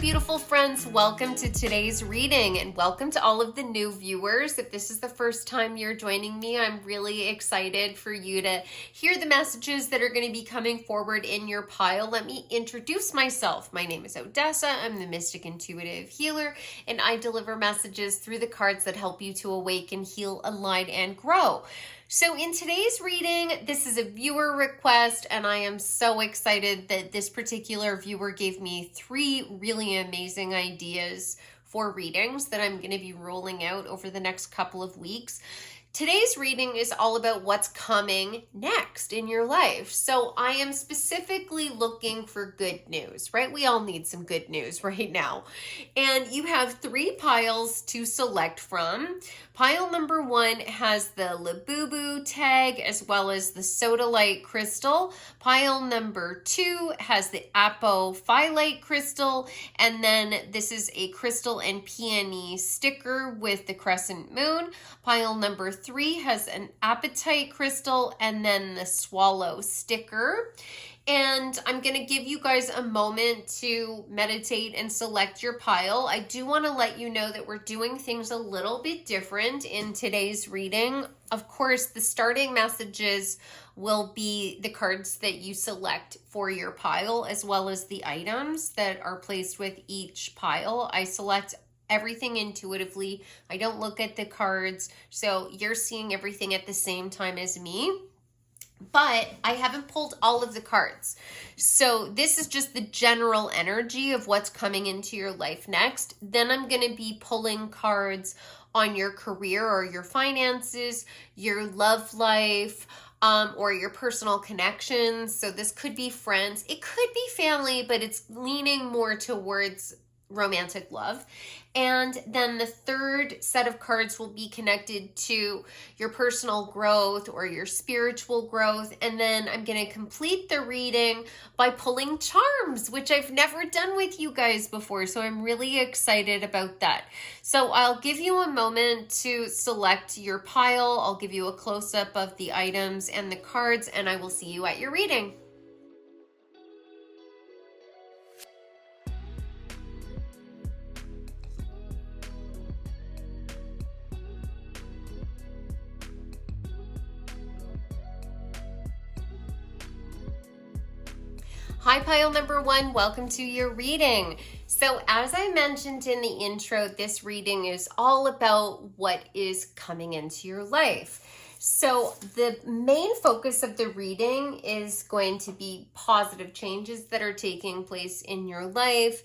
beautiful friends. Welcome to today's reading and welcome to all of the new viewers. If this is the first time you're joining me, I'm really excited for you to hear the messages that are going to be coming forward in your pile. Let me introduce myself. My name is Odessa. I'm the Mystic Intuitive Healer, and I deliver messages through the cards that help you to awaken, heal, align, and grow. So in today's reading, this is a viewer request, and I am so excited that this particular viewer gave me 3 really amazing ideas for readings that I'm going to be rolling out over the next couple of weeks. Today's reading is all about what's coming next in your life. So I am specifically looking for good news, right? We all need some good news right now. And you have 3 piles to select from. Pile number 1 has the Labubu tag as well as the Sodalite crystal. Pile number 2 has the Apophyllite crystal. And then this is a crystal and peony sticker with the crescent moon. Pile number 3 has an apatite crystal and then the swallow sticker. And I'm going to give you guys a moment to meditate and select your pile. I do want to let you know that we're doing things a little bit different in today's reading. Of course, the starting messages will be the cards that you select for your pile, as well as the items that are placed with each pile. I select everything intuitively. I don't look at the cards, so you're seeing everything at the same time as me. But I haven't pulled all of the cards. So this is just the general energy of what's coming into your life next. Then I'm going to be pulling cards on your career or your finances, your love life, or your personal connections. So this could be friends. It could be family, but it's leaning more towards romantic love. And then the third set of cards will be connected to your personal growth or your spiritual growth. And then I'm going to complete the reading by pulling charms, which I've never done with you guys before. So I'm really excited about that. So I'll give you a moment to select your pile. I'll give you a close-up of the items and the cards, and I will see you at your reading. Hi, pile number 1, welcome to your reading. So as I mentioned in the intro, this reading is all about what is coming into your life. So the main focus of the reading is going to be positive changes that are taking place in your life,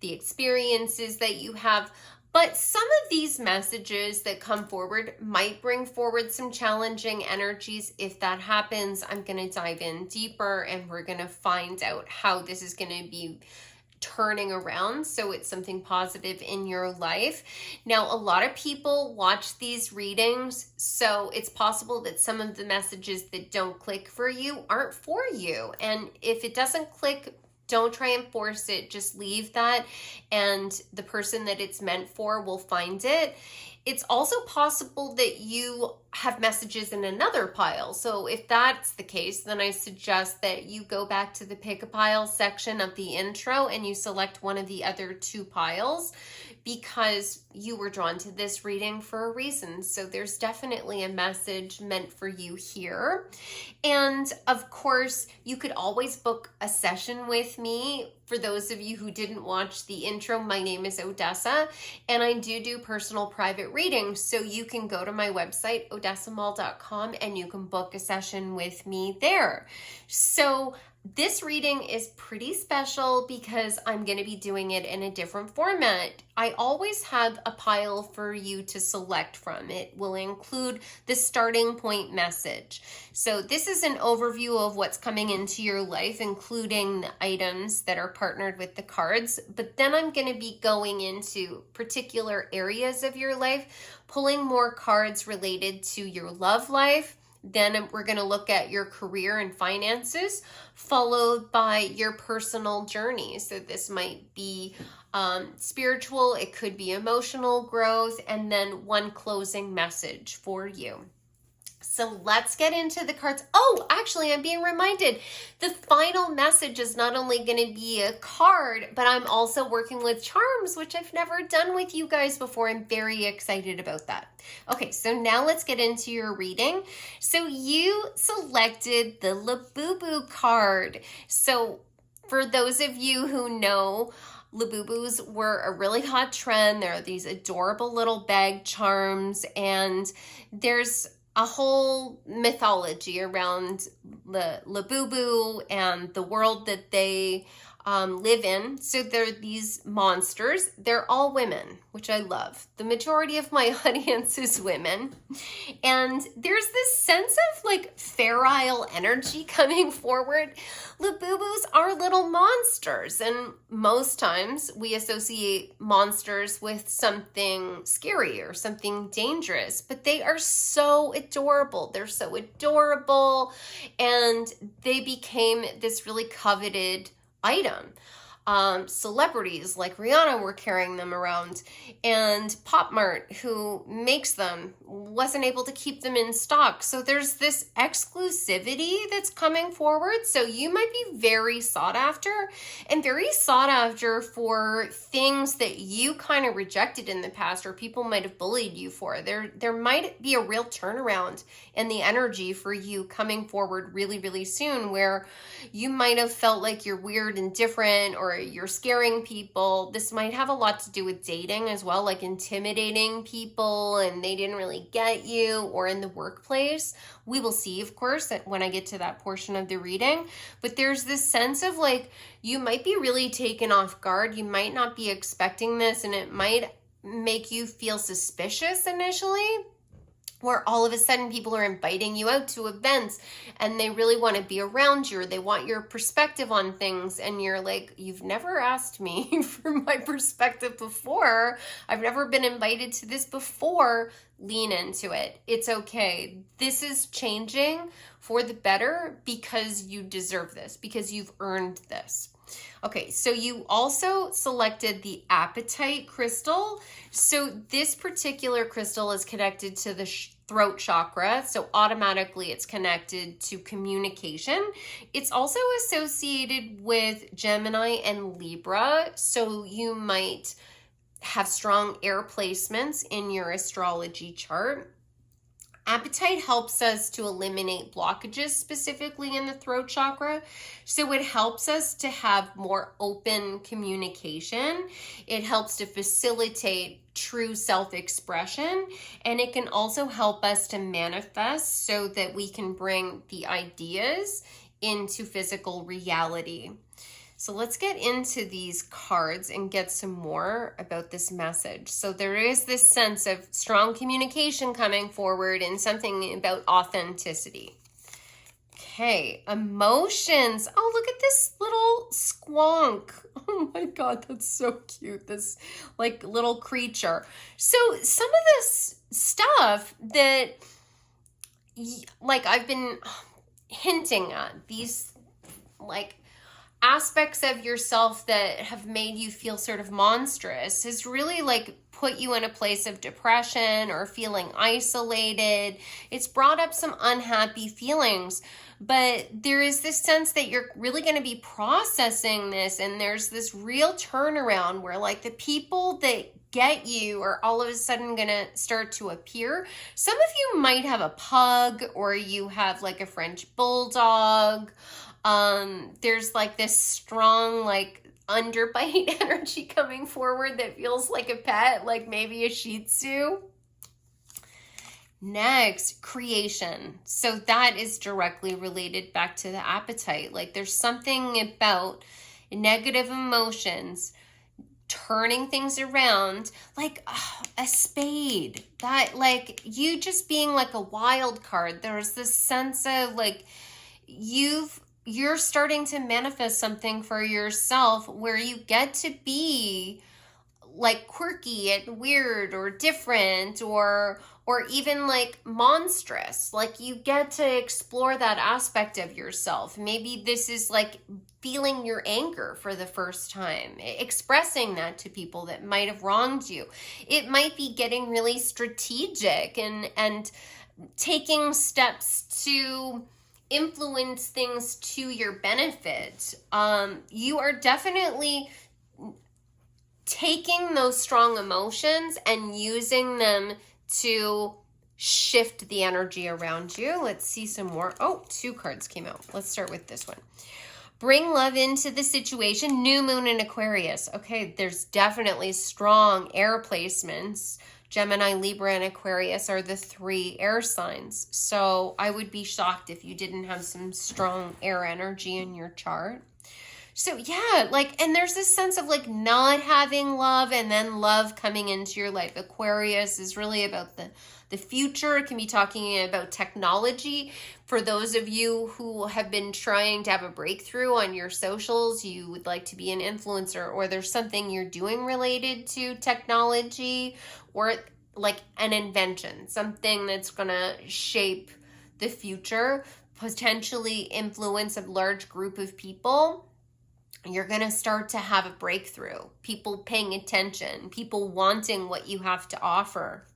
the experiences that you have. But some of these messages that come forward might bring forward some challenging energies. If that happens, I'm going to dive in deeper and we're going to find out how this is going to be turning around so it's something positive in your life. Now, a lot of people watch these readings, so it's possible that some of the messages that don't click for you aren't for you. And if it doesn't click, don't try and force it. Just leave that, and the person that it's meant for will find it. It's also possible that you have messages in another pile. So if that's the case, then I suggest that you go back to the pick a pile section of the intro and you select one of the other 2 piles, because you were drawn to this reading for a reason. So there's definitely a message meant for you here. And of course, you could always book a session with me. For those of you who didn't watch the intro, my name is Odessa, and I do personal private readings. So you can go to my website, odessamall.com, and you can book a session with me there. So this reading is pretty special because I'm going to be doing it in a different format. I always have a pile for you to select from. It will include the starting point message. So this is an overview of what's coming into your life, including the items that are partnered with the cards. But then I'm going to be going into particular areas of your life, pulling more cards related to your love life. Then we're going to look at your career and finances, followed by your personal journey. So this might be spiritual, it could be emotional growth, and then one closing message for you. So let's get into the cards. Oh, actually, I'm being reminded the final message is not only going to be a card, but I'm also working with charms, which I've never done with you guys before. I'm very excited about that. Okay, so now let's get into your reading. So you selected the Labubu card. So for those of you who know, Labubus were a really hot trend. There are these adorable little bag charms, and there's a whole mythology around the Labubu and the world that they live in. So they're these monsters. They're all women, which I love. The majority of my audience is women. And there's this sense of like ferile energy coming forward. Labubus are little monsters, and most times we associate monsters with something scary or something dangerous, but they are so adorable. They're so adorable, and they became this really coveted item. Celebrities like Rihanna were carrying them around, and Pop Mart, who makes them, wasn't able to keep them in stock. So there's this exclusivity that's coming forward. So you might be very sought after, and very sought after for things that you kind of rejected in the past, or people might have bullied you for. There might be a real turnaround in the energy for you coming forward really, really soon, where you might have felt like you're weird and different, or you're scaring people. This might have a lot to do with dating as well, like intimidating people and they didn't really get you, or in the workplace. We will see, of course, when I get to that portion of the reading. But there's this sense of like, you might be really taken off guard. You might not be expecting this, and it might make you feel suspicious initially, where all of a sudden people are inviting you out to events and they really want to be around you, or they want your perspective on things, and you're like, you've never asked me for my perspective before. I've never been invited to this before. Lean into it. It's okay. This is changing for the better because you deserve this, because you've earned this. Okay, so you also selected the apatite crystal. So this particular crystal is connected to the throat chakra, so automatically it's connected to communication. It's also associated with Gemini and Libra, so you might have strong air placements in your astrology chart. Apatite helps us to eliminate blockages, specifically in the throat chakra. So it helps us to have more open communication. It helps to facilitate true self-expression. And it can also help us to manifest so that we can bring the ideas into physical reality. So let's get into these cards and get some more about this message. So there is this sense of strong communication coming forward and something about authenticity. Okay, emotions. Oh, look at this little squonk. Oh my God, that's so cute. This like little creature. So some of this stuff that like I've been hinting at, these like aspects of yourself that have made you feel sort of monstrous, has really like put you in a place of depression or feeling isolated. It's brought up some unhappy feelings, but there is this sense that you're really going to be processing this, and there's this real turnaround where like the people that get you are all of a sudden going to start to appear. Some of you might have a pug, or you have like a French bulldog. There's like this strong like underbite energy coming forward that feels like a pet, like maybe a Shih Tzu. Next, creation. So that is directly related back to the apatite. Like there's something about negative emotions turning things around, like a spade, that like you just being like a wild card. There's this sense of like you're starting to manifest something for yourself where you get to be like quirky and weird or different, or even like monstrous. Like you get to explore that aspect of yourself. Maybe this is like feeling your anger for the first time, expressing that to people that might have wronged you. It might be getting really strategic and taking steps to influence things to your benefit. You are definitely taking those strong emotions and using them to shift the energy around you. Let's see some more. Oh, 2 cards came out. Let's start with this one. Bring love into the situation. New moon in Aquarius. Okay, there's definitely strong air placements. Gemini, Libra, and Aquarius are the 3 air signs. So I would be shocked if you didn't have some strong air energy in your chart. So yeah, like, and there's this sense of like not having love and then love coming into your life. Aquarius is really about the future. It can be talking about technology. For those of you who have been trying to have a breakthrough on your socials, you would like to be an influencer, or there's something you're doing related to technology, or like an invention, something that's gonna shape the future, potentially influence a large group of people. You're going to start to have a breakthrough. People paying attention, people wanting what you have to offer.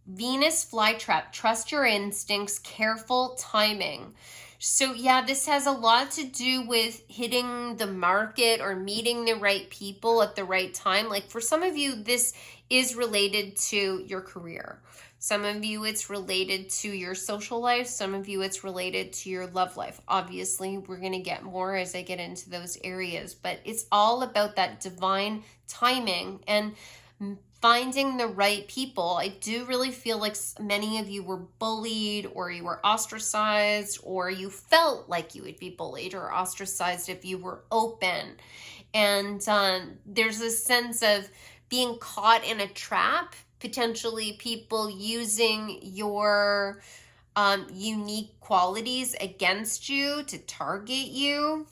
Venus flytrap, trust your instincts, careful timing. So yeah, this has a lot to do with hitting the market or meeting the right people at the right time. Like for some of you, this is related to your career. Some of you, it's related to your social life. Some of you, it's related to your love life. Obviously, we're going to get more as I get into those areas, but it's all about that divine timing and finding the right people. I do really feel like many of you were bullied, or you were ostracized, or you felt like you would be bullied or ostracized if you were open. And there's a sense of being caught in a trap, potentially people using your unique qualities against you to target you.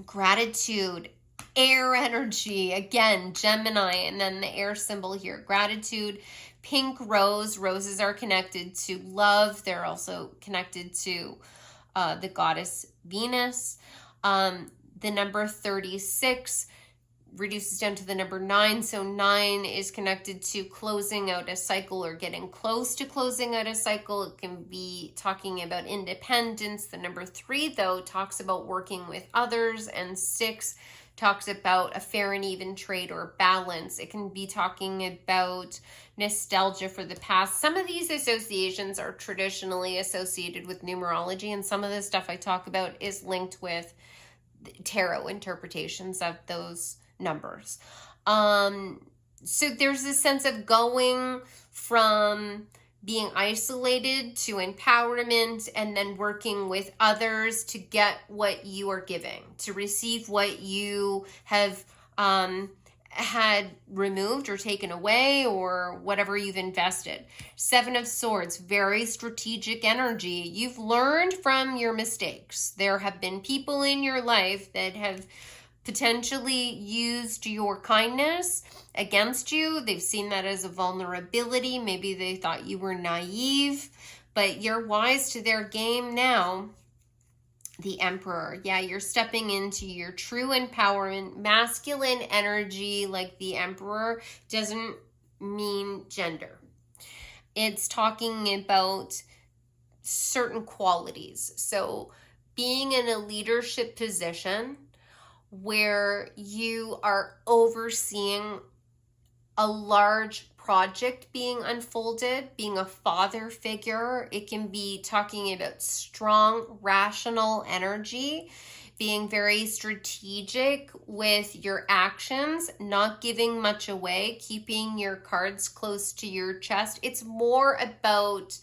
Gratitude, air energy, again, Gemini, and then the air symbol here, gratitude, pink rose. Roses are connected to love. They're also connected to the goddess Venus. The number 36 reduces down to the number 9. So 9 is connected to closing out a cycle or getting close to closing out a cycle. It can be talking about independence. The number 3, though, talks about working with others, and 6 talks about a fair and even trade or balance. It can be talking about nostalgia for the past. Some of these associations are traditionally associated with numerology, and some of the stuff I talk about is linked with tarot interpretations of those numbers. So there's this sense of going from being isolated to empowerment, and then working with others to get what you are giving, to receive what you have had removed or taken away, or whatever you've invested. 7 of Swords, very strategic energy. You've learned from your mistakes. There have been people in your life that have potentially used your kindness against you. They've seen that as a vulnerability. Maybe they thought you were naive, but you're wise to their game now. The Emperor. Yeah, you're stepping into your true empowerment. Masculine energy, like the Emperor, doesn't mean gender. It's talking about certain qualities. So being in a leadership position where you are overseeing a large project being unfolded, being a father figure. It can be talking about strong, rational energy, being very strategic with your actions, not giving much away, keeping your cards close to your chest. It's more about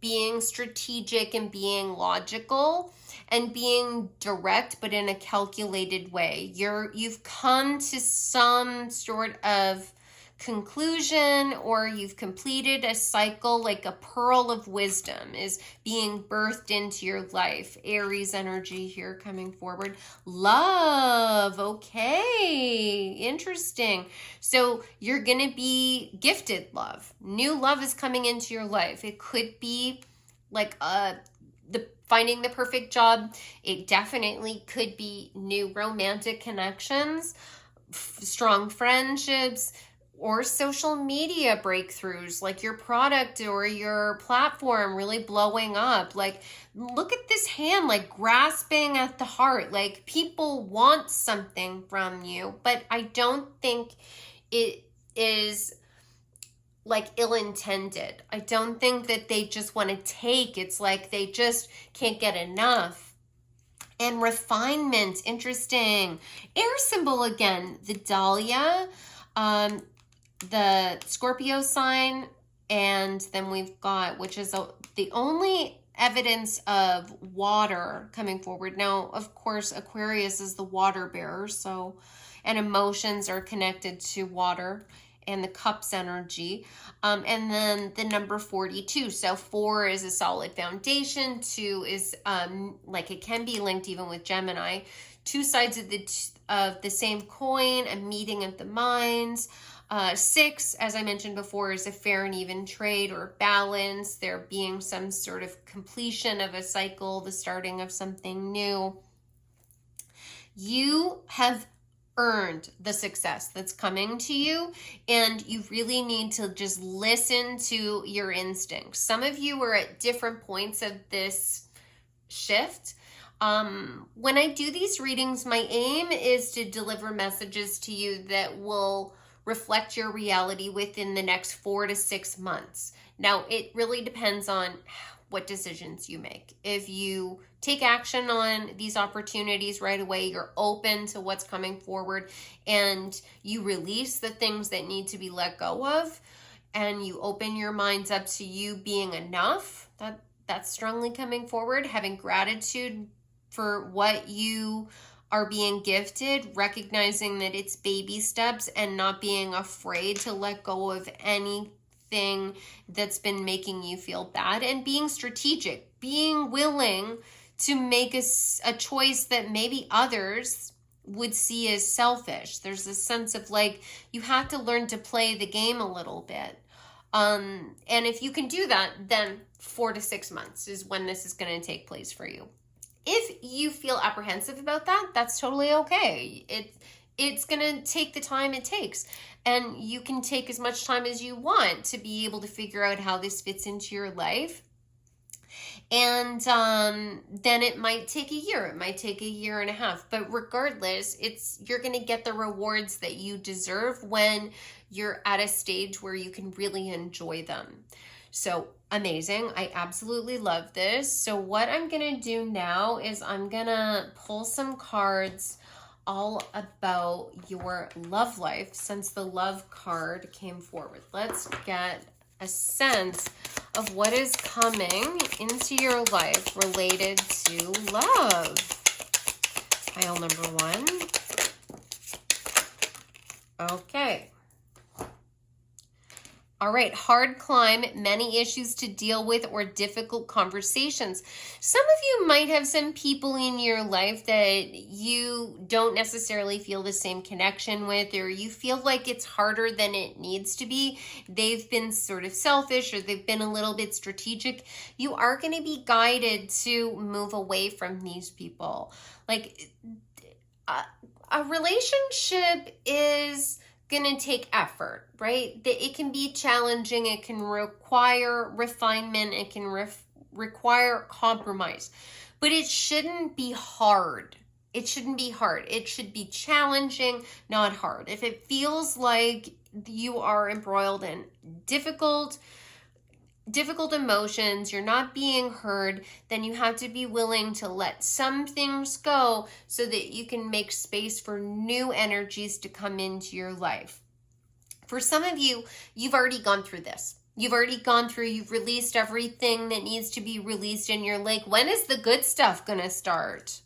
being strategic and being logical and being direct, but in a calculated way. You've come to some sort of conclusion, or you've completed a cycle, like a pearl of wisdom is being birthed into your life. Aries energy here coming forward. Love. Okay, interesting. So you're going to be gifted love. New love is coming into your life. It could be like finding the perfect job. It definitely could be new romantic connections, strong friendships, or social media breakthroughs, like your product or your platform really blowing up. Like, look at this hand, like grasping at the heart. Like, people want something from you, but I don't think it is like ill-intended. I don't think that they just want to take. It's like they just can't get enough. And refinement, interesting. Air symbol again, the Dahlia, the Scorpio sign, and then we've got, which is the only evidence of water coming forward. Now, of course, Aquarius is the water bearer, so, and emotions are connected to water and the cups energy. And then the number 42. So 4 is a solid foundation. 2 is like it can be linked even with Gemini. Two sides of the same coin, a meeting of the minds. 6, as I mentioned before, is a fair and even trade or balance. There being some sort of completion of a cycle, the starting of something new. You have earned the success that's coming to you, and you really need to just listen to your instincts. Some of you are at different points of this shift. When I do these readings, my aim is to deliver messages to you that will reflect your reality within the next 4 to 6 months. Now, it really depends on what decisions you make. If you take action on these opportunities right away, you're open to what's coming forward, and you release the things that need to be let go of, and you open your minds up to you being enough, that's strongly coming forward. Having gratitude for what you are being gifted, recognizing that it's baby steps, and not being afraid to let go of anything that's been making you feel bad, and being strategic, being willing to make a choice that maybe others would see as selfish. There's a sense of like, you have to learn to play the game a little bit. And if you can do that, then 4 to 6 months is when this is going to take place for you. If you feel apprehensive about that, that's totally okay. It's going to take the time it takes. And you can take as much time as you want to be able to figure out how this fits into your life. And then it might take a year. It might take a year and a half. But regardless, you're going to get the rewards that you deserve when you're at a stage where you can really enjoy them. So amazing. I absolutely love this. So what I'm going to do now is I'm going to pull some cards all about your love life, since the love card came forward. Let's get a sense of what is coming into your life related to love. Pile number 1. Okay. All right, hard climb, many issues to deal with, or difficult conversations. Some of you might have some people in your life that you don't necessarily feel the same connection with, or you feel like it's harder than it needs to be. They've been sort of selfish, or they've been a little bit strategic. You are going to be guided to move away from these people. Like, a relationship is going to take effort, right? It can be challenging. It can require refinement. It can require compromise, but it shouldn't be hard. It shouldn't be hard. It should be challenging, not hard. If it feels like you are embroiled in difficult emotions, you're not being heard, then you have to be willing to let some things go so that you can make space for new energies to come into your life. For some of you, you've already gone through this. You've released everything that needs to be released, and you're like, when is the good stuff gonna start?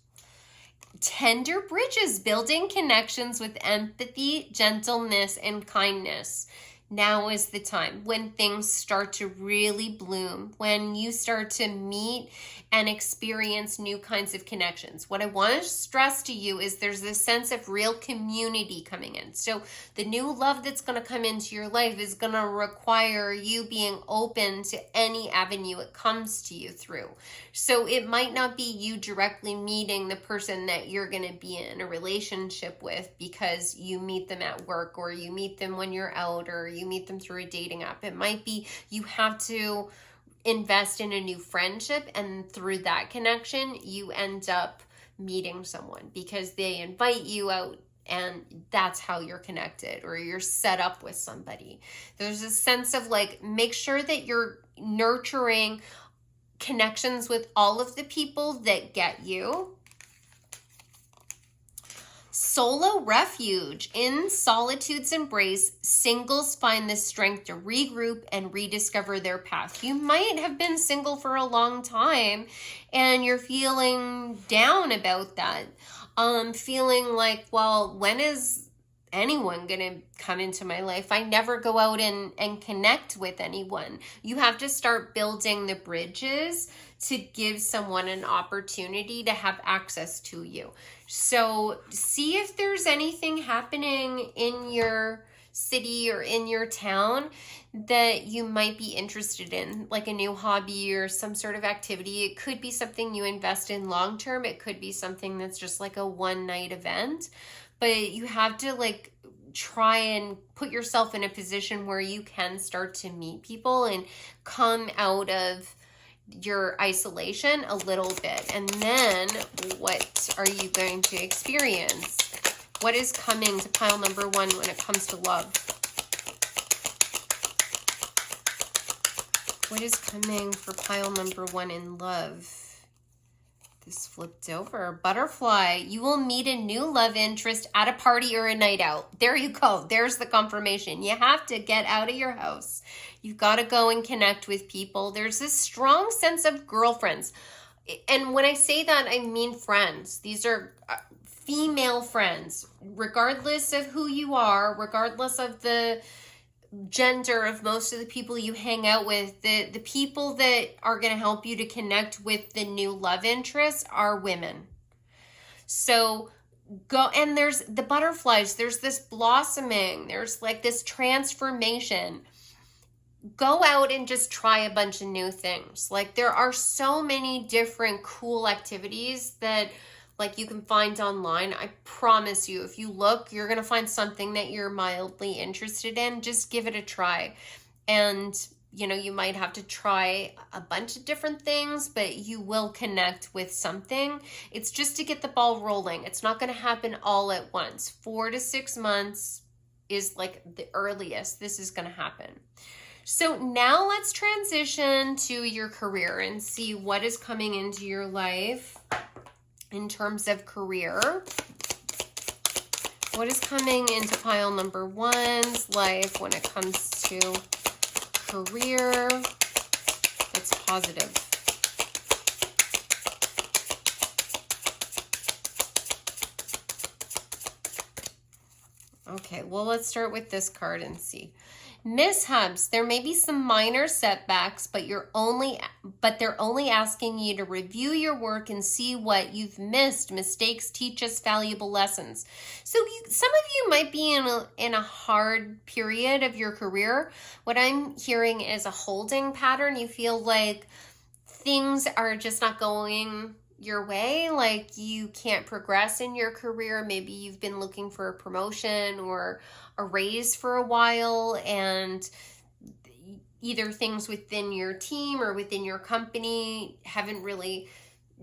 Tender bridges, building connections with empathy, gentleness, and kindness. Now is the time when things start to really bloom, when you start to meet and experience new kinds of connections. What I want to stress to you is there's this sense of real community coming in. So the new love that's going to come into your life is going to require you being open to any avenue it comes to you through. So it might not be you directly meeting the person that you're going to be in a relationship with because you meet them at work, or you meet them when you're out, or you meet them through a dating app. It might be you have to invest in a new friendship, and through that connection you end up meeting someone because they invite you out, and that's how you're connected, or you're set up with somebody. There's a sense of like, make sure that you're nurturing connections with all of the people that get you. Solo refuge. In solitude's embrace, singles find the strength to regroup and rediscover their path. You might have been single for a long time and you're feeling down about that. Feeling like, well, when is anyone gonna come into my life? I never go out and connect with anyone. You have to start building the bridges to give someone an opportunity to have access to you. So see if there's anything happening in your city or in your town that you might be interested in, like a new hobby or some sort of activity. It could be something you invest in long term. It could be something that's just like a one night event, but you have to like try and put yourself in a position where you can start to meet people and come out of your isolation a little bit. And then what are you going to experience? What is coming to pile number one when it comes to love? What is coming for pile number one in love? This flipped over. Butterfly. You will meet a new love interest at a party or a night out. There you go. There's the confirmation. You have to get out of your house. You've got to go and connect with people. There's this strong sense of girlfriends. And when I say that, I mean friends. These are female friends. Regardless of who you are, regardless of the gender of most of the people you hang out with, the people that are going to help you to connect with the new love interests are women. So go, and there's the butterflies, there's this blossoming, there's like this transformation. Go out and just try a bunch of new things. Like there are so many different cool activities that like you can find online. I promise you, if you look, you're going to find something that you're mildly interested in. Just give it a try. And, you know, you might have to try a bunch of different things, but you will connect with something. It's just to get the ball rolling. It's not going to happen all at once. 4 to 6 months is like the earliest this is going to happen. So now let's transition to your career and see what is coming into your life. In terms of career, what is coming into pile number one's life when it comes to career that's positive? Okay, well, let's start with this card and see. Mishaps. There may be some minor setbacks, but they're only asking you to review your work and see what you've missed. Mistakes teach us valuable lessons. So some of you might be in a hard period of your career. What I'm hearing is a holding pattern. You feel like things are just not going your way, like you can't progress in your career. Maybe you've been looking for a promotion or a raise for a while, and either things within your team or within your company haven't really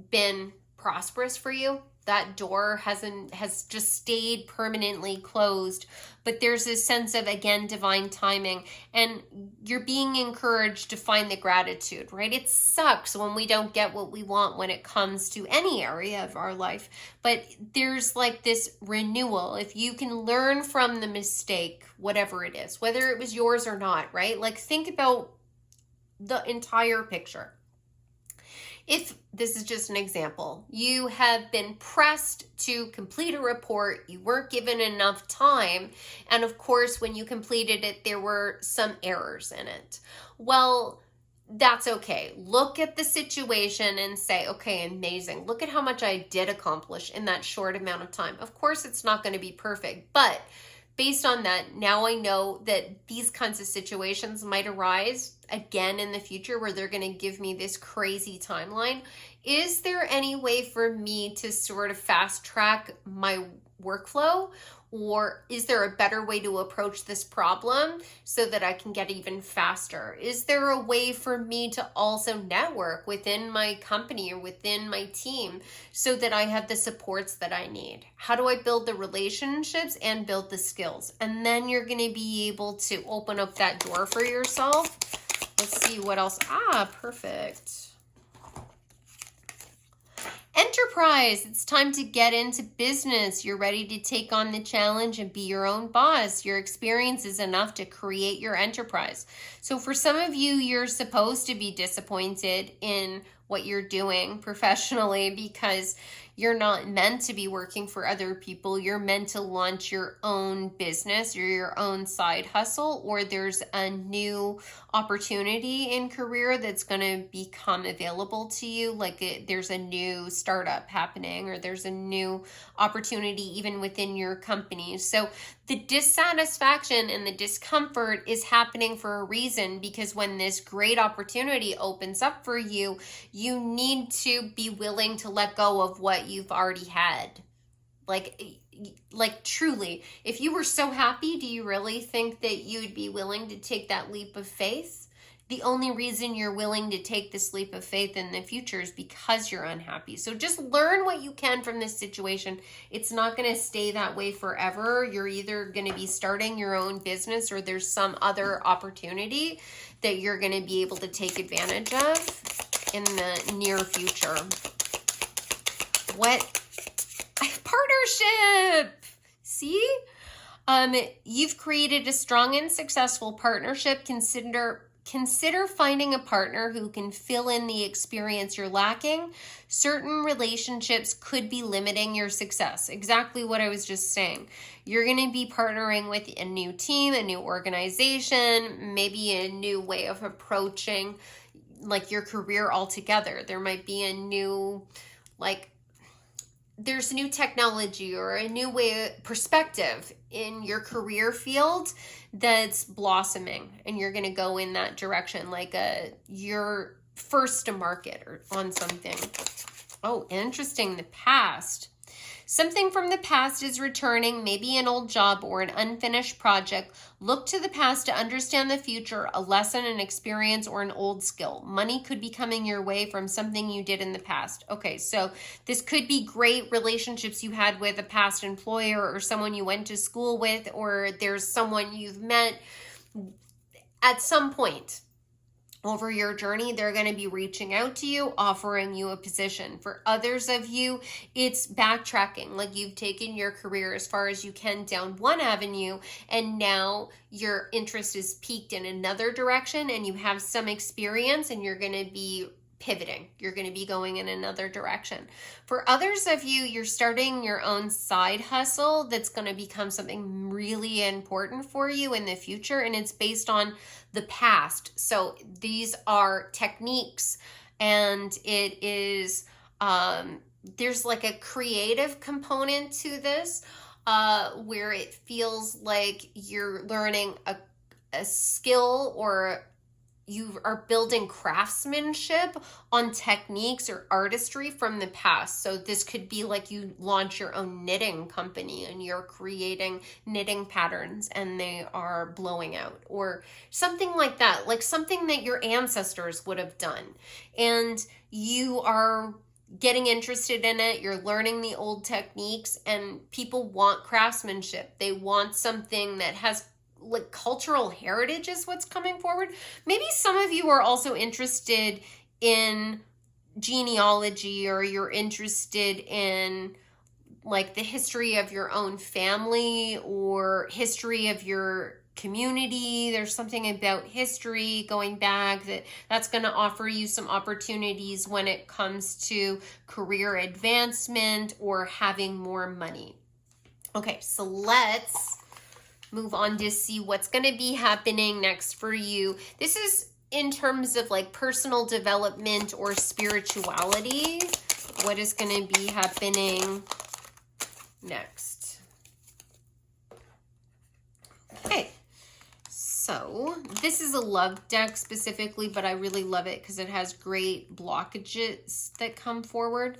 been prosperous for you. That door has just stayed permanently closed. But there's this sense of, again, divine timing, and you're being encouraged to find the gratitude, right? It sucks when we don't get what we want when it comes to any area of our life, but there's like this renewal. If you can learn from the mistake, whatever it is, whether it was yours or not, right? Like think about the entire picture. If this is just an example, you have been pressed to complete a report, you weren't given enough time, and of course, when you completed it, there were some errors in it. Well, that's okay. Look at the situation and say, okay, amazing. Look at how much I did accomplish in that short amount of time. Of course, it's not going to be perfect, but based on that, now I know that these kinds of situations might arise again in the future where they're going to give me this crazy timeline. Is there any way for me to sort of fast track my workflow? Or is there a better way to approach this problem so that I can get even faster? Is there a way for me to also network within my company or within my team so that I have the supports that I need? How do I build the relationships and build the skills? And then you're going to be able to open up that door for yourself. Let's see what else. Perfect. Enterprise, it's time to get into business. You're ready to take on the challenge and be your own boss. Your experience is enough to create your enterprise. So for some of you, you're supposed to be disappointed in what you're doing professionally because you're not meant to be working for other people. You're meant to launch your own business or your own side hustle, or there's a new opportunity in career that's going to become available to you. Like there's a new startup happening, or there's a new opportunity even within your company. So the dissatisfaction and the discomfort is happening for a reason, because when this great opportunity opens up for you, you need to be willing to let go of what you've already had. Like truly, if you were so happy, do you really think that you'd be willing to take that leap of faith? The only reason you're willing to take this leap of faith in the future is because you're unhappy. So just learn what you can from this situation. It's not going to stay that way forever. You're either going to be starting your own business, or there's some other opportunity that you're going to be able to take advantage of in the near future. What? Partnership! See? You've created a strong and successful partnership. Consider finding a partner who can fill in the experience you're lacking. Certain relationships could be limiting your success. Exactly what I was just saying. You're going to be partnering with a new team, a new organization, maybe a new way of approaching like your career altogether. There might be a new, there's new technology or a new perspective in your career field that's blossoming, and you're going to go in that direction, you're first to market or on something. Oh, interesting. The past. Something from the past is returning, maybe an old job or an unfinished project. Look to the past to understand the future, a lesson, an experience, or an old skill. Money could be coming your way from something you did in the past. Okay, so this could be great relationships you had with a past employer or someone you went to school with, or there's someone you've met at some point over your journey. They're going to be reaching out to you, offering you a position. For others of you, it's backtracking. Like you've taken your career as far as you can down one avenue, and now your interest is peaked in another direction, and you have some experience, and you're going to be pivoting. You're going to be going in another direction. For others of you, you're starting your own side hustle that's going to become something really important for you in the future, and it's based on the past. So these are techniques, and it is there's like a creative component to this where it feels like you're learning a skill, or you are building craftsmanship on techniques or artistry from the past. So this could be like you launch your own knitting company and you're creating knitting patterns and they are blowing out, or something like that, like something that your ancestors would have done. And you are getting interested in it, you're learning the old techniques, and people want craftsmanship. They want something that has like cultural heritage is what's coming forward. Maybe some of you are also interested in genealogy, or you're interested in like the history of your own family, or history of your community. There's something about history going back that's going to offer you some opportunities when it comes to career advancement or having more money. Okay, so let's move on to see what's going to be happening next for you. This is in terms of like personal development or spirituality. What is going to be happening next? Okay. So this is a love deck specifically, but I really love it because it has great blockages that come forward.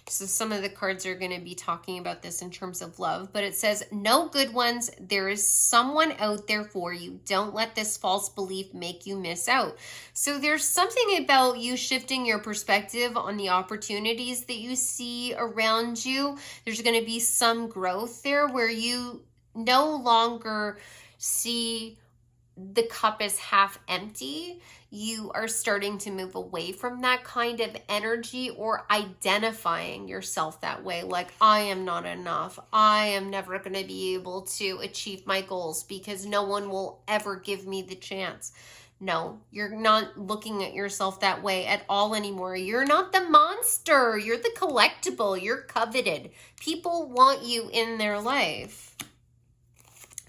So some of the cards are going to be talking about this in terms of love, but it says, no, good ones. There is someone out there for you. Don't let this false belief make you miss out. So there's something about you shifting your perspective on the opportunities that you see around you. There's going to be some growth there where you no longer see the cup is half empty. You are starting to move away from that kind of energy or identifying yourself that way. Like, I am not enough. I am never going to be able to achieve my goals because no one will ever give me the chance. No, you're not looking at yourself that way at all anymore. You're not the monster. You're the collectible. You're coveted. People want you in their life.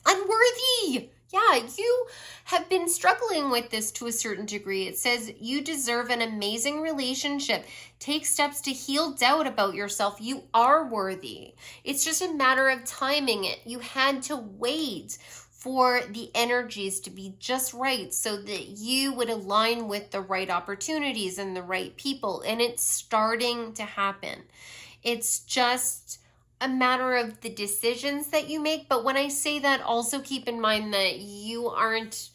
Unworthy. Yeah, you have been struggling with this to a certain degree. It says you deserve an amazing relationship. Take steps to heal doubt about yourself. You are worthy. It's just a matter of timing it. You had to wait for the energies to be just right so that you would align with the right opportunities and the right people. And it's starting to happen. It's just a matter of the decisions that you make. But when I say that, also keep in mind that you aren't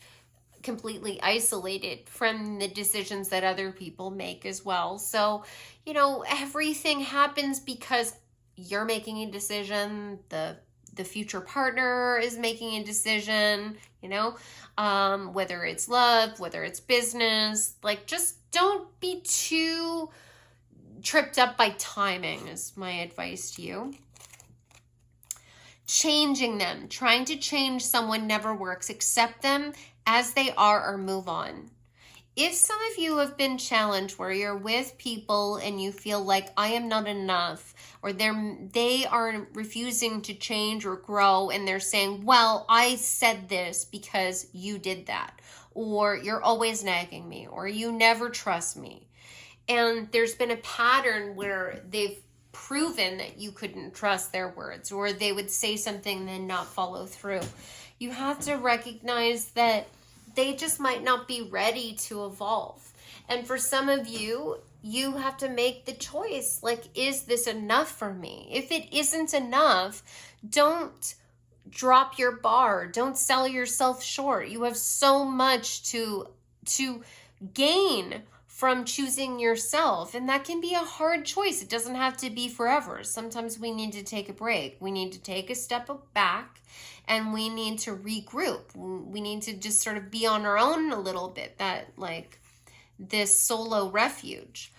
completely isolated from the decisions that other people make as well. So, you know, everything happens because you're making a decision, the future partner is making a decision, you know, whether it's love, whether it's business. Like, just don't be too tripped up by timing is my advice to you. Changing them. Trying to change someone never works. They them as they are or move on. If some of you have been challenged where you're with people and you feel like I am not enough, or they are refusing to change or grow and they're saying, well, I said this because you did that, or you're always nagging me, or you never trust me. And there's been a pattern where they've proven that you couldn't trust their words, or they would say something and then not follow through. You have to recognize that they just might not be ready to evolve. And for some of you, you have to make the choice, like, is this enough for me? If it isn't enough, don't drop your bar. Don't sell yourself short. You have so much to gain from choosing yourself. And that can be a hard choice. It doesn't have to be forever. Sometimes we need to take a break. We need to take a step back and we need to regroup. We need to just sort of be on our own a little bit, that like this solo refuge.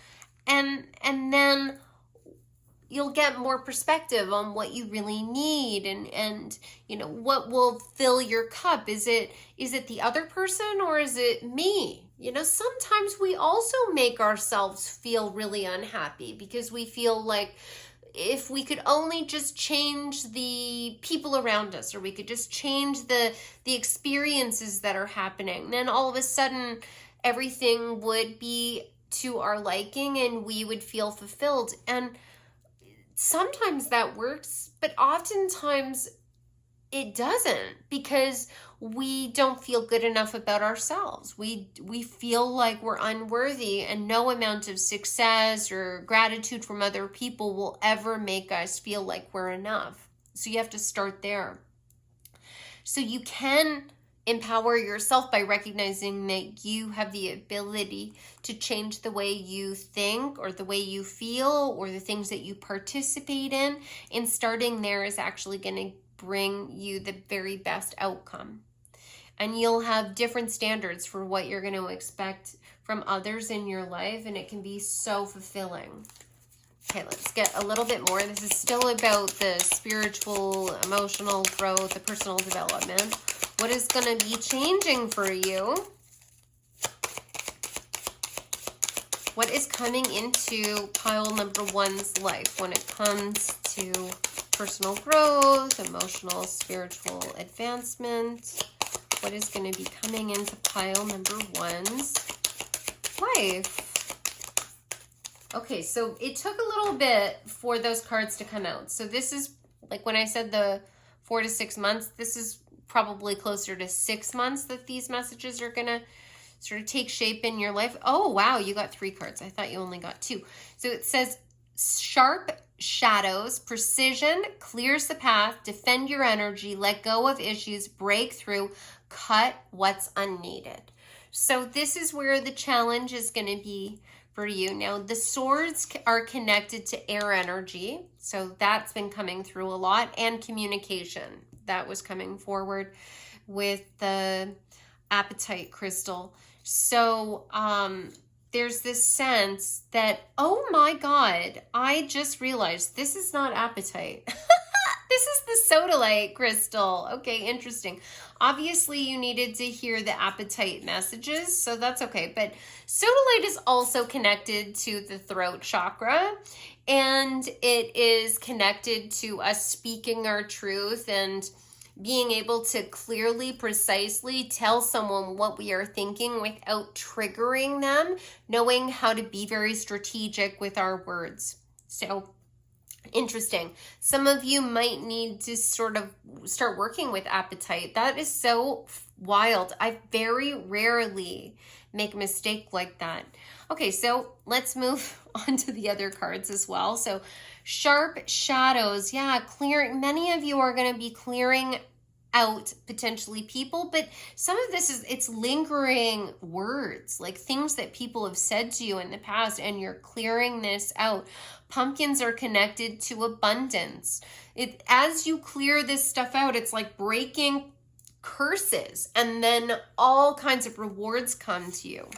And then you'll get more perspective on what you really need and you know what will fill your cup. Is it the other person or is it me? You know, sometimes we also make ourselves feel really unhappy because we feel like if we could only just change the people around us, or we could just change the experiences that are happening, then all of a sudden everything would be to our liking and we would feel fulfilled. And sometimes that works, but oftentimes it doesn't, because we don't feel good enough about ourselves. We feel like we're unworthy, and no amount of success or gratitude from other people will ever make us feel like we're enough. So you have to start there. So you can empower yourself by recognizing that you have the ability to change the way you think or the way you feel or the things that you participate in. And starting there is actually going to bring you the very best outcome. And you'll have different standards for what you're going to expect from others in your life, and it can be so fulfilling. Okay, let's get a little bit more. This is still about the spiritual, emotional growth, the personal development. What is going to be changing for you? What is coming into pile number one's life when it comes to personal growth, emotional, spiritual advancement? What is going to be coming into pile number one's life? Okay, so it took a little bit for those cards to come out. So this is, like when I said the 4 to 6 months, this is probably closer to 6 months that these messages are going to sort of take shape in your life. Oh, wow, you got 3 cards. I thought you only got 2. So it says sharp shadows, precision, clears the path, defend your energy, let go of issues, break through, cut what's unneeded. So this is where the challenge is going to be for you. Now, the swords are connected to air energy, so that's been coming through a lot, and communication. That was coming forward with the apatite crystal. So there's this sense that, oh my God, I just realized this is not apatite. This is the sodalite crystal. Okay, interesting. Obviously, you needed to hear the apatite messages, so that's okay. But sodalite is also connected to the throat chakra, and it is connected to us speaking our truth and being able to clearly, precisely tell someone what we are thinking without triggering them, knowing how to be very strategic with our words. So, interesting. Some of you might need to sort of start working with apatite. That is so wild. I very rarely make a mistake like that. Okay, so let's move on to the other cards as well. So sharp shadows. Yeah, clearing. Many of you are going to be clearing out potentially people, but some of this is, it's lingering words, like things that people have said to you in the past, and you're clearing this out. Pumpkins are connected to abundance. As you clear this stuff out, it's like breaking curses, and then all kinds of rewards come to you.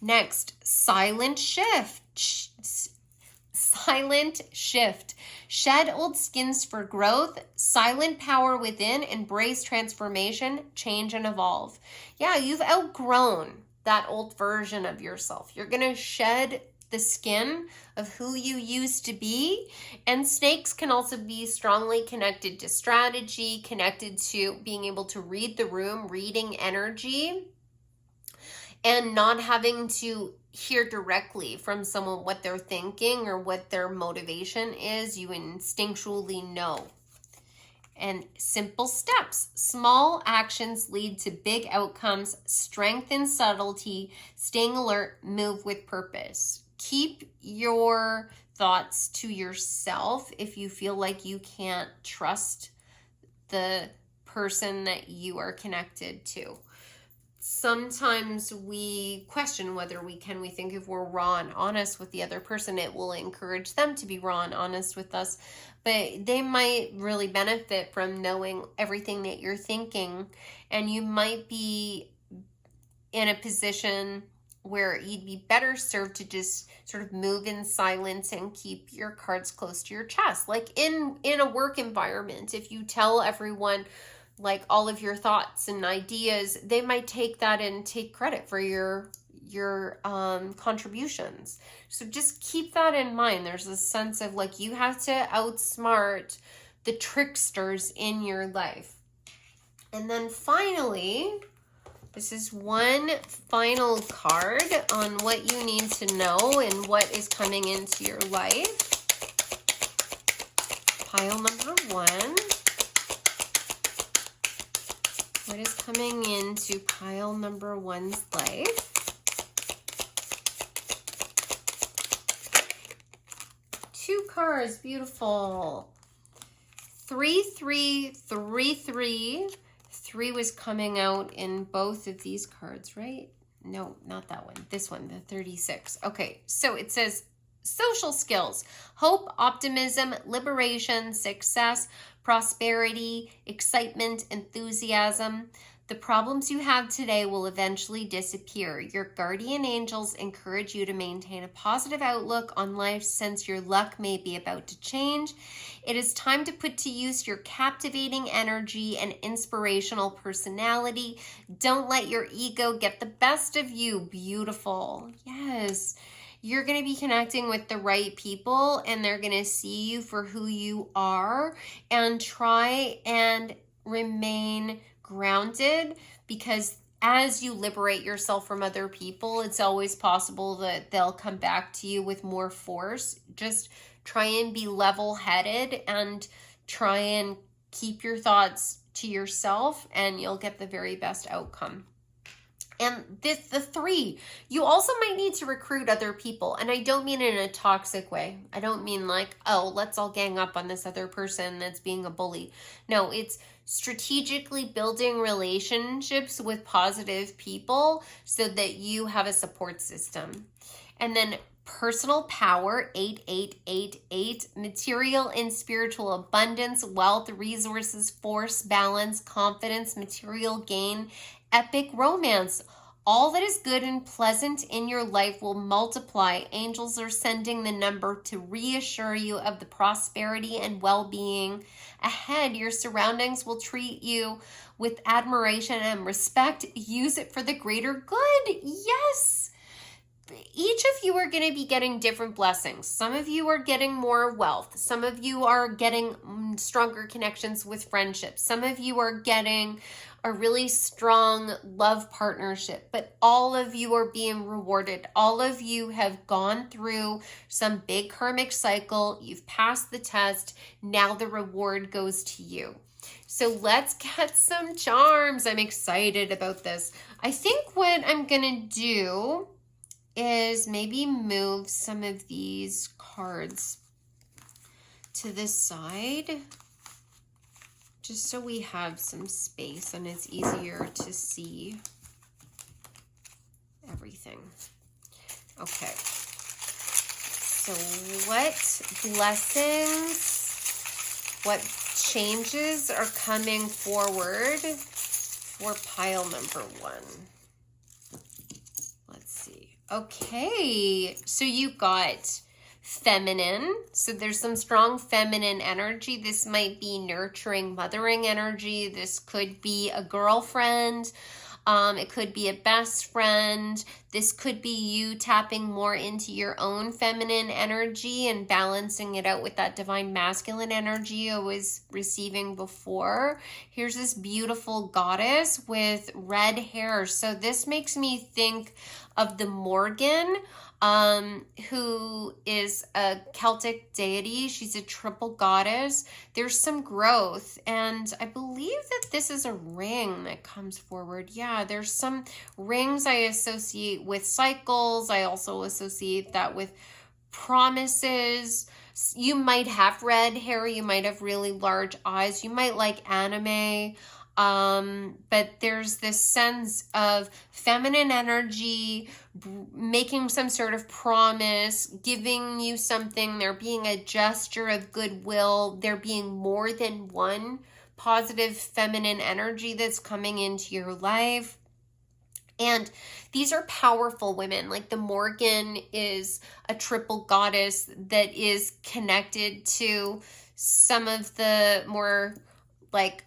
Next, silent shift. Silent shift. Shed old skins for growth. Silent power within. Embrace transformation, change, and evolve. Yeah, you've outgrown that old version of yourself. You're going to shed the skin of who you used to be. And snakes can also be strongly connected to strategy, connected to being able to read the room, reading energy, and not having to hear directly from someone what they're thinking or what their motivation is. You instinctually know. And simple steps. Small actions lead to big outcomes. Strength and subtlety. Staying alert. Move with purpose. Keep your thoughts to yourself if you feel like you can't trust the person that you are connected to. Sometimes we question whether we can. We think if we're raw and honest with the other person, it will encourage them to be raw and honest with us. But they might really benefit from knowing everything that you're thinking. And you might be in a position where you'd be better served to just sort of move in silence and keep your cards close to your chest. Like in a work environment, if you tell everyone like all of your thoughts and ideas, they might take that and take credit for your contributions. So just keep that in mind. There's a sense of like you have to outsmart the tricksters in your life. And then finally, this is one final card on what you need to know and what is coming into your life. Pile number 1. What is coming into pile number 1's life? 2 cards, beautiful. 3, 3, 3, 3. 3 was coming out in both of these cards, right? No, not that one. This one, the 36. Okay, so it says social skills, hope, optimism, liberation, success, prosperity, excitement, enthusiasm. The problems you have today will eventually disappear. Your guardian angels encourage you to maintain a positive outlook on life since your luck may be about to change. It is time to put to use your captivating energy and inspirational personality. Don't let your ego get the best of you. Beautiful. Yes. You're going to be connecting with the right people, and they're going to see you for who you are, and try and remain grounded, because as you liberate yourself from other people, it's always possible that they'll come back to you with more force. Just try and be level-headed and try and keep your thoughts to yourself, and you'll get the very best outcome. And the 3, you also might need to recruit other people. And I don't mean in a toxic way. I don't mean like, oh, let's all gang up on this other person that's being a bully. No, it's strategically building relationships with positive people so that you have a support system. And then personal power, 8888, material and spiritual abundance, wealth, resources, force, balance, confidence, material gain, epic romance. All that is good and pleasant in your life will multiply. Angels are sending the number to reassure you of the prosperity and well-being ahead. Your surroundings will treat you with admiration and respect. Use it for the greater good. Yes. Each of you are going to be getting different blessings. Some of you are getting more wealth. Some of you are getting stronger connections with friendships. Some of you are getting a really strong love partnership, but all of you are being rewarded. All of you have gone through some big karmic cycle. You've passed the test. Now the reward goes to you. So let's get some charms. I'm excited about this. I think what I'm going to do is maybe move some of these cards to the side, just so we have some space and it's easier to see everything. Okay. So what blessings, what changes are coming forward for pile number 1? Let's see. Okay, so you got feminine. So there's some strong feminine energy. This might be nurturing, mothering energy. This could be a girlfriend. It could be a best friend. This could be you tapping more into your own feminine energy and balancing it out with that divine masculine energy I was receiving before. Here's this beautiful goddess with red hair. So this makes me think of the Morgan, who is a Celtic deity. She's a triple goddess. There's some growth, and I believe that this is a ring that comes forward. Yeah, there's some rings I associate with cycles. I also associate that with promises. You might have red hair. You might have really large eyes. You might like anime. But there's this sense of feminine energy, making some sort of promise, giving you something, there being a gesture of goodwill, there being more than one positive feminine energy that's coming into your life. And these are powerful women. Like the Morgan is a triple goddess that is connected to some of the more like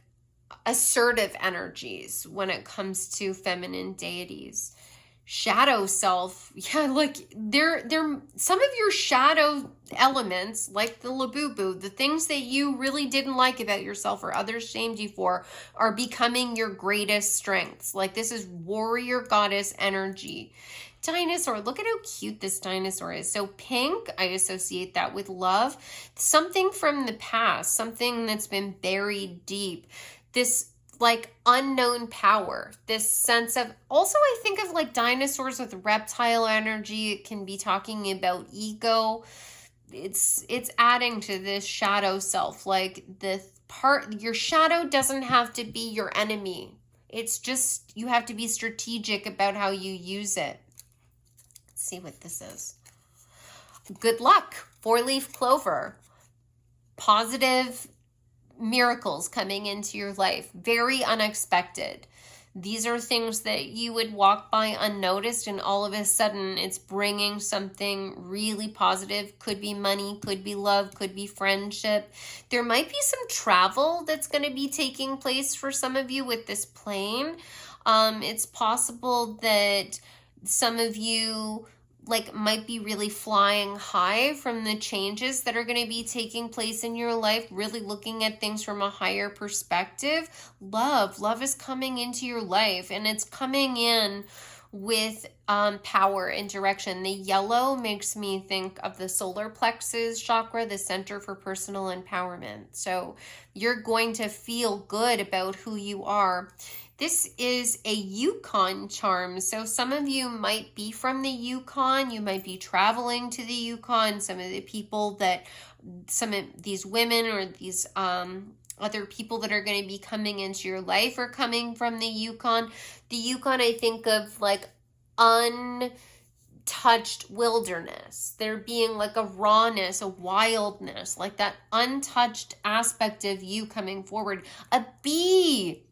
assertive energies when it comes to feminine deities. Shadow self, yeah, like they're some of your shadow elements, like the labubu, the things that you really didn't like about yourself or others shamed you for, are becoming your greatest strengths. Like this is warrior goddess energy. Dinosaur, look at how cute this dinosaur is. So pink, I associate that with love, something from the past, something that's been buried deep. This like unknown power, this sense of, also I think of like dinosaurs with reptile energy. It can be talking about ego. It's adding to this shadow self. Like the part, your shadow doesn't have to be your enemy. It's just, you have to be strategic about how you use it. Let's see what this is. Good luck, 4-leaf clover. Positive miracles coming into your life, very unexpected. These are things that you would walk by unnoticed, and all of a sudden it's bringing something really positive. Could be money, could be love, could be friendship. There might be some travel that's going to be taking place for some of you with this plane. It's possible that some of you might be really flying high from the changes that are going to be taking place in your life, really looking at things from a higher perspective. Love is coming into your life, and it's coming in with power and direction. The yellow makes me think of the solar plexus chakra, the center for personal empowerment. So you're going to feel good about who you are. This is a Yukon charm. So some of you might be from the Yukon. You might be traveling to the Yukon. Some of these women or these other people that are going to be coming into your life are coming from the Yukon. The Yukon, I think of untouched wilderness. There being a rawness, a wildness, that untouched aspect of you coming forward. A bee.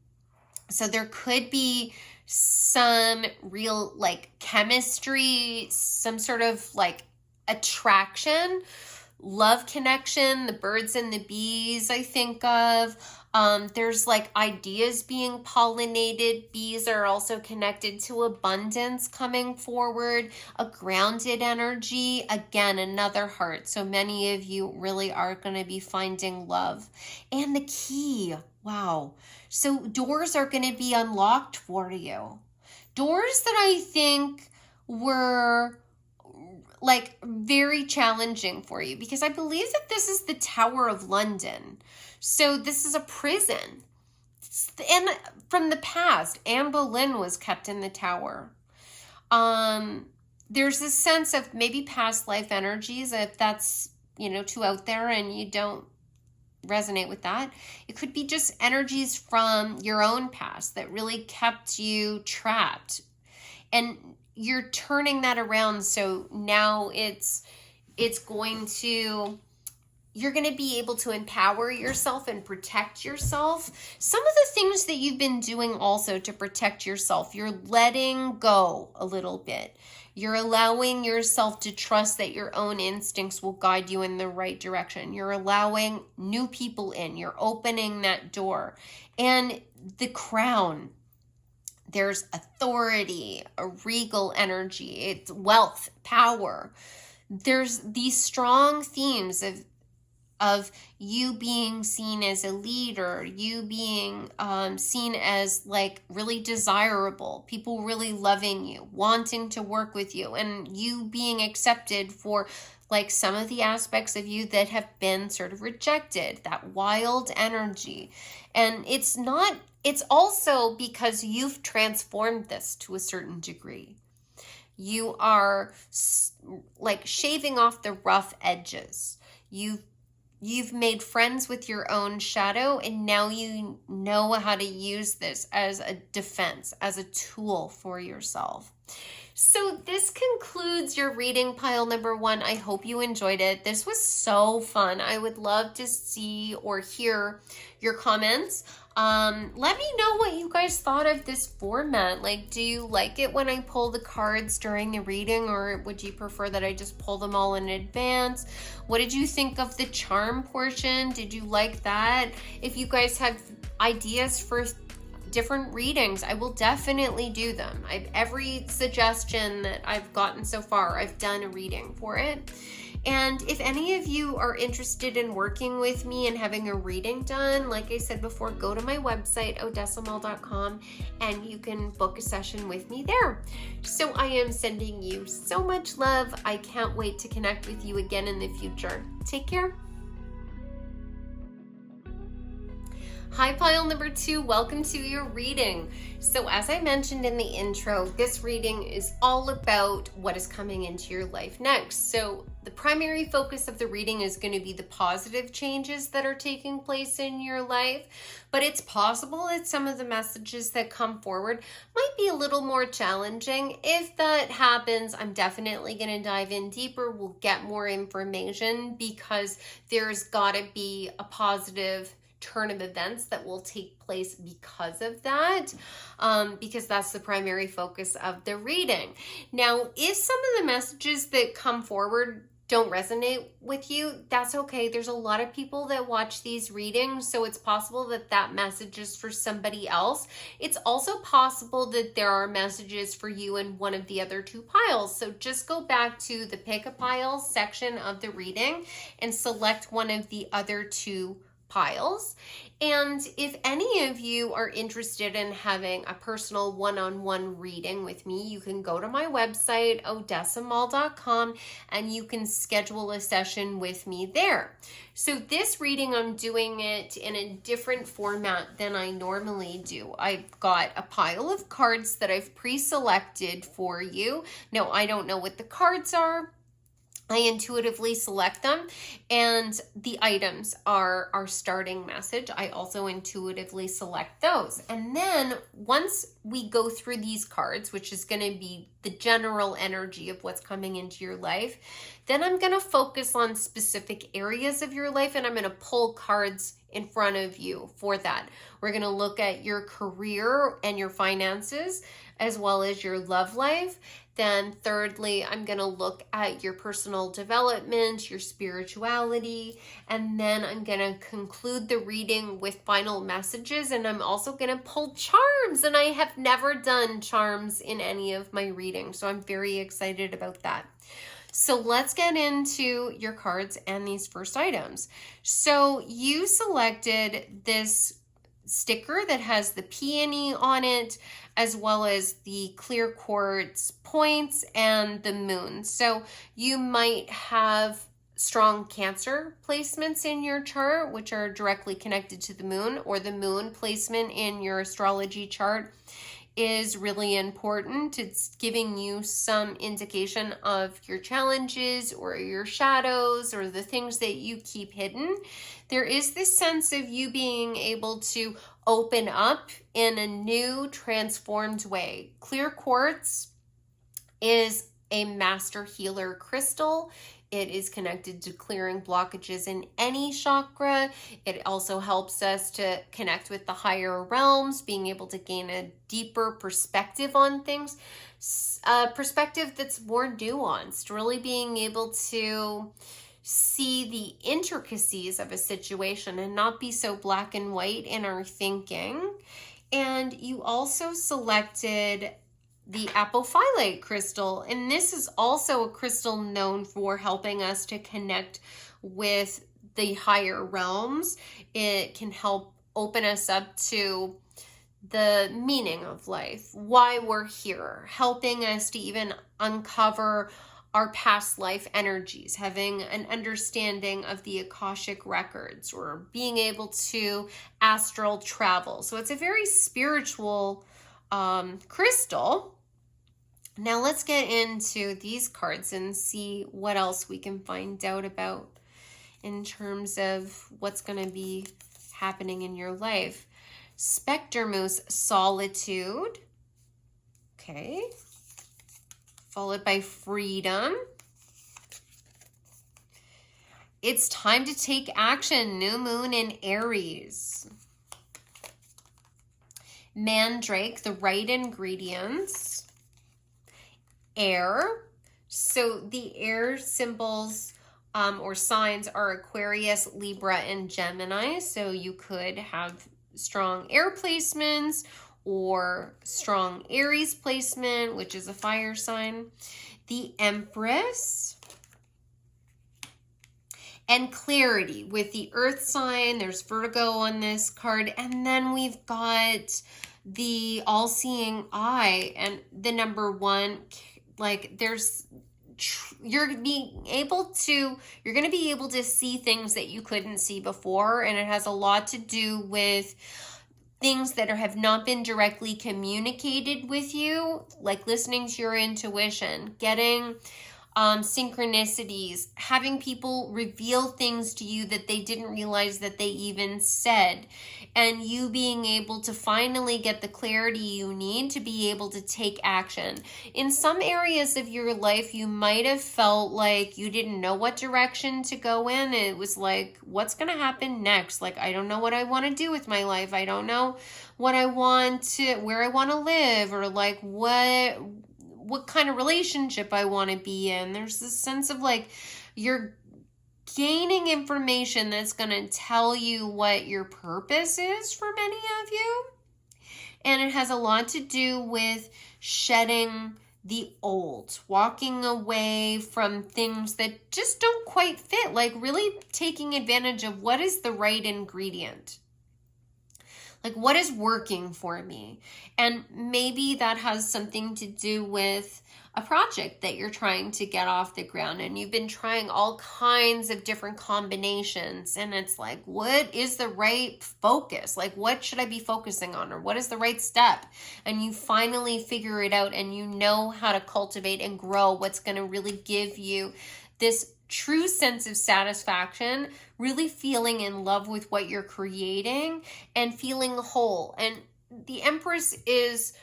So there could be some real chemistry, some sort of attraction, love connection, the birds and the bees I think of. There's ideas being pollinated. Bees are also connected to abundance coming forward, a grounded energy. Again, another heart. So many of you really are going to be finding love. And the key. Wow. So doors are going to be unlocked for you. Doors that I think were very challenging for you, because I believe that this is the Tower of London. So this is a prison. And from the past, Anne Boleyn was kept in the tower. There's this sense of maybe past life energies, if that's, too out there and you don't resonate with that. It could be just energies from your own past that really kept you trapped. And you're turning that around, so now you're going to be able to empower yourself and protect yourself. Some of the things that you've been doing also to protect yourself, you're letting go a little bit. You're allowing yourself to trust that your own instincts will guide you in the right direction. You're allowing new people in. You're opening that door. And the crown, there's authority, a regal energy. It's wealth, power. There's these strong themes of you being seen as a leader, you being seen as really desirable, people really loving you, wanting to work with you, and you being accepted for some of the aspects of you that have been sort of rejected, that wild energy. And it's also because you've transformed this to a certain degree. You are shaving off the rough edges. You've made friends with your own shadow, and now you know how to use this as a defense, as a tool for yourself. So this concludes your reading, pile number 1. I hope you enjoyed it. This was so fun. I would love to see or hear your comments. Let me know what you guys thought of this format. Do you like it when I pull the cards during the reading, or would you prefer that I just pull them all in advance? What did you think of the charm portion? Did you like that? If you guys have ideas for different readings, I will definitely do them. Every suggestion that I've gotten so far, I've done a reading for it. And if any of you are interested in working with me and having a reading done, like I said before, go to my website, odessamal.com, and you can book a session with me there. So I am sending you so much love. I can't wait to connect with you again in the future. Take care. Hi, pile number 2, welcome to your reading. So as I mentioned in the intro, this reading is all about what is coming into your life next. So the primary focus of the reading is going to be the positive changes that are taking place in your life, but it's possible that some of the messages that come forward might be a little more challenging. If that happens, I'm definitely going to dive in deeper. We'll get more information, because there's got to be a positive turn of events that will take place because of that, because that's the primary focus of the reading. Now, if some of the messages that come forward don't resonate with you, that's okay. There's a lot of people that watch these readings, so it's possible that that message is for somebody else. It's also possible that there are messages for you in one of the other two piles. So just go back to the pick a pile section of the reading and select one of the other two piles. And if any of you are interested in having a personal one-on-one reading with me, you can go to my website, odessamall.com, and you can schedule a session with me there. So this reading, I'm doing it in a different format than I normally do. I've got a pile of cards that I've pre-selected for you. Now, I don't know what the cards are. I intuitively select them, and the items are our starting message. I also intuitively select those. And then once we go through these cards, which is going to be the general energy of what's coming into your life, then I'm going to focus on specific areas of your life, and I'm going to pull cards in front of you for that. We're going to look at your career and your finances, as well as your love life. Then thirdly, I'm going to look at your personal development, your spirituality, and then I'm going to conclude the reading with final messages, and I'm also going to pull charms, and I have never done charms in any of my readings, so I'm very excited about that. So let's get into your cards and these first items. So you selected this sticker that has the peony on it, as well as the clear quartz points and the moon. So you might have strong Cancer placements in your chart, which are directly connected to the moon, or the moon placement in your astrology chart is really important. It's giving you some indication of your challenges or your shadows or the things that you keep hidden. There is this sense of you being able to open up in a new, transformed way. Clear quartz is a master healer crystal. It is connected to clearing blockages in any chakra. It also helps us to connect with the higher realms, being able to gain a deeper perspective on things, a perspective that's more nuanced, really being able to see the intricacies of a situation and not be so black and white in our thinking. And you also selected the apophyllite crystal, and this is also a crystal known for helping us to connect with the higher realms. It can help open us up to the meaning of life, why we're here, helping us to even uncover our past life energies, having an understanding of the Akashic records, or being able to astral travel. So it's a very spiritual crystal. Now let's get into these cards and see what else we can find out about in terms of what's going to be happening in your life. Spectre Moose, Solitude. Okay. Followed by Freedom. It's time to take action. New Moon in Aries. Mandrake, the right ingredients. Air. So the air symbols or signs are Aquarius, Libra, and Gemini. So you could have strong air placements or strong Aries placement, which is a fire sign. The Empress. And clarity with the earth sign. There's Virgo on this card. And then we've got the all-seeing eye and the number one. Like you're going to be able to see things that you couldn't see before. And it has a lot to do with things that have not been directly communicated with you, like listening to your intuition, getting synchronicities, having people reveal things to you that they didn't realize that they even said, and you being able to finally get the clarity you need to be able to take action. In some areas of your life, you might have felt like you didn't know what direction to go in. It was like, what's going to happen next? Like, I don't know what I want to do with my life. I don't know what I want to, where I want to live, or like what kind of relationship I want to be in. There's this sense of like you're gaining information that's going to tell you what your purpose is for many of you. And it has a lot to do with shedding the old, walking away from things that just don't quite fit, like really taking advantage of what is the right ingredient. Like, what is working for me? And maybe that has something to do with a project that you're trying to get off the ground, and you've been trying all kinds of different combinations, and it's like, what is the right focus? Like, what should I be focusing on, or what is the right step? And you finally figure it out, and you know how to cultivate and grow what's going to really give you this true sense of satisfaction, really feeling in love with what you're creating and feeling whole. And the Empress is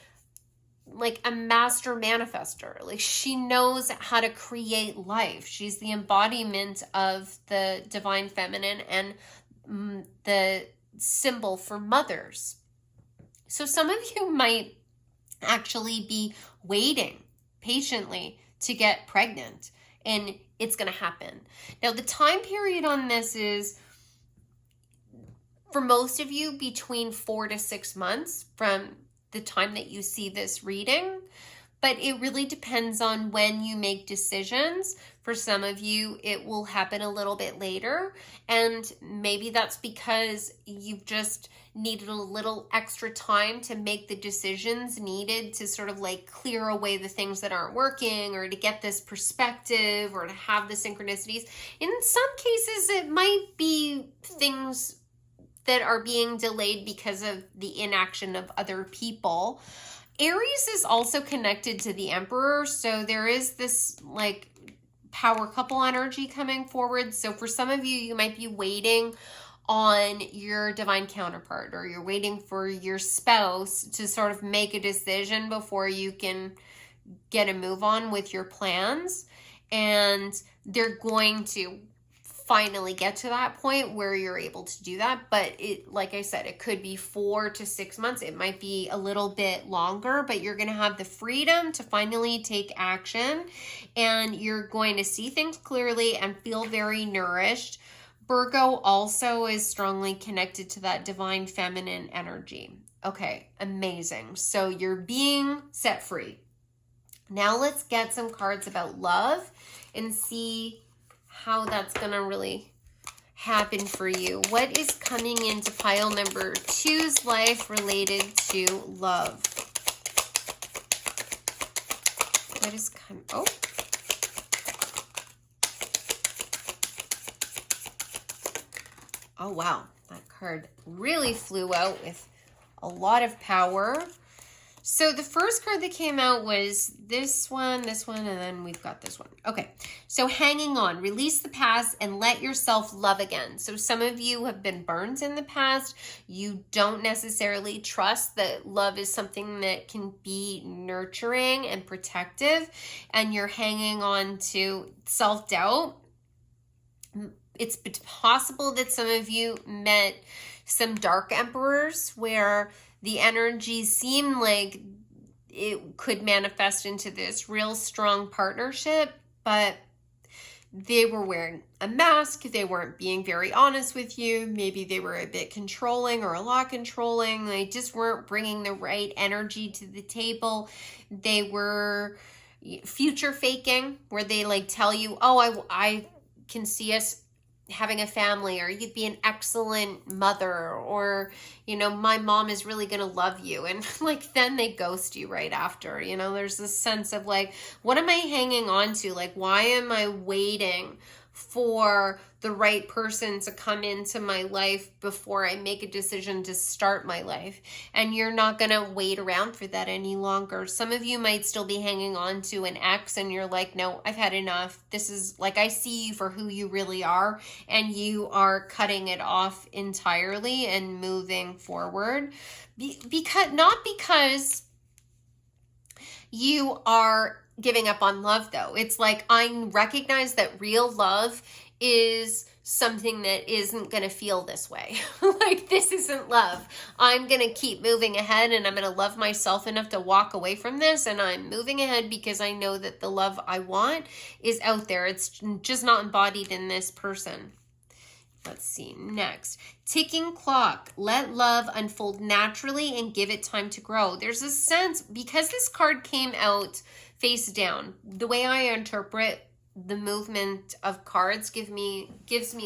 like a master manifester. Like, she knows how to create life. She's the embodiment of the divine feminine and the symbol for mothers. So some of you might actually be waiting patiently to get pregnant, and it's going to happen. Now, the time period on this is, for most of you, between 4 to 6 months from the time that you see this reading, but it really depends on when you make decisions. For some of you, it will happen a little bit later, and maybe that's because you've just needed a little extra time to make the decisions needed to sort of like clear away the things that aren't working, or to get this perspective, or to have the synchronicities. In some cases, it might be things that are being delayed because of the inaction of other people. Aries is also connected to the Emperor, so there is this like power couple energy coming forward. So for some of you, you might be waiting on your divine counterpart, or you're waiting for your spouse to sort of make a decision before you can get a move on with your plans. And they're going to finally get to that point where you're able to do that. But it, like I said, it could be 4 to 6 months. It might be a little bit longer, but you're going to have the freedom to finally take action, and you're going to see things clearly and feel very nourished. Virgo also is strongly connected to that divine feminine energy. Okay, amazing. So you're being set free. Now let's get some cards about love and see how that's going to really happen for you. What is coming into pile number 2's life related to love? What is coming? Oh. Oh, wow. That card really flew out with a lot of power. So the first card that came out was this one, and then we've got this one. Okay, so hanging on, release the past and let yourself love again. So some of you have been burned in the past. You don't necessarily trust that love is something that can be nurturing and protective, and you're hanging on to self-doubt. It's possible that some of you met some dark emperors where the energies seem like it could manifest into this real strong partnership, but they were wearing a mask. They weren't being very honest with you. Maybe they were a bit controlling or a lot controlling. They just weren't bringing the right energy to the table. They were future faking, where they like tell you, oh, I can see us having a family, or you'd be an excellent mother, or, you know, my mom is really going to love you. And like, then they ghost you right after. There's this sense of like, what am I hanging on to? Like, why am I waiting for the right person to come into my life before I make a decision to start my life. And you're not going to wait around for that any longer. Some of you might still be hanging on to an ex and you're like, no, I've had enough. This is like, I see you for who you really are, and you are cutting it off entirely and moving forward. Because you are giving up on love, though. It's like, I recognize that real love is something that isn't going to feel this way. Like, this isn't love. I'm going to keep moving ahead, and I'm going to love myself enough to walk away from this, and I'm moving ahead because I know that the love I want is out there. It's just not embodied in this person. Let's see, next. Ticking clock. Let love unfold naturally and give it time to grow. There's a sense, because this card came out face down, the way I interpret the movement of cards gives me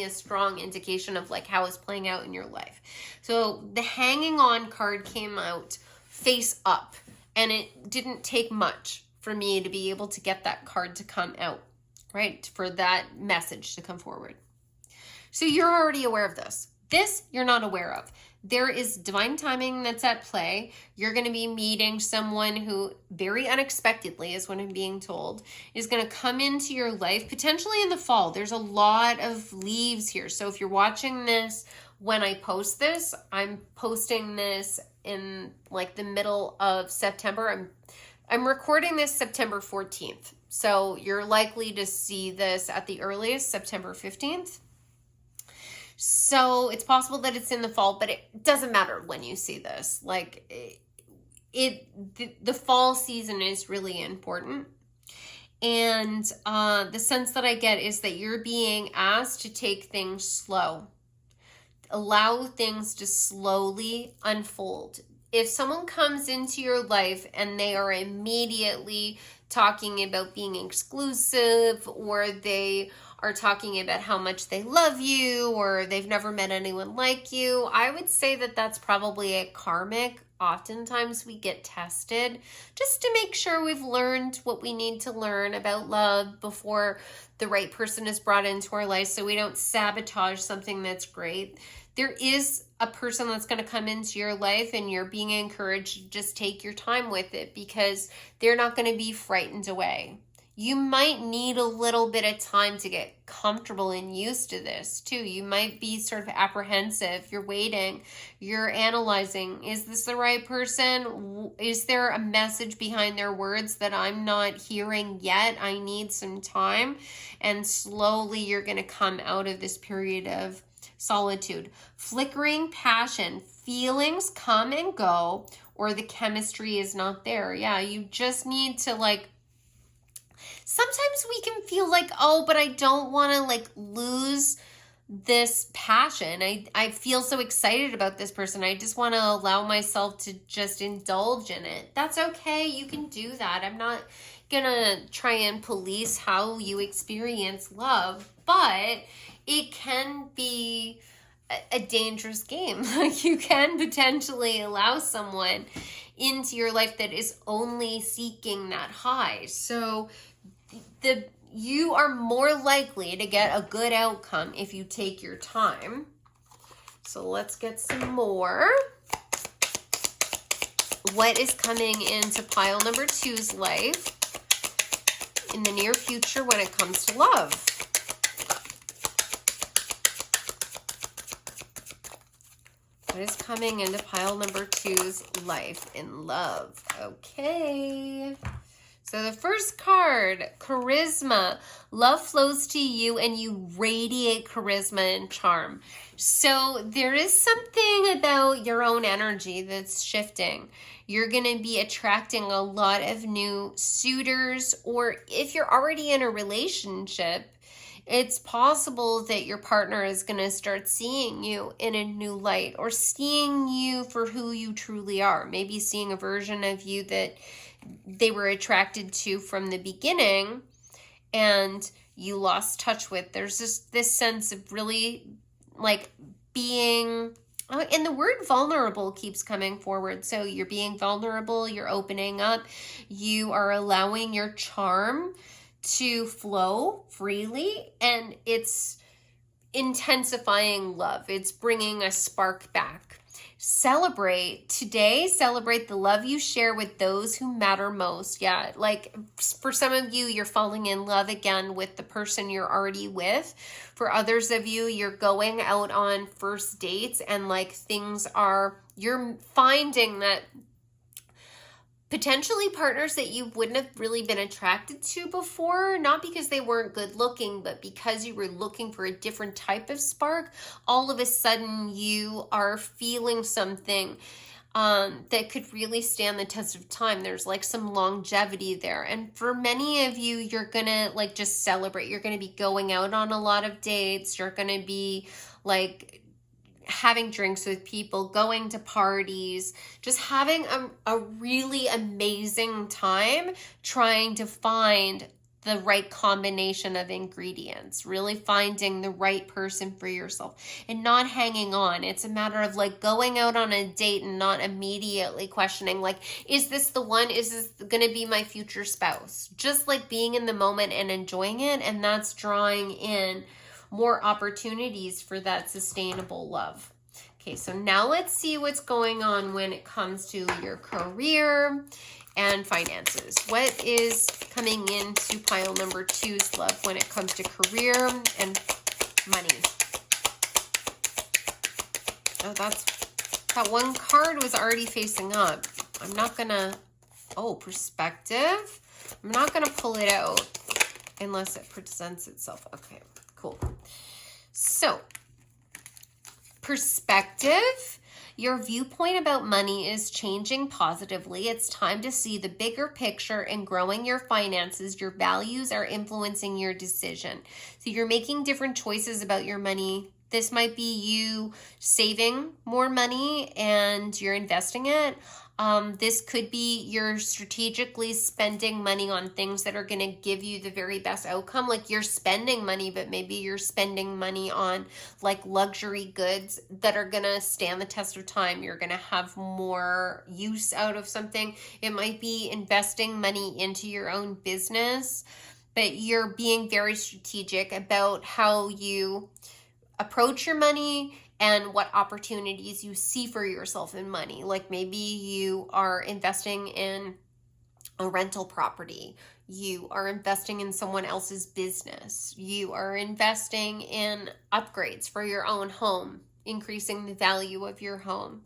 a strong indication of like how it's playing out in your life. So the hanging on card came out face up, and it didn't take much for me to be able to get that card to come out, right? For that message to come forward. So you're already aware of this. This you're not aware of. There is divine timing that's at play. You're going to be meeting someone who very unexpectedly, is what I'm being told, is going to come into your life, potentially in the fall. There's a lot of leaves here. So if you're watching this when I post this, I'm posting this in like the middle of September. I'm recording this September 14th. So you're likely to see this at the earliest, September 15th. So it's possible that it's in the fall, but it doesn't matter when you see this. Like the fall season is really important. And the sense that I get is that you're being asked to take things slow. Allow things to slowly unfold. If someone comes into your life and they are immediately talking about being exclusive, or they are talking about how much they love you, or they've never met anyone like you, I would say that that's probably a karmic. Oftentimes we get tested just to make sure we've learned what we need to learn about love before the right person is brought into our life, so we don't sabotage something that's great. There is a person that's going to come into your life, and you're being encouraged to just take your time with it, because they're not going to be frightened away. You might need a little bit of time to get comfortable and used to this too. You might be sort of apprehensive. You're waiting. You're analyzing. Is this the right person? Is there a message behind their words that I'm not hearing yet? I need some time. And slowly you're going to come out of this period of solitude. Flickering passion. Feelings come and go, or the chemistry is not there. Yeah, you just need to sometimes we can feel like, oh, but I don't want to lose this passion. I feel so excited about this person. I just want to allow myself to just indulge in it. That's okay. You can do that. I'm not going to try and police how you experience love, but it can be a dangerous game. You can potentially allow someone into your life that is only seeking that high. So you are more likely to get a good outcome if you take your time. So let's get some more. What is coming into pile number 2's life in the near future when it comes to love? What is coming into pile number 2's life in love? Okay. So the first card, charisma. Love flows to you and you radiate charisma and charm. So there is something about your own energy that's shifting. You're going to be attracting a lot of new suitors, or if you're already in a relationship, it's possible that your partner is going to start seeing you in a new light, or seeing you for who you truly are. Maybe seeing a version of you that they were attracted to from the beginning and you lost touch with. There's just this sense of really being, and the word vulnerable keeps coming forward. So you're being vulnerable, you're opening up, you are allowing your charm to flow freely, and it's intensifying love. It's bringing a spark back. Celebrate today. Celebrate the love you share with those who matter most. Yeah, like for some of you, you're falling in love again with the person you're already with. For others of you, you're going out on first dates, and like you're finding that potentially partners that you wouldn't have really been attracted to before, not because they weren't good looking, but because you were looking for a different type of spark. All of a sudden you are feeling something that could really stand the test of time. There's like some longevity there. And for many of you, you're gonna like just celebrate. You're gonna be going out on a lot of dates. You're gonna be like having drinks with people, going to parties, just having a really amazing time trying to find the right combination of ingredients, really finding the right person for yourself and not hanging on. It's a matter of like going out on a date and not immediately questioning, like, is this the one? Is this going to be my future spouse? Just like being in the moment and enjoying it. And that's drawing in more opportunities for that sustainable love. Okay, so now let's see what's going on when it comes to your career and finances. What is coming into pile number 2's love when it comes to career and money? Oh, that one card was already facing up. I'm not gonna, perspective. I'm not gonna pull it out unless it presents itself. Okay, cool. So, perspective. Your viewpoint about money is changing positively. It's time to see the bigger picture and growing your finances. Your values are influencing your decision. So you're making different choices about your money. This might be you saving more money and you're investing it. This could be you're strategically spending money on things that are going to give you the very best outcome. Like you're spending money, but maybe you're spending money on like luxury goods that are going to stand the test of time. You're going to have more use out of something. It might be investing money into your own business, but you're being very strategic about how you approach your money and what opportunities you see for yourself in money. Like maybe you are investing in a rental property. You are investing in someone else's business. You are investing in upgrades for your own home, increasing the value of your home.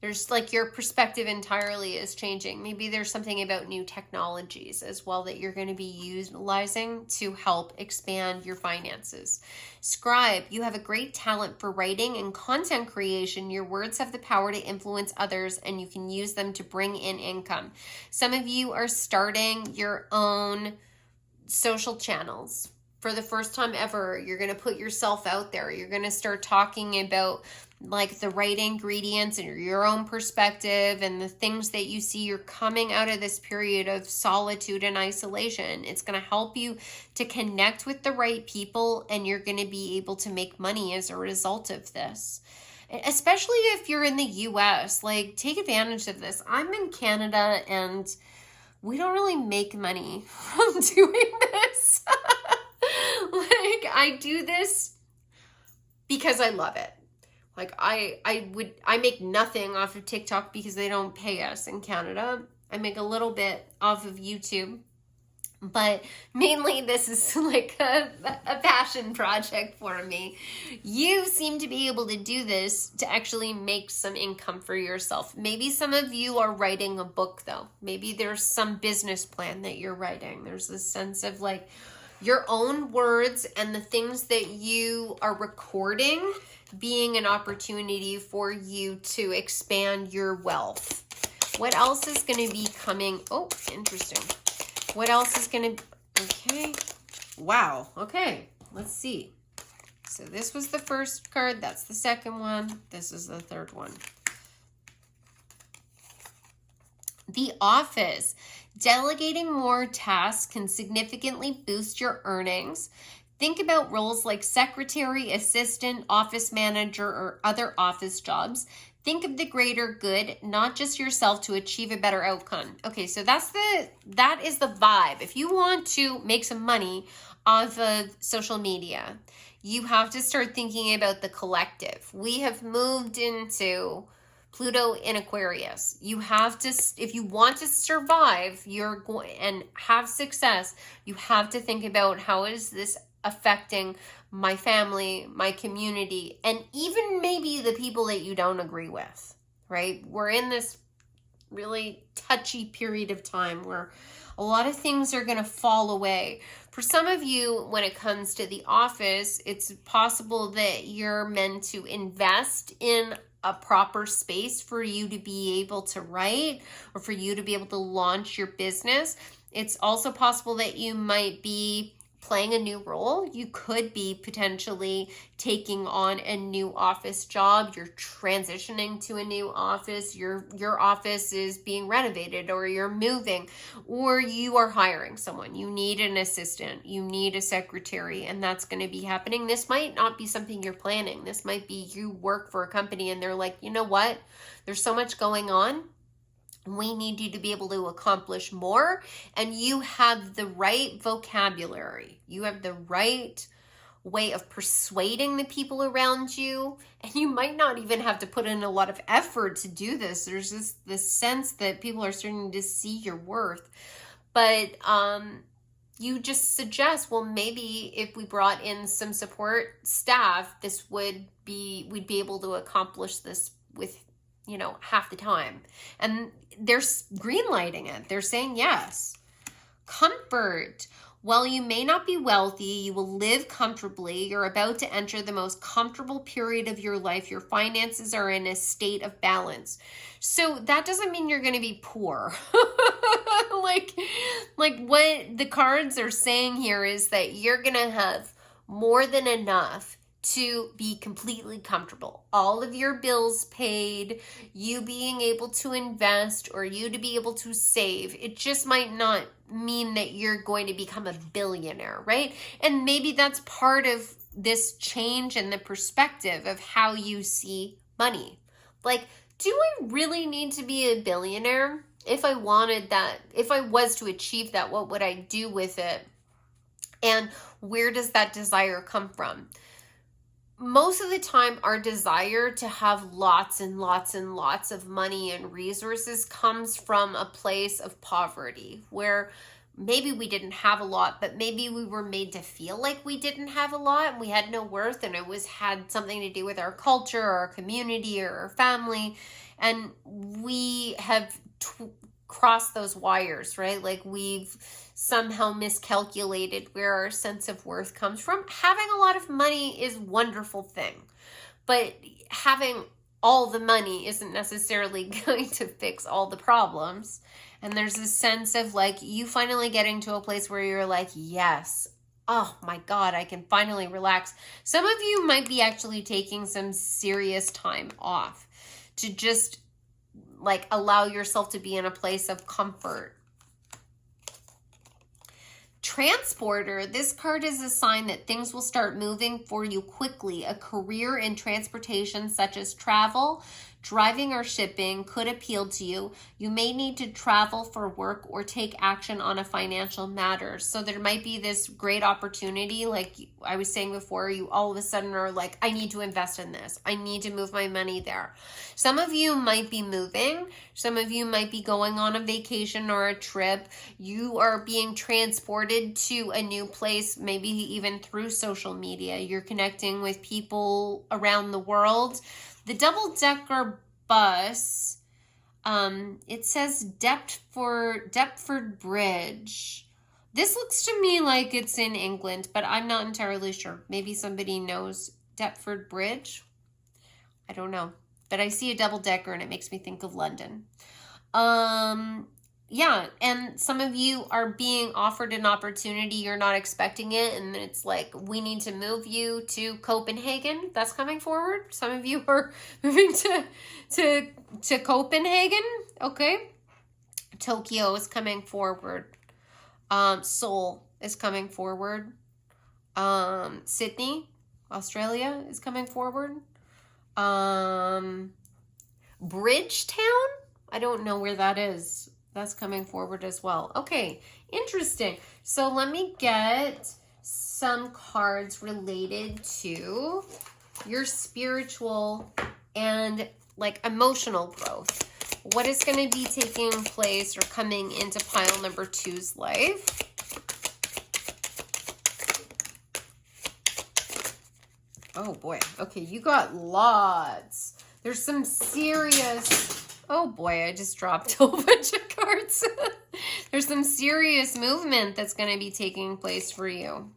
There's like your perspective entirely is changing. Maybe there's something about new technologies as well that you're going to be utilizing to help expand your finances. Scribe, you have a great talent for writing and content creation. Your words have the power to influence others and you can use them to bring in income. Some of you are starting your own social channels. For the first time ever, you're going to put yourself out there. You're going to start talking about like the right ingredients and your own perspective and the things that you see. You're coming out of this period of solitude and isolation. It's going to help you to connect with the right people and you're going to be able to make money as a result of this. Especially if you're in the US, like take advantage of this. I'm in Canada and we don't really make money from doing this. Like I do this because I love it. Like I make nothing off of TikTok because they don't pay us in Canada. I make a little bit off of YouTube, but mainly this is like a passion project for me. You seem to be able to do this to actually make some income for yourself. Maybe some of you are writing a book though. Maybe there's some business plan that you're writing. There's this sense of like your own words and the things that you are recording being an opportunity for you to expand your wealth. What else is going to be coming? Oh, interesting. What else is going to... Okay. Wow. Okay. Let's see. So this was the first card. That's the second one. This is the third one. The Office. Delegating more tasks can significantly boost your earnings. Think about roles like secretary, assistant, office manager, or other office jobs. Think of the greater good, not just yourself, to achieve a better outcome. Okay, so that is the vibe. If you want to make some money off of social media, you have to start thinking about the collective. We have moved into Pluto in Aquarius. You have to, if you want to survive, you're going and have success, you have to think about, how is this affecting my family, my community, and even maybe the people that you don't agree with, right? We're in this really touchy period of time where a lot of things are going to fall away. For some of you, when it comes to the office, it's possible that you're meant to invest in a proper space for you to be able to write, or for you to be able to launch your business. It's also possible that you might be playing a new role. You could be potentially taking on a new office job. You're transitioning to a new office. Your office is being renovated, or you're moving, or you are hiring someone. You need an assistant. You need a secretary, and that's going to be happening. This might not be something you're planning. This might be you work for a company and they're like, you know what? There's so much going on. We need you to be able to accomplish more, and you have the right vocabulary. You have the right way of persuading the people around you, and you might not even have to put in a lot of effort to do this. There's this sense that people are starting to see your worth, but you just suggest, well, maybe if we brought in some support staff, we'd be able to accomplish this with half the time. And they're green lighting it. They're saying yes. Comfort. While you may not be wealthy, you will live comfortably. You're about to enter the most comfortable period of your life. Your finances are in a state of balance. So that doesn't mean you're going to be poor. like what the cards are saying here is that you're going to have more than enough to be completely comfortable. All of your bills paid, you being able to invest, or you to be able to save. It just might not mean that you're going to become a billionaire, right? And maybe that's part of this change in the perspective of how you see money. Like, do I really need to be a billionaire? If I wanted that, if I was to achieve that, what would I do with it? And where does that desire come from? Most of the time, our desire to have lots and lots and lots of money and resources comes from a place of poverty, where maybe we didn't have a lot, but maybe we were made to feel like we didn't have a lot and we had no worth, and it had something to do with our culture or our community or our family, and we have crossed those wires, right? Like, we've somehow miscalculated where our sense of worth comes from. Having a lot of money is a wonderful thing, but having all the money isn't necessarily going to fix all the problems. And there's a sense of like you finally getting to a place where you're like, yes, oh my God, I can finally relax. Some of you might be actually taking some serious time off to just like allow yourself to be in a place of comfort. Transporter, this card is a sign that things will start moving for you quickly. A career in transportation, such as travel, driving, or shipping, could appeal to you. You may need to travel for work or take action on a financial matter. So there might be this great opportunity, like I was saying before, you all of a sudden are like, I need to invest in this. I need to move my money there. Some of you might be moving. Some of you might be going on a vacation or a trip. You are being transported to a new place, maybe even through social media. You're connecting with people around the world. The double-decker bus, it says Deptford Bridge. This looks to me like it's in England, but I'm not entirely sure. Maybe somebody knows Deptford Bridge. I don't know. But I see a double-decker and it makes me think of London. Yeah, and some of you are being offered an opportunity, you're not expecting it, and it's like, we need to move you to Copenhagen. That's coming forward. Some of you are moving to Copenhagen. Okay. Tokyo is coming forward. Seoul is coming forward. Sydney, Australia is coming forward. Bridgetown? I don't know where that is. That's coming forward as well. Okay, interesting. So let me get some cards related to your spiritual and like emotional growth. What is going to be taking place or coming into pile number 2's life? Oh boy. Okay, you got lots. There's some serious... Oh boy, I just dropped a whole bunch of cards. There's some serious movement that's going to be taking place for you.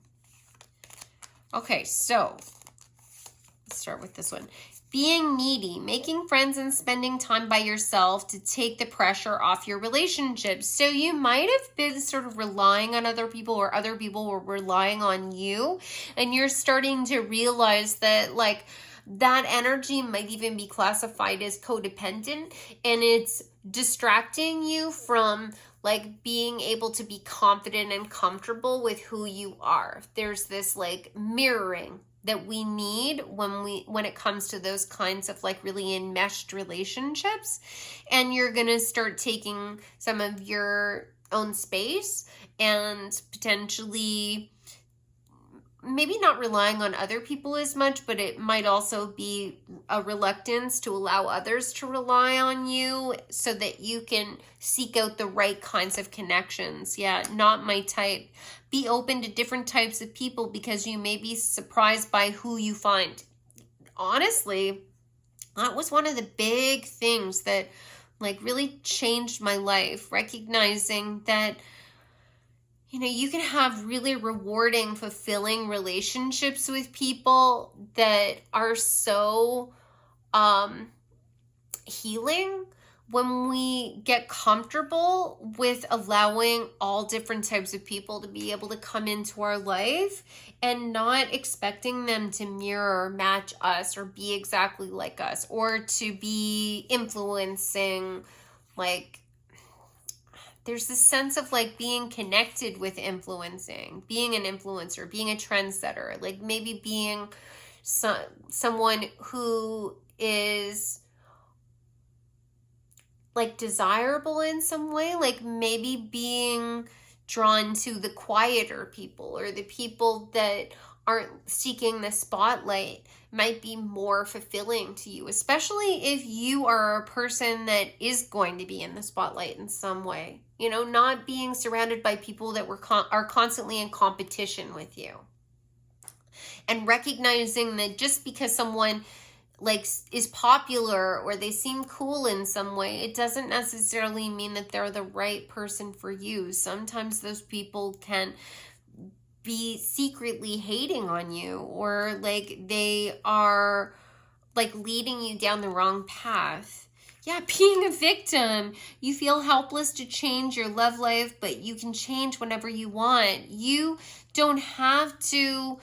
Okay, so let's start with this one. Being needy, making friends and spending time by yourself to take the pressure off your relationships. So you might have been sort of relying on other people, or other people were relying on you, and you're starting to realize that like that energy might even be classified as codependent, and it's distracting you from like being able to be confident and comfortable with who you are. There's this like mirroring that we need when it comes to those kinds of like really enmeshed relationships, and you're gonna start taking some of your own space and potentially maybe not relying on other people as much, but it might also be a reluctance to allow others to rely on you so that you can seek out the right kinds of connections. Yeah, not my type. Be open to different types of people because you may be surprised by who you find. Honestly, that was one of the big things that like really changed my life, recognizing that you know, you can have really rewarding, fulfilling relationships with people that are so healing when we get comfortable with allowing all different types of people to be able to come into our life and not expecting them to mirror or match us or be exactly like us or to be influencing like... There's this sense of like being connected with influencing, being an influencer, being a trendsetter, like maybe being someone who is like desirable in some way, like maybe being drawn to the quieter people or the people that aren't seeking the spotlight might be more fulfilling to you, especially if you are a person that is going to be in the spotlight in some way. You know, not being surrounded by people that are constantly in competition with you. And recognizing that just because someone like is popular or they seem cool in some way, it doesn't necessarily mean that they're the right person for you. Sometimes those people can be secretly hating on you, or like they are like leading you down the wrong path. Yeah, being a victim, you feel helpless to change your love life, but you can change whenever you want. You don't have to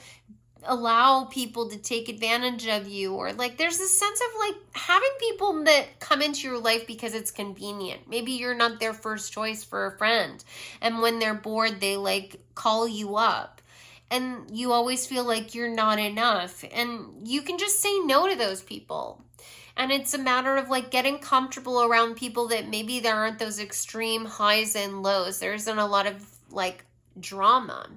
allow people to take advantage of you, or like there's this sense of like having people that come into your life because it's convenient. Maybe you're not their first choice for a friend, and when they're bored they like call you up, and you always feel like you're not enough, and you can just say no to those people. And it's a matter of like getting comfortable around people that maybe there aren't those extreme highs and lows. There isn't a lot of like drama,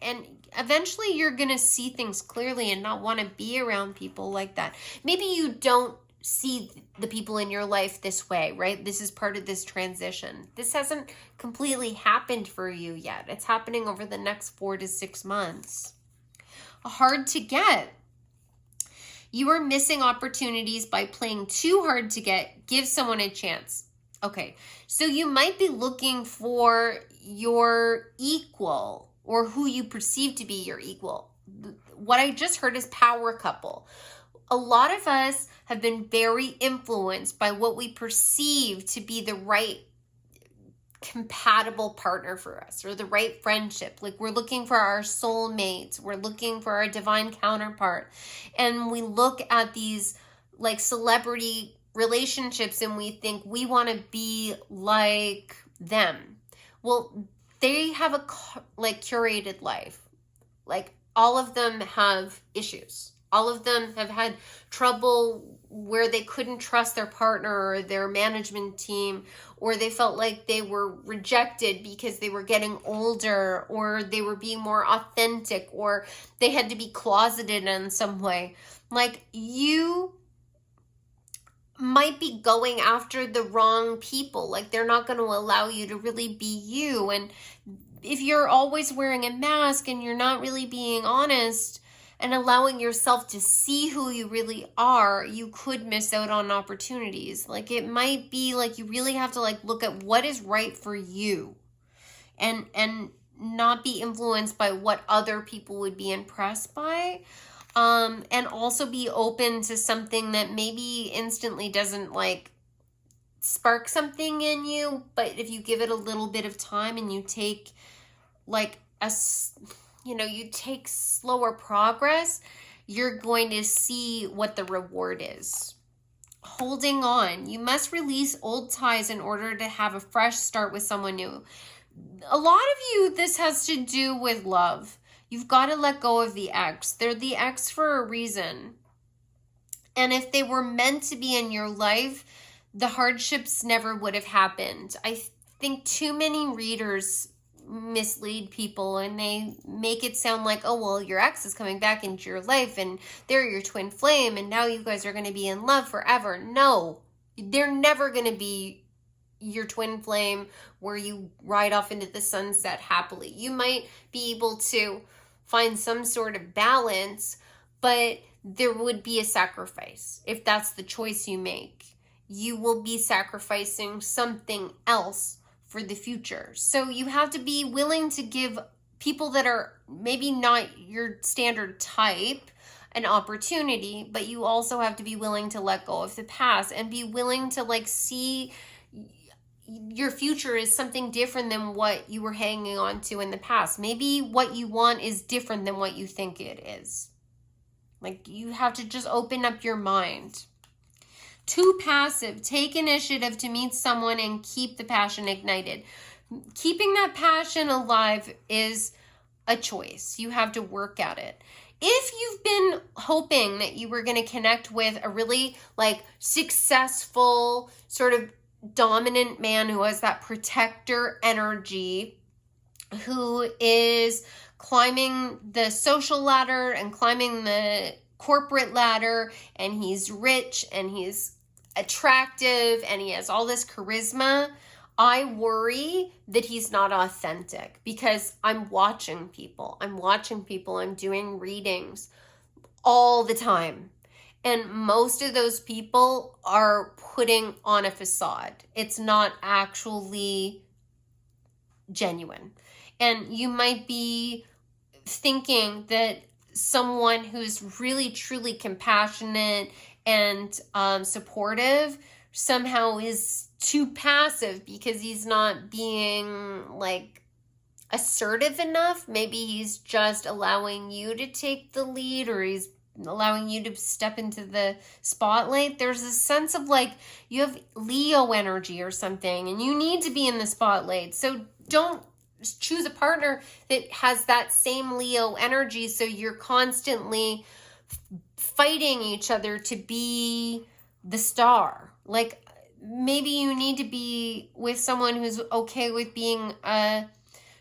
and eventually you're going to see things clearly and not want to be around people like that. Maybe you don't see the people in your life this way, right? This is part of this transition. This hasn't completely happened for you yet. It's happening over the next 4 to 6 months. Hard to get. You are missing opportunities by playing too hard to get. Give someone a chance. Okay, so you might be looking for your equal, or who you perceive to be your equal. What I just heard is power couple. A lot of us have been very influenced by what we perceive to be the right compatible partner for us, or the right friendship. Like we're looking for our soulmates, we're looking for our divine counterpart, and we look at these like celebrity relationships and we think we want to be like them. Well, they have a like curated life. Like all of them have issues. All of them have had trouble where they couldn't trust their partner or their management team, or they felt like they were rejected because they were getting older, or they were being more authentic, or they had to be closeted in some way. Like, you might be going after the wrong people. Like, they're not going to allow you to really be you. And if you're always wearing a mask and you're not really being honest and allowing yourself to see who you really are, you could miss out on opportunities. Like, it might be like you really have to like look at what is right for you, and not be influenced by what other people would be impressed by. And also be open to something that maybe instantly doesn't like spark something in you, but if you give it a little bit of time and you take like you take slower progress, you're going to see what the reward is. Holding on. You must release old ties in order to have a fresh start with someone new. A lot of you, this has to do with love. You've got to let go of the ex. They're the ex for a reason. And if they were meant to be in your life, the hardships never would have happened. I think too many readers mislead people, and they make it sound like, oh, well, your ex is coming back into your life and they're your twin flame and now you guys are going to be in love forever. No, they're never going to be your twin flame where you ride off into the sunset happily. You might be able to find some sort of balance, but there would be a sacrifice. If that's the choice you make, you will be sacrificing something else for the future. So you have to be willing to give people that are maybe not your standard type an opportunity, but you also have to be willing to let go of the past and be willing to like see your future is something different than what you were hanging on to in the past. Maybe what you want is different than what you think it is. Like, you have to just open up your mind. Too passive. Take initiative to meet someone and keep the passion ignited. Keeping that passion alive is a choice. You have to work at it. If you've been hoping that you were going to connect with a really like successful sort of dominant man who has that protector energy, who is climbing the social ladder and climbing the corporate ladder, and he's rich and he's attractive and he has all this charisma, I worry that he's not authentic, because I'm watching people. I'm doing readings all the time. And most of those people are putting on a facade. It's not actually genuine. And you might be thinking that someone who's really, truly compassionate and supportive somehow is too passive because he's not being like assertive enough. Maybe he's just allowing you to take the lead, or he's allowing you to step into the spotlight. There's a sense of like you have Leo energy or something and you need to be in the spotlight. So don't choose a partner that has that same Leo energy, so you're constantly fighting each other to be the star. Like, maybe you need to be with someone who's okay with being a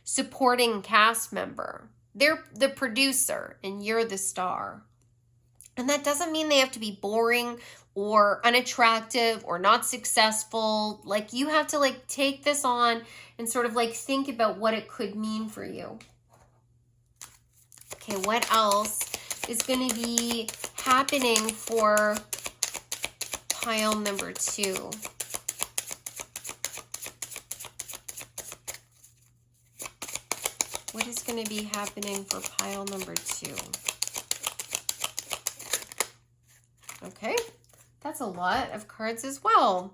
supporting cast member. They're the producer and you're the star. And that doesn't mean they have to be boring or unattractive or not successful. Like, you have to like take this on and sort of like think about what it could mean for you. Okay, what else is going to be happening for pile number 2? What is going to be happening for pile number 2? Okay, that's a lot of cards as well.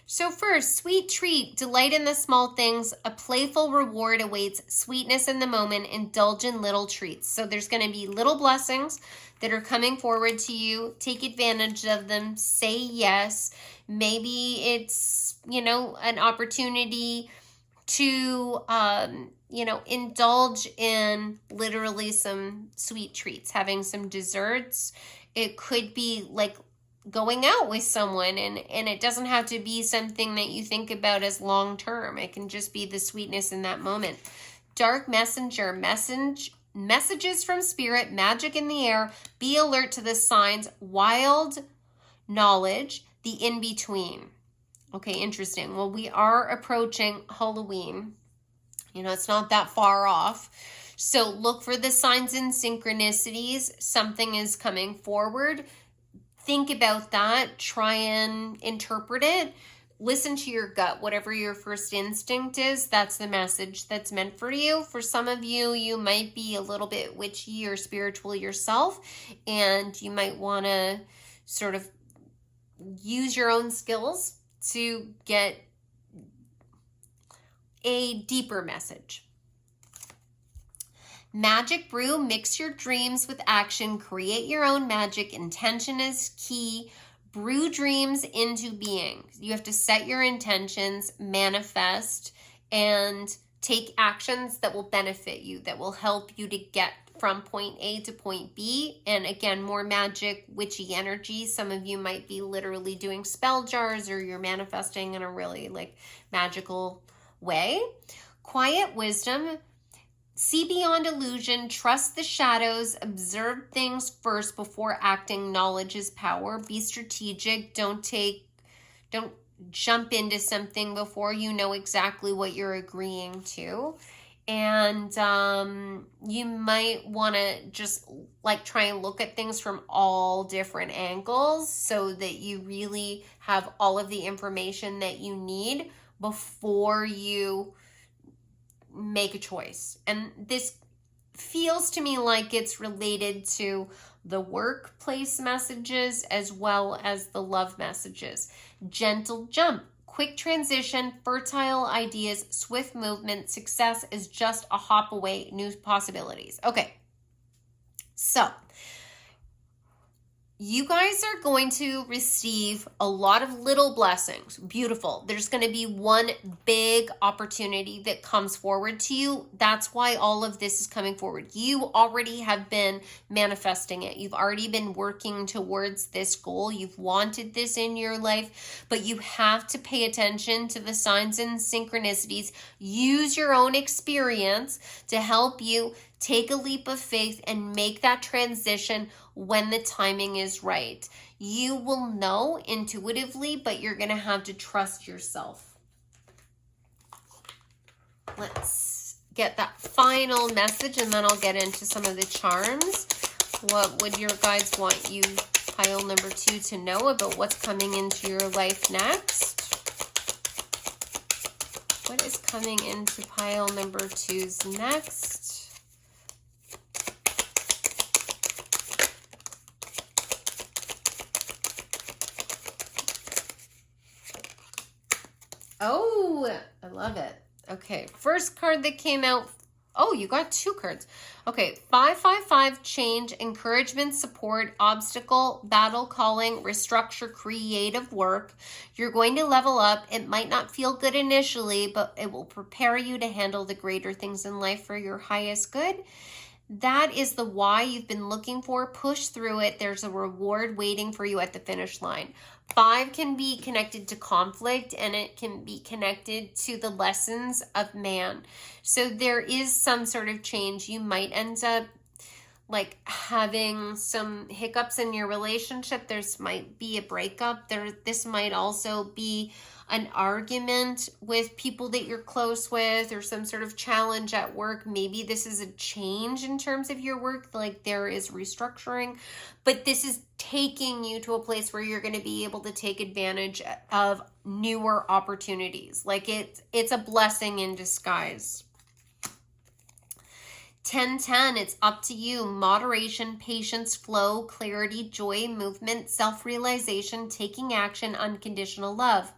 So first, sweet treat, delight in the small things, a playful reward awaits, sweetness in the moment, indulge in little treats. So there's going to be little blessings that are coming forward to you. Take advantage of them, say yes. Maybe it's, an opportunity to indulge in literally some sweet treats, having some desserts. It could be like going out with someone, and it doesn't have to be something that you think about as long term. It can just be the sweetness in that moment. Dark messenger, messages from spirit, magic in the air. Be alert to the signs, wild knowledge, the in-between. Okay, interesting. Well, we are approaching Halloween. It's not that far off. So look for the signs and synchronicities. Something is coming forward. Think about that. Try and interpret it. Listen to your gut. Whatever your first instinct is, that's the message that's meant for you. For some of you, you might be a little bit witchy or spiritual yourself, and you might want to sort of use your own skills to get a deeper message. Magic brew, mix your dreams with action, create your own magic. Intention is key. Brew dreams into being. You have to set your intentions, manifest, and take actions that will benefit you, that will help you to get from point A to point B. And again, more magic, witchy energy. Some of you might be literally doing spell jars, or you're manifesting in a really magical way. Quiet wisdom. See beyond illusion, trust the shadows, observe things first before acting. Knowledge is power. Be strategic. Don't jump into something before you know exactly what you're agreeing to. And you might want to just try and look at things from all different angles so that you really have all of the information that you need before you make a choice. And this feels to me like it's related to the workplace messages as well as the love messages. Gentle jump, quick transition, fertile ideas, swift movement. Success is just a hop away, new possibilities. Okay, so you guys are going to receive a lot of little blessings. Beautiful. There's going to be one big opportunity that comes forward to you. That's why all of this is coming forward. You already have been manifesting it. You've already been working towards this goal. You've wanted this in your life, but you have to pay attention to the signs and synchronicities. Use your own experience to help you take a leap of faith and make that transition when the timing is right. You will know intuitively, but you're going to have to trust yourself. Let's get that final message, and then I'll get into some of the charms. What would your guides want you, pile number 2, to know about what's coming into your life next? What is coming into pile number 2's next? Oh, I love it. Okay, first card that came out. Oh, you got 2 cards. Okay, 555, change, encouragement, support, obstacle, battle calling, restructure, creative work. You're going to level up. It might not feel good initially, but it will prepare you to handle the greater things in life for your highest good. That is the why you've been looking for. Push through it. There's a reward waiting for you at the finish line. 5 can be connected to conflict, and it can be connected to the lessons of man. So there is some sort of change. You might end up having some hiccups in your relationship. There's might be a breakup. This might also be an argument with people that you're close with, or some sort of challenge at work. Maybe this is a change in terms of your work, there is restructuring, but this is taking you to a place where you're going to be able to take advantage of newer opportunities. It's a blessing in disguise. 1010, it's up to you. Moderation, patience, flow, clarity, joy, movement, self-realization, taking action, unconditional love.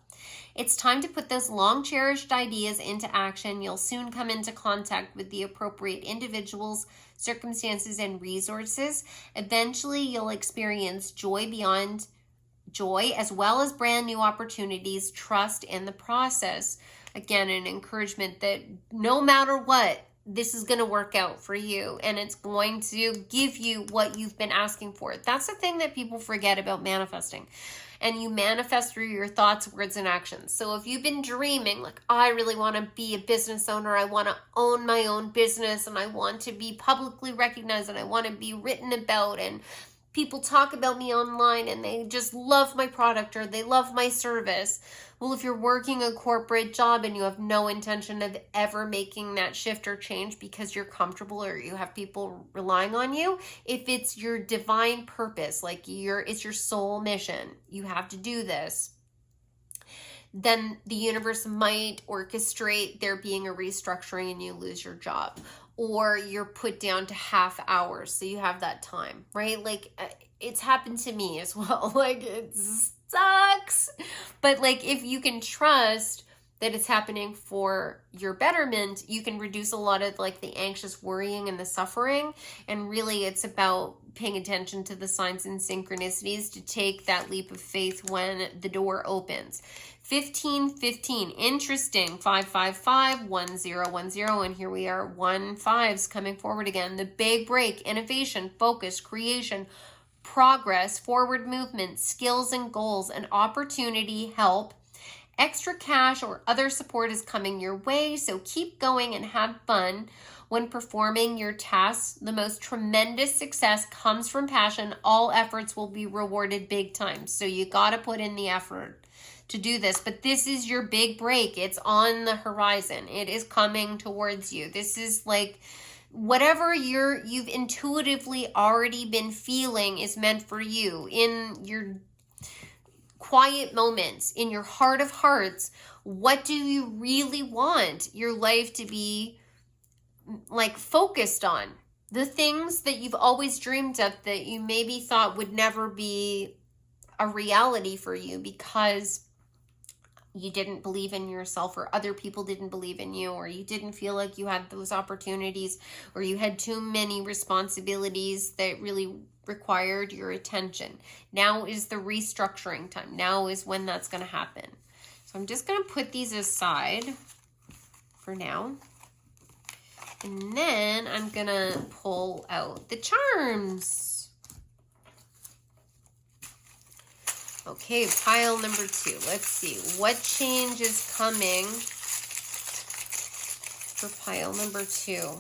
It's time to put those long-cherished ideas into action. You'll soon come into contact with the appropriate individuals, circumstances, and resources. Eventually, you'll experience joy beyond joy, as well as brand new opportunities. Trust in the process. again, an encouragement that no matter what, this is going to work out for you and it's going to give you what you've been asking for. That's the thing that people forget about manifesting. And you manifest through your thoughts, words, and actions. So if you've been dreaming, like, I really want to be a business owner, I want to own my own business, and I want to be publicly recognized, and I want to be written about, and people talk about me online, and they just love my product or they love my service. Well, if you're working a corporate job and you have no intention of ever making that shift or change because you're comfortable or you have people relying on you, if it's your divine purpose, like it's your soul mission, you have to do this, then the universe might orchestrate there being a restructuring and you lose your job, or you're put down to half hours so you have that time, right? Like, it's happened to me as well. Like, it sucks, but like, if you can trust that it's happening for your betterment, you can reduce a lot of like the anxious worrying and the suffering. And really, it's about paying attention to the signs and synchronicities to take that leap of faith when the door opens. 1515, interesting. 555 1010, and here we are, 15s coming forward again. The big break, innovation, focus, creation, progress, forward movement, skills and goals, and opportunity, help. Extra cash or other support is coming your way, so keep going and have fun when performing your tasks. The most tremendous success comes from passion. All efforts will be rewarded big time, so you got to put in the effort to do this. But this is your big break. It's on the horizon. It is coming towards you. This is like whatever you've intuitively already been feeling is meant for you in your quiet moments, in your heart of hearts. What do you really want your life to be like focused on? The things that you've always dreamed of that you maybe thought would never be a reality for you because you didn't believe in yourself, or other people didn't believe in you, or you didn't feel like you had those opportunities, or you had too many responsibilities that really required your attention. Now is the restructuring time. Now is when that's going to happen. So I'm just going to put these aside for now. And then I'm going to pull out the charms. Okay, pile number 2. Let's see. What change is coming for pile number 2?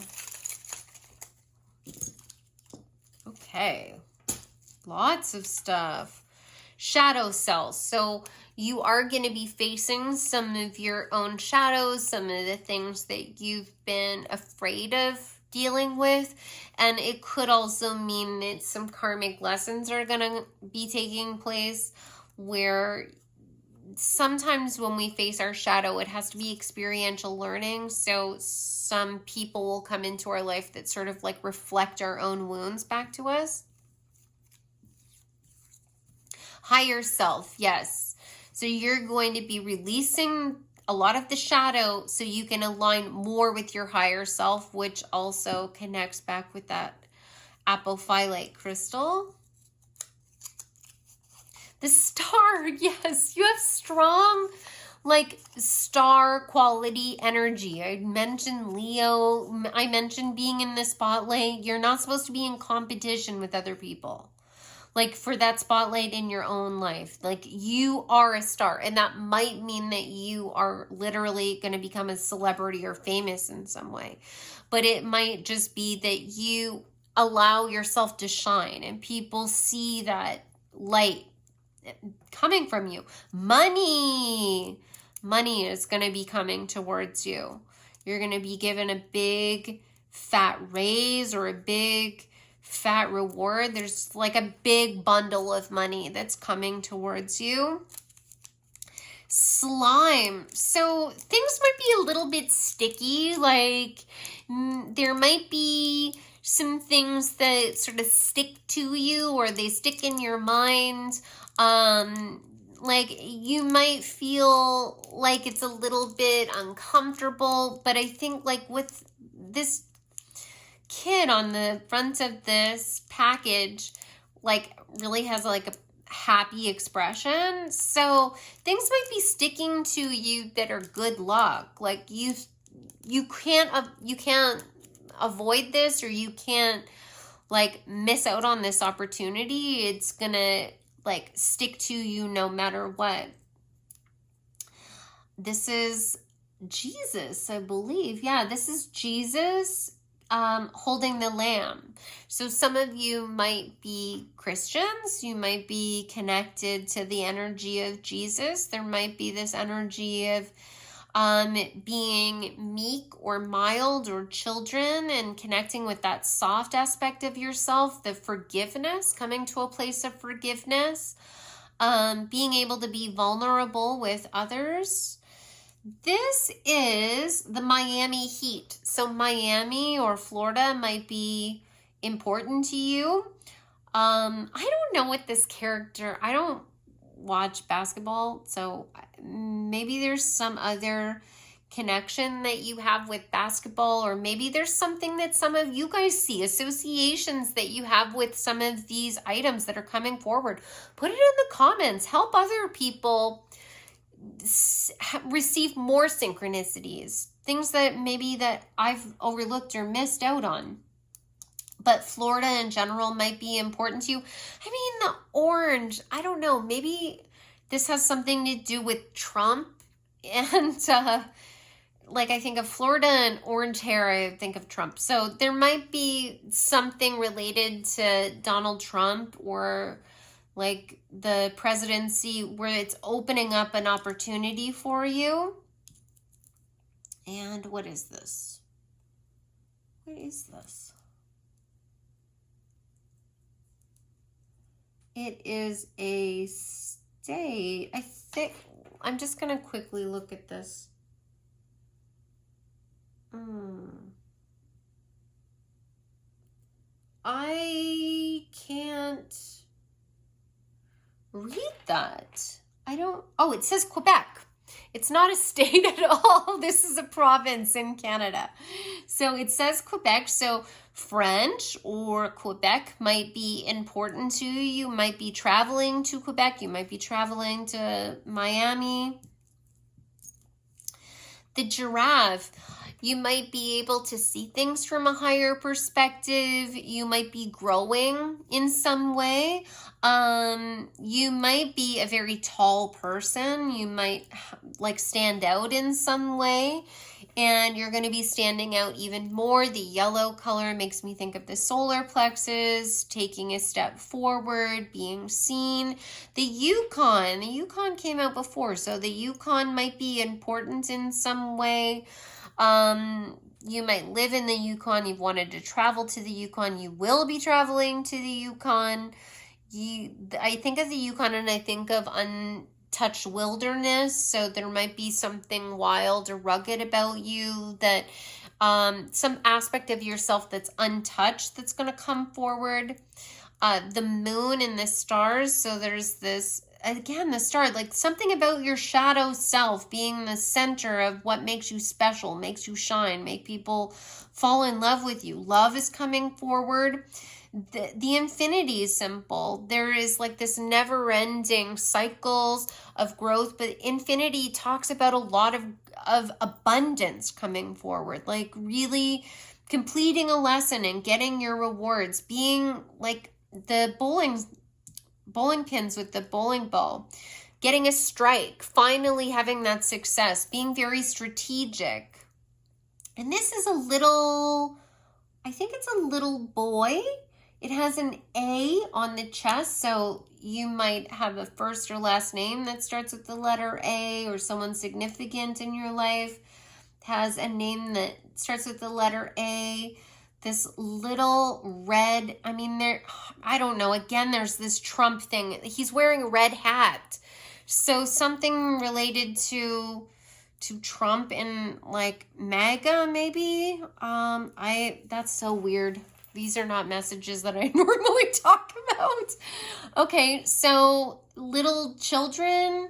Okay. Lots of stuff. Shadow self. So you are going to be facing some of your own shadows, some of the things that you've been afraid of dealing with. And it could also mean that some karmic lessons are going to be taking place, where sometimes when we face our shadow, it has to be experiential learning. So some people will come into our life that sort of like reflect our own wounds back to us. Higher self, yes. So you're going to be releasing a lot of the shadow so you can align more with your higher self, which also connects back with that apophyllite crystal. The star, yes, you have strong, like, star quality energy. I mentioned Leo. I mentioned being in the spotlight. You're not supposed to be in competition with other people, like, for that spotlight in your own life. Like, you are a star, and that might mean that you are literally going to become a celebrity or famous in some way. But it might just be that you allow yourself to shine, and people see that light coming from you. Money is going to be coming towards you. You're going to be given a big fat raise or a big fat reward. There's like a big bundle of money that's coming towards you. Slime. So things might be a little bit sticky. Like, there might be some things that sort of stick to you, or they stick in your mind. Like, you might feel like it's a little bit uncomfortable, but I think, like, with this kid on the front of this package, like, really has like a happy expression. So things might be sticking to you that are good luck. Like you can't avoid this, or you can't like miss out on this opportunity. It's gonna like stick to you no matter what. This is Jesus, I believe. Yeah, this is Jesus holding the lamb. So some of you might be Christians. You might be connected to the energy of Jesus. There might be this energy of being meek or mild or children, and connecting with that soft aspect of yourself, the forgiveness, coming to a place of forgiveness, being able to be vulnerable with others. This is the Miami heat. So Miami or Florida might be important to you. I don't know what this character, I don't watch basketball, so maybe there's some other connection that you have with basketball, or maybe there's something that some of you guys see, associations that you have with some of these items that are coming forward. Put it in the comments. Help other people receive more synchronicities, things that maybe that I've overlooked or missed out on. But Florida in general might be important to you. I mean, the orange, I don't know, maybe this has something to do with Trump. And like I think of Florida and orange hair, I think of Trump. So there might be something related to Donald Trump, or like the presidency, where it's opening up an opportunity for you. And what is this? What is this? It is a state. I think I'm just going to quickly look at this. I can't read that. Oh, it says Quebec. It's not a state at all. This is a province in Canada. So it says Quebec. So French or Quebec might be important to you. You might be traveling to Quebec. You might be traveling to Miami. The giraffe. You might be able to see things from a higher perspective. You might be growing in some way. You might be a very tall person. You might like stand out in some way, and you're going to be standing out even more. The yellow color makes me think of the solar plexus, taking a step forward, being seen. The Yukon came out before, so the Yukon might be important in some way. You might live in the Yukon. You've wanted to travel to the Yukon. You will be traveling to the Yukon. I think of the Yukon and I think of untouched wilderness. So there might be something wild or rugged about you, that some aspect of yourself that's untouched that's going to come forward. The moon and the stars. So there's this, again, the star, like something about your shadow self being the center of what makes you special, makes you shine, make people fall in love with you. Love is coming forward. The infinity symbol, there is like this never-ending cycles of growth, but infinity talks about a lot of abundance coming forward, like really completing a lesson and getting your rewards, being like the bowling pins with the bowling ball, getting a strike, finally having that success, being very strategic. And this is I think it's a little boy. It has an A on the chest, so you might have a first or last name that starts with the letter A, or someone significant in your life has a name that starts with the letter A. This little red, I don't know, again, there's this Trump thing. He's wearing a red hat. So something related to Trump and like MAGA maybe. That's so weird. These are not messages that I normally talk about. Okay, so little children.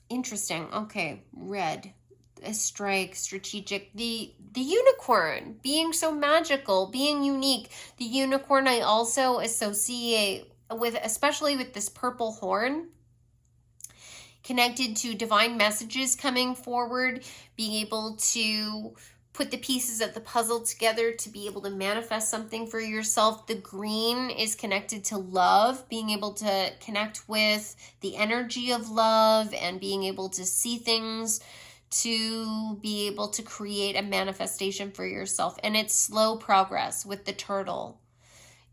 Interesting. Okay, red. A strike, strategic. The unicorn, being so magical, being unique. The unicorn I also associate especially with this purple horn, connected to divine messages coming forward, being able to put the pieces of the puzzle together to be able to manifest something for yourself. The green is connected to love, being able to connect with the energy of love and being able to see things, to be able to create a manifestation for yourself. And it's slow progress with the turtle.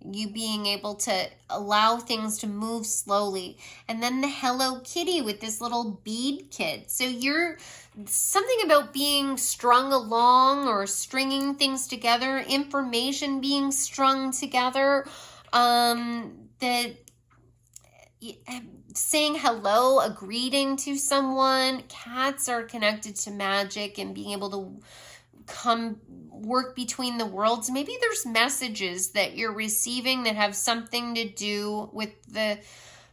You being able to allow things to move slowly. And then the Hello Kitty with this little bead kit. So you're something about being strung along or stringing things together, information being strung together, that saying hello, a greeting to someone. Cats are connected to magic and being able to come work between the worlds. Maybe there's messages that you're receiving that have something to do with the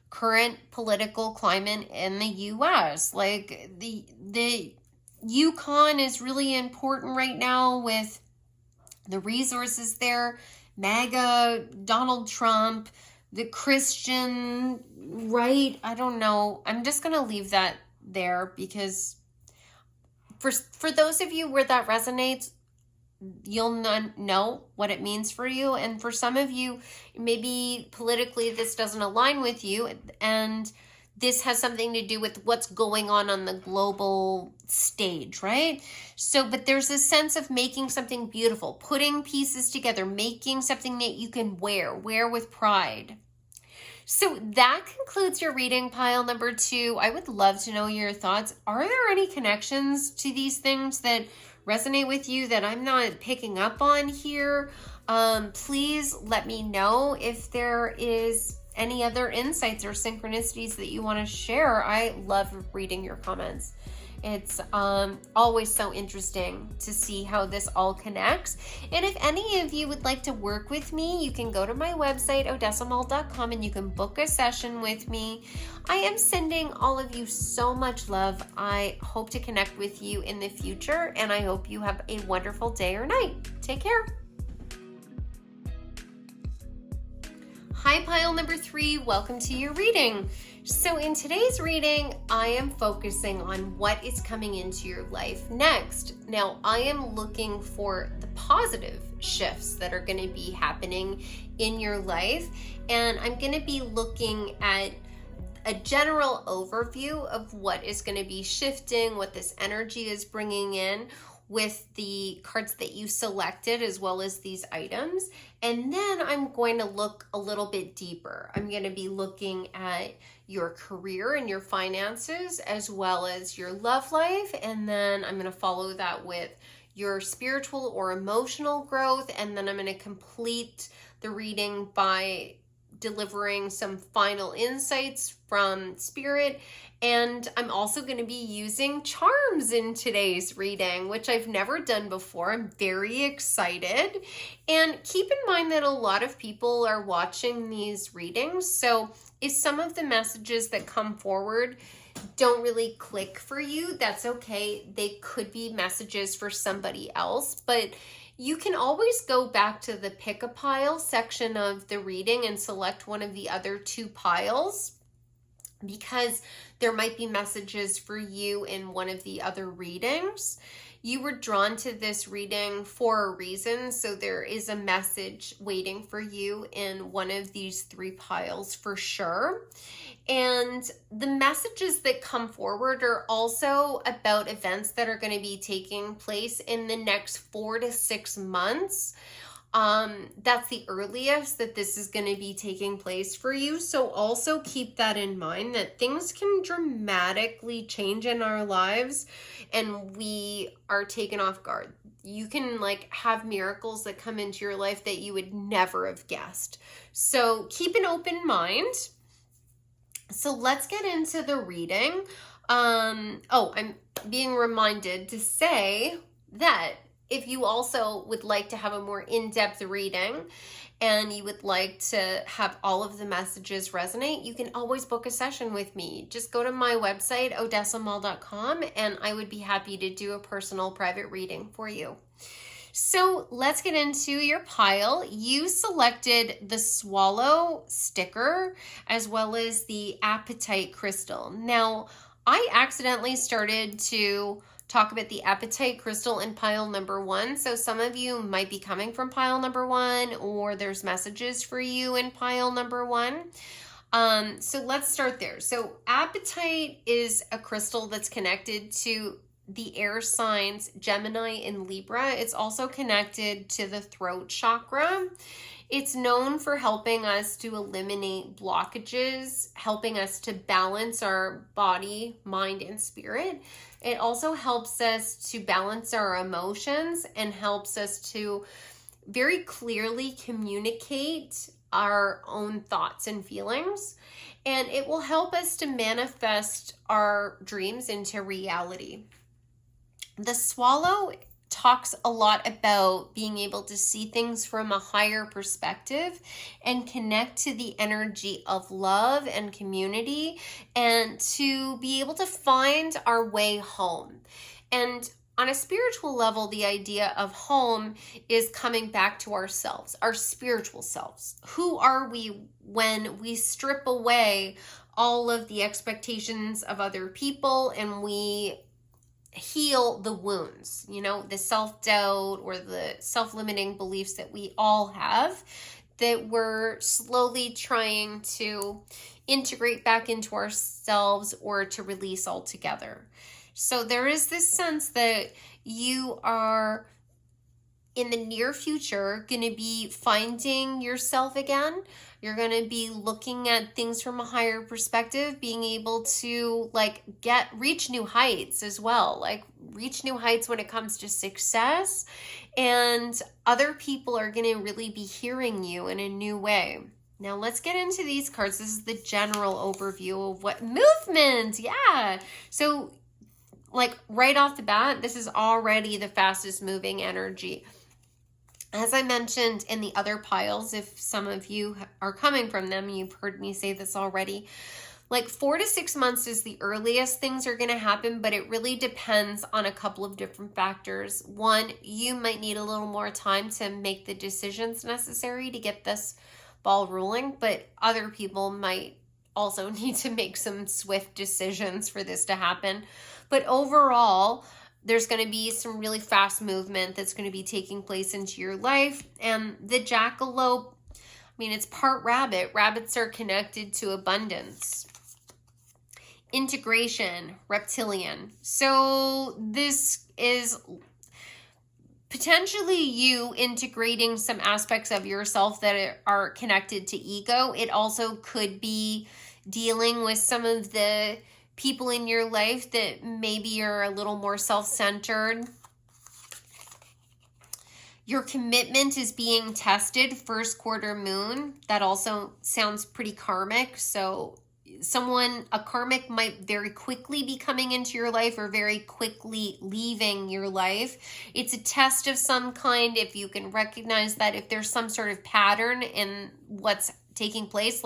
current political climate in the US. Like the Yukon is really important right now with the resources there. MAGA, Donald Trump, the Christian right. I don't know. I'm just going to leave that there because for those of you where that resonates, you'll know what it means for you. And for some of you, maybe politically this doesn't align with you, and this has something to do with what's going on the global stage, right? So, but there's a sense of making something beautiful, putting pieces together, making something that you can wear with pride. So that concludes your reading, pile number 2. I would love to know your thoughts. Are there any connections to these things that resonate with you that I'm not picking up on here? Please let me know if there is any other insights or synchronicities that you want to share. I love reading your comments. It's always so interesting to see how this all connects. And if any of you would like to work with me, you can go to my website, odessamall.com, and you can book a session with me. I am sending all of you so much love. I hope to connect with you in the future, and I hope you have a wonderful day or night. Take care. Hi, pile number 3. Welcome to your reading. So in today's reading, I am focusing on what is coming into your life next. Now, I am looking for the positive shifts that are going to be happening in your life, and I'm going to be looking at a general overview of what is going to be shifting, what this energy is bringing in with the cards that you selected, as well as these items. And then I'm going to look a little bit deeper. I'm going to be looking at your career and your finances, as well as your love life. And then I'm going to follow that with your spiritual or emotional growth. And then I'm going to complete the reading by delivering some final insights from Spirit. And I'm also going to be using charms in today's reading, which I've never done before. I'm very excited. And keep in mind that a lot of people are watching these readings. So if some of the messages that come forward don't really click for you, that's okay. They could be messages for somebody else, but you can always go back to the pick a pile section of the reading and select one of the other 2 piles, because there might be messages for you in one of the other readings. You were drawn to this reading for a reason, so there is a message waiting for you in one of these 3 piles for sure. And the messages that come forward are also about events that are going to be taking place in the next 4 to 6 months. That's the earliest that this is going to be taking place for you. So also keep that in mind, that things can dramatically change in our lives and we are taken off guard. You can have miracles that come into your life that you would never have guessed. So keep an open mind. So let's get into the reading. I'm being reminded to say that if you also would like to have a more in-depth reading and you would like to have all of the messages resonate, you can always book a session with me. Just go to my website, odessamall.com, and I would be happy to do a personal private reading for you. So let's get into your pile. You selected the swallow sticker as well as the apatite crystal. Now, I accidentally started to talk about the apatite crystal in pile number 1. So some of you might be coming from pile number 1, or there's messages for you in pile number 1. So let's start there. So apatite is a crystal that's connected to the air signs Gemini and Libra. It's also connected to the throat chakra. It's known for helping us to eliminate blockages, helping us to balance our body, mind, and spirit. It also helps us to balance our emotions and helps us to very clearly communicate our own thoughts and feelings. And it will help us to manifest our dreams into reality. The swallow talks a lot about being able to see things from a higher perspective and connect to the energy of love and community, and to be able to find our way home. And on a spiritual level, the idea of home is coming back to ourselves, our spiritual selves. Who are we when we strip away all of the expectations of other people and we heal the wounds, the self-doubt or the self-limiting beliefs that we all have, that we're slowly trying to integrate back into ourselves or to release altogether. So there is this sense that you are in the near future going to be finding yourself again. You're going to be looking at things from a higher perspective, being able to reach new heights as well, reach new heights when it comes to success, and other people are going to really be hearing you in a new way. Now let's get into these cards. This is the general overview of what movement. Yeah. So right off the bat, this is already the fastest moving energy. As I mentioned in the other piles, if some of you are coming from them, you've heard me say this already, 4 to 6 months is the earliest things are going to happen, but it really depends on a couple of different factors. One, you might need a little more time to make the decisions necessary to get this ball rolling, but other people might also need to make some swift decisions for this to happen. But overall, there's going to be some really fast movement that's going to be taking place into your life. And the jackalope, it's part rabbit. Rabbits are connected to abundance. Integration, reptilian. So this is potentially you integrating some aspects of yourself that are connected to ego. It also could be dealing with some of the people in your life that maybe are a little more self-centered. Your commitment is being tested, first quarter moon. That also sounds pretty karmic. So a karmic might very quickly be coming into your life or very quickly leaving your life. It's a test of some kind. If you can recognize that, if there's some sort of pattern in what's taking place,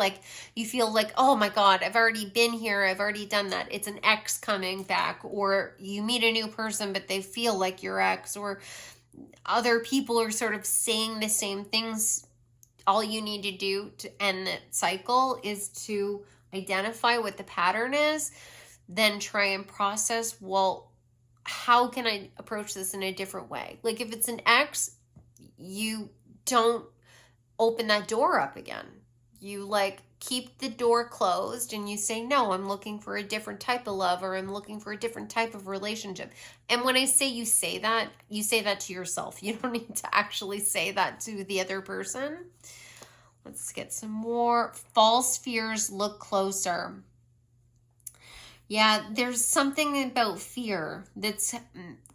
you feel oh my God, I've already been here, I've already done that. It's an ex coming back, or you meet a new person but they feel like your ex, or other people are sort of saying the same things. All you need to do to end that cycle is to identify what the pattern is, then try and process, well, how can I approach this in a different way? If it's an ex, you don't open that door up again. You keep the door closed and you say, no, I'm looking for a different type of love, or I'm looking for a different type of relationship. And when I say you say that to yourself. You don't need to actually say that to the other person. Let's get some more. False fears, look closer. Yeah, there's something about fear that's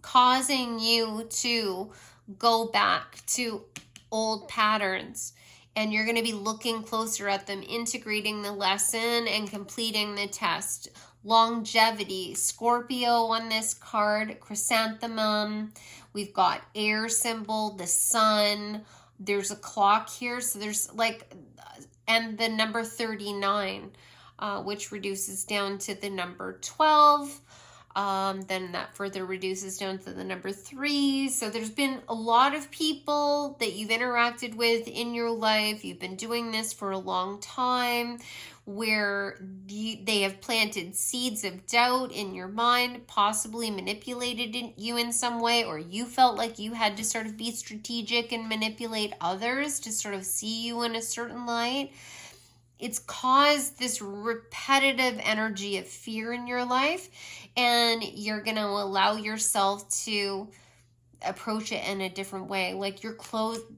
causing you to go back to old patterns. And you're going to be looking closer at them, integrating the lesson and completing the test. Longevity, Scorpio on this card, chrysanthemum. We've got air symbol, the sun. There's a clock here. So there's and the number 39, which reduces down to the number 12. Then that further reduces down to the number 3. So there's been a lot of people that you've interacted with in your life. You've been doing this for a long time, where they have planted seeds of doubt in your mind, possibly manipulated you in some way, or you felt like you had to sort of be strategic and manipulate others to sort of see you in a certain light. It's caused this repetitive energy of fear in your life, and you're going to allow yourself to approach it in a different way. Like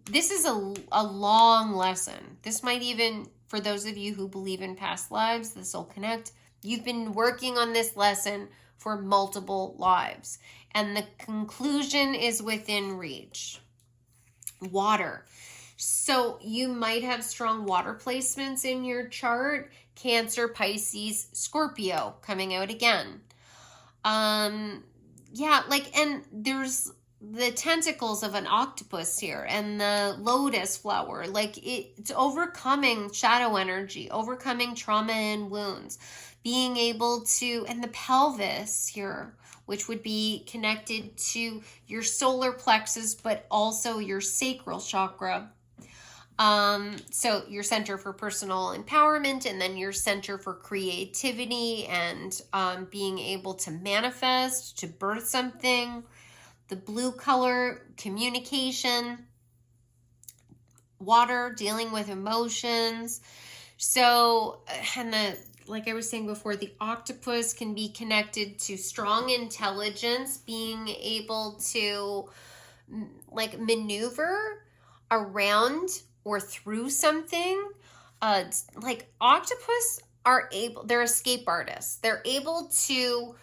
this is a long lesson. This might even, for those of you who believe in past lives, this will connect. You've been working on this lesson for multiple lives, and the conclusion is within reach. Water. So you might have strong water placements in your chart. Cancer, Pisces, Scorpio coming out again. Yeah, like, and there's the tentacles of an octopus here and the lotus flower. Like, it's overcoming shadow energy, overcoming trauma and wounds, being able to, and the pelvis here, which would be connected to your solar plexus, but also your sacral chakra. So your center for personal empowerment, and then your center for creativity and being able to manifest, to birth something. The blue color, communication. Water, dealing with emotions. So, and like I was saying before, the octopus can be connected to strong intelligence, being able to like maneuver around or through something. Like octopus they're escape artists. They're able to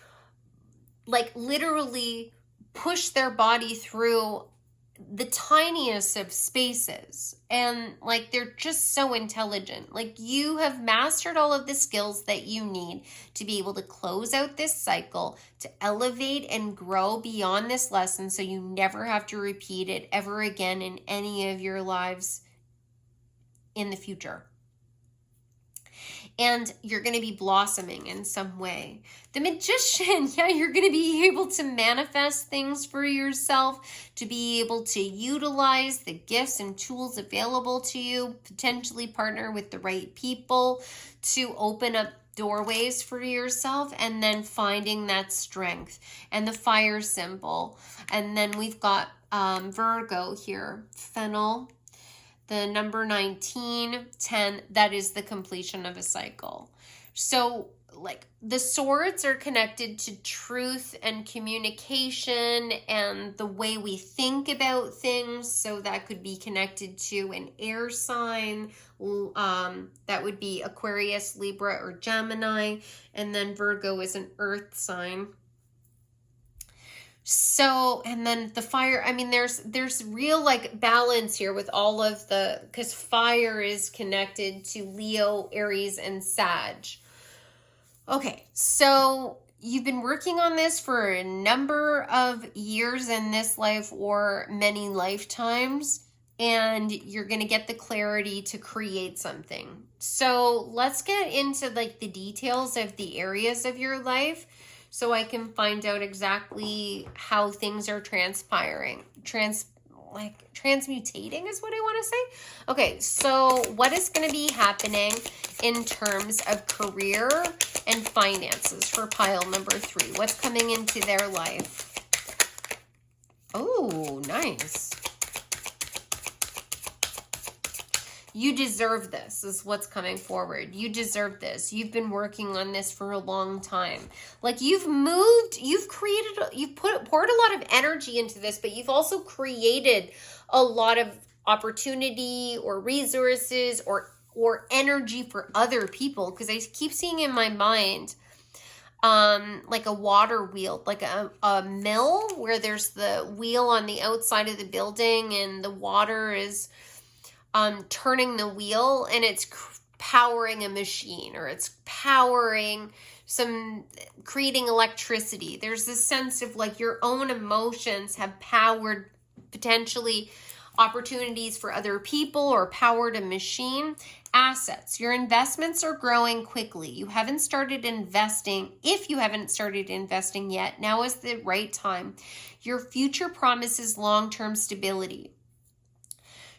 like literally push their body through the tiniest of spaces, and like they're just so intelligent. Like, you have mastered all of the skills that you need to be able to close out this cycle, to elevate and grow beyond this lesson, so you never have to repeat it ever again in any of your lives in the future. And you're going to be blossoming in some way. The magician, yeah, you're going to be able to manifest things for yourself, to be able to utilize the gifts and tools available to you, potentially partner with the right people to open up doorways for yourself, and then finding that strength. And the fire symbol. And then we've got Virgo here, fennel. The number 19, 10, that is the completion of a cycle. So like the swords are connected to truth and communication and the way we think about things. So that could be connected to an air sign. That would be Aquarius, Libra, or Gemini. And then Virgo is an earth sign. So, and then the fire, I mean, there's real like balance here with all of because fire is connected to Leo, Aries, and Sag. Okay, so you've been working on this for a number of years in this life or many lifetimes, and you're going to get the clarity to create something. So let's get into like the details of the areas of your life, so I can find out exactly how things are transpiring. Transmutating is what I want to say. Okay, so what is going to be happening in terms of career and finances for pile number 3? What's coming into their life? Oh, nice. You deserve this is what's coming forward. You deserve this. You've been working on this for a long time. Like you've moved, you've created, you've poured a lot of energy into this, but you've also created a lot of opportunity or resources or energy for other people. Because I keep seeing in my mind like a water wheel, like a mill where there's the wheel on the outside of the building and the water is turning the wheel, and it's powering a machine, or it's powering creating electricity. There's this sense of like your own emotions have powered potentially opportunities for other people or power to machine. Assets. Your investments are growing quickly. You haven't started investing. If you haven't started investing yet, now is the right time. Your future promises long-term stability.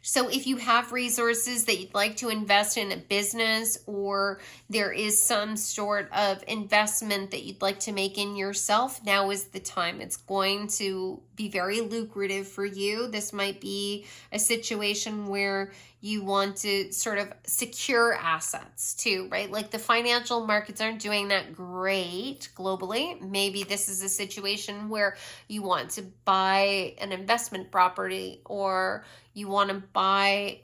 So if you have resources that you'd like to invest in a business, or there is some sort of investment that you'd like to make in yourself, now is the time. It's going to be very lucrative for you. This might be a situation where you want to sort of secure assets too, right? Like the financial markets aren't doing that great globally. Maybe this is a situation where you want to buy an investment property, or you want to buy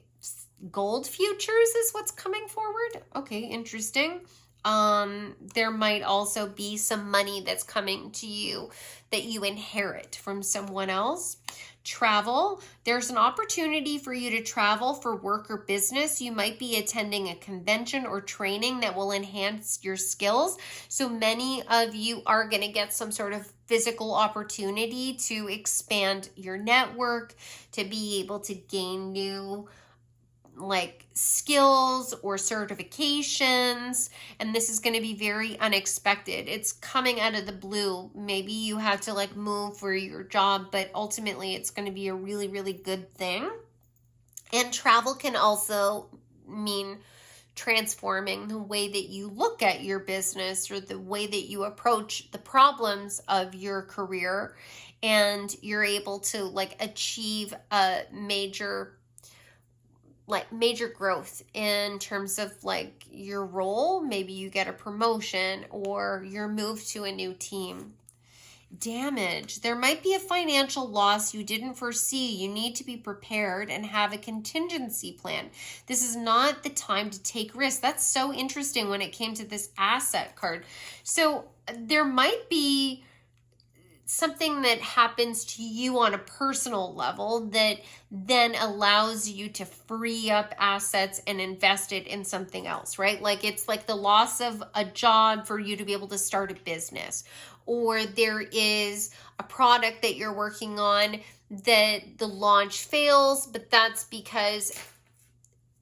gold futures is what's coming forward. Okay, interesting. There might also be some money that's coming to you that you inherit from someone else. Travel. There's an opportunity for you to travel for work or business. You might be attending a convention or training that will enhance your skills. So many of you are going to get some sort of physical opportunity to expand your network, to be able to gain new like skills or certifications, and this is going to be very unexpected. It's coming out of the blue. Maybe you have to like move for your job, but ultimately it's going to be a really, really good thing. And travel can also mean transforming the way that you look at your business, or the way that you approach the problems of your career, and you're able to like achieve a major growth in terms of like your role. Maybe you get a promotion, or you're moved to a new team. Damage. There might be a financial loss you didn't foresee. You need to be prepared and have a contingency plan. This is not the time to take risks. That's so interesting when it came to this asset card. So there might be something that happens to you on a personal level that then allows you to free up assets and invest it in something else, right? Like it's like the loss of a job for you to be able to start a business, or there is a product that you're working on that the launch fails, but that's because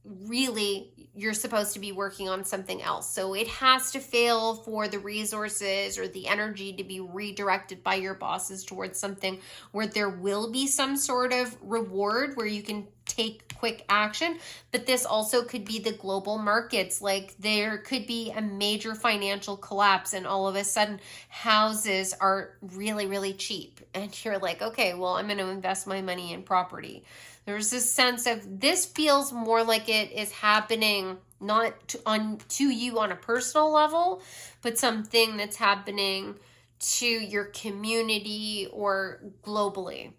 really you're supposed to be working on something else. So it has to fail for the resources or the energy to be redirected by your bosses towards something where there will be some sort of reward where you can take quick action. But this also could be the global markets. Like there could be a major financial collapse, and all of a sudden houses are really, really cheap. And you're like, okay, well, I'm going to invest my money in property. There's this sense of this feels more like it is happening not to you on a personal level, but something that's happening to your community or globally.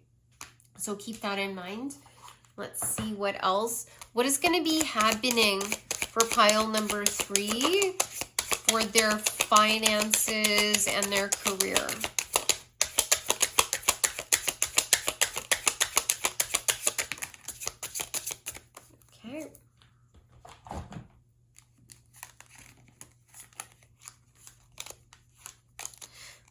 So keep that in mind. Let's see what else. What is going to be happening for pile number 3 for their finances and their career? Okay.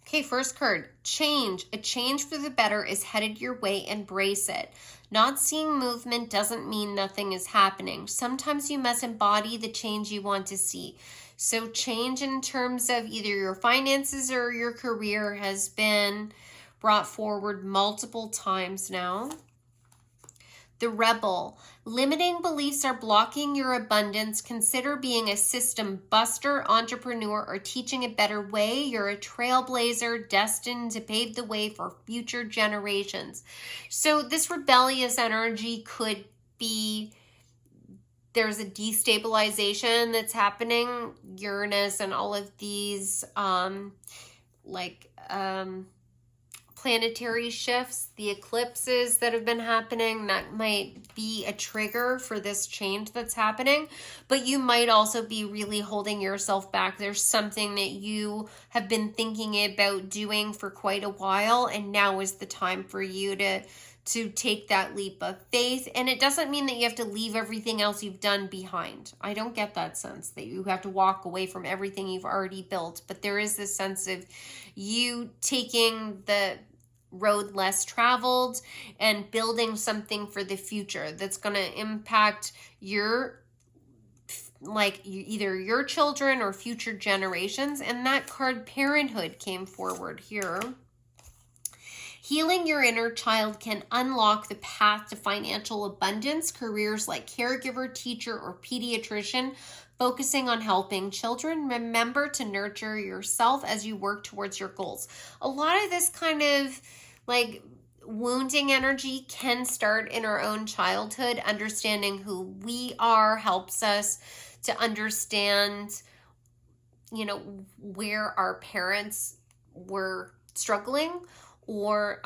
Okay, first card, change. A change for the better is headed your way. Embrace it. Not seeing movement doesn't mean nothing is happening. Sometimes you must embody the change you want to see. So change in terms of either your finances or your career has been brought forward multiple times now. The rebel. Limiting beliefs are blocking your abundance. Consider being a system buster, entrepreneur, or teaching a better way. You're a trailblazer destined to pave the way for future generations. So this rebellious energy could be, there's a destabilization that's happening. Uranus and all of these planetary shifts, the eclipses that have been happening, that might be a trigger for this change that's happening. But you might also be really holding yourself back. There's something that you have been thinking about doing for quite a while, and now is the time for you to take that leap of faith. And it doesn't mean that you have to leave everything else you've done behind. I don't get that sense that you have to walk away from everything you've already built, but there is this sense of you taking the road less traveled and building something for the future that's going to impact either your children or future generations. And that card parenthood came forward here. Healing your inner child can unlock the path to financial abundance. Careers like caregiver, teacher, or pediatrician, focusing on helping children. Remember to nurture yourself as you work towards your goals. A lot of this kind of like wounding energy can start in our own childhood. Understanding who we are helps us to understand, where our parents were struggling, or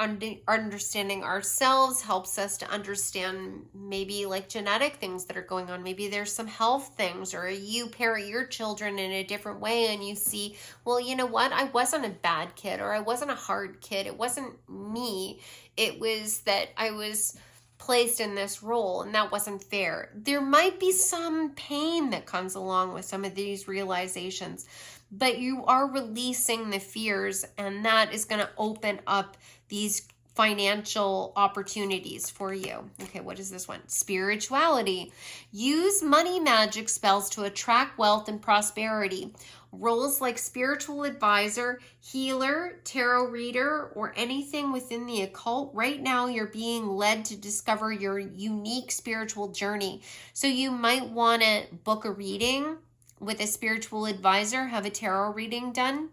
understanding ourselves helps us to understand maybe like genetic things that are going on. Maybe there's some health things, or you parent your children in a different way and you see, well, you know what? I wasn't a bad kid, or I wasn't a hard kid. It wasn't me. It was that I was placed in this role and that wasn't fair. There might be some pain that comes along with some of these realizations, but you are releasing the fears, and that is going to open up these financial opportunities for you. Okay, what is this one? Spirituality. Use money magic spells to attract wealth and prosperity. Roles like spiritual advisor, healer, tarot reader, or anything within the occult. Right now, you're being led to discover your unique spiritual journey. So you might want to book a reading with a spiritual advisor, have a tarot reading done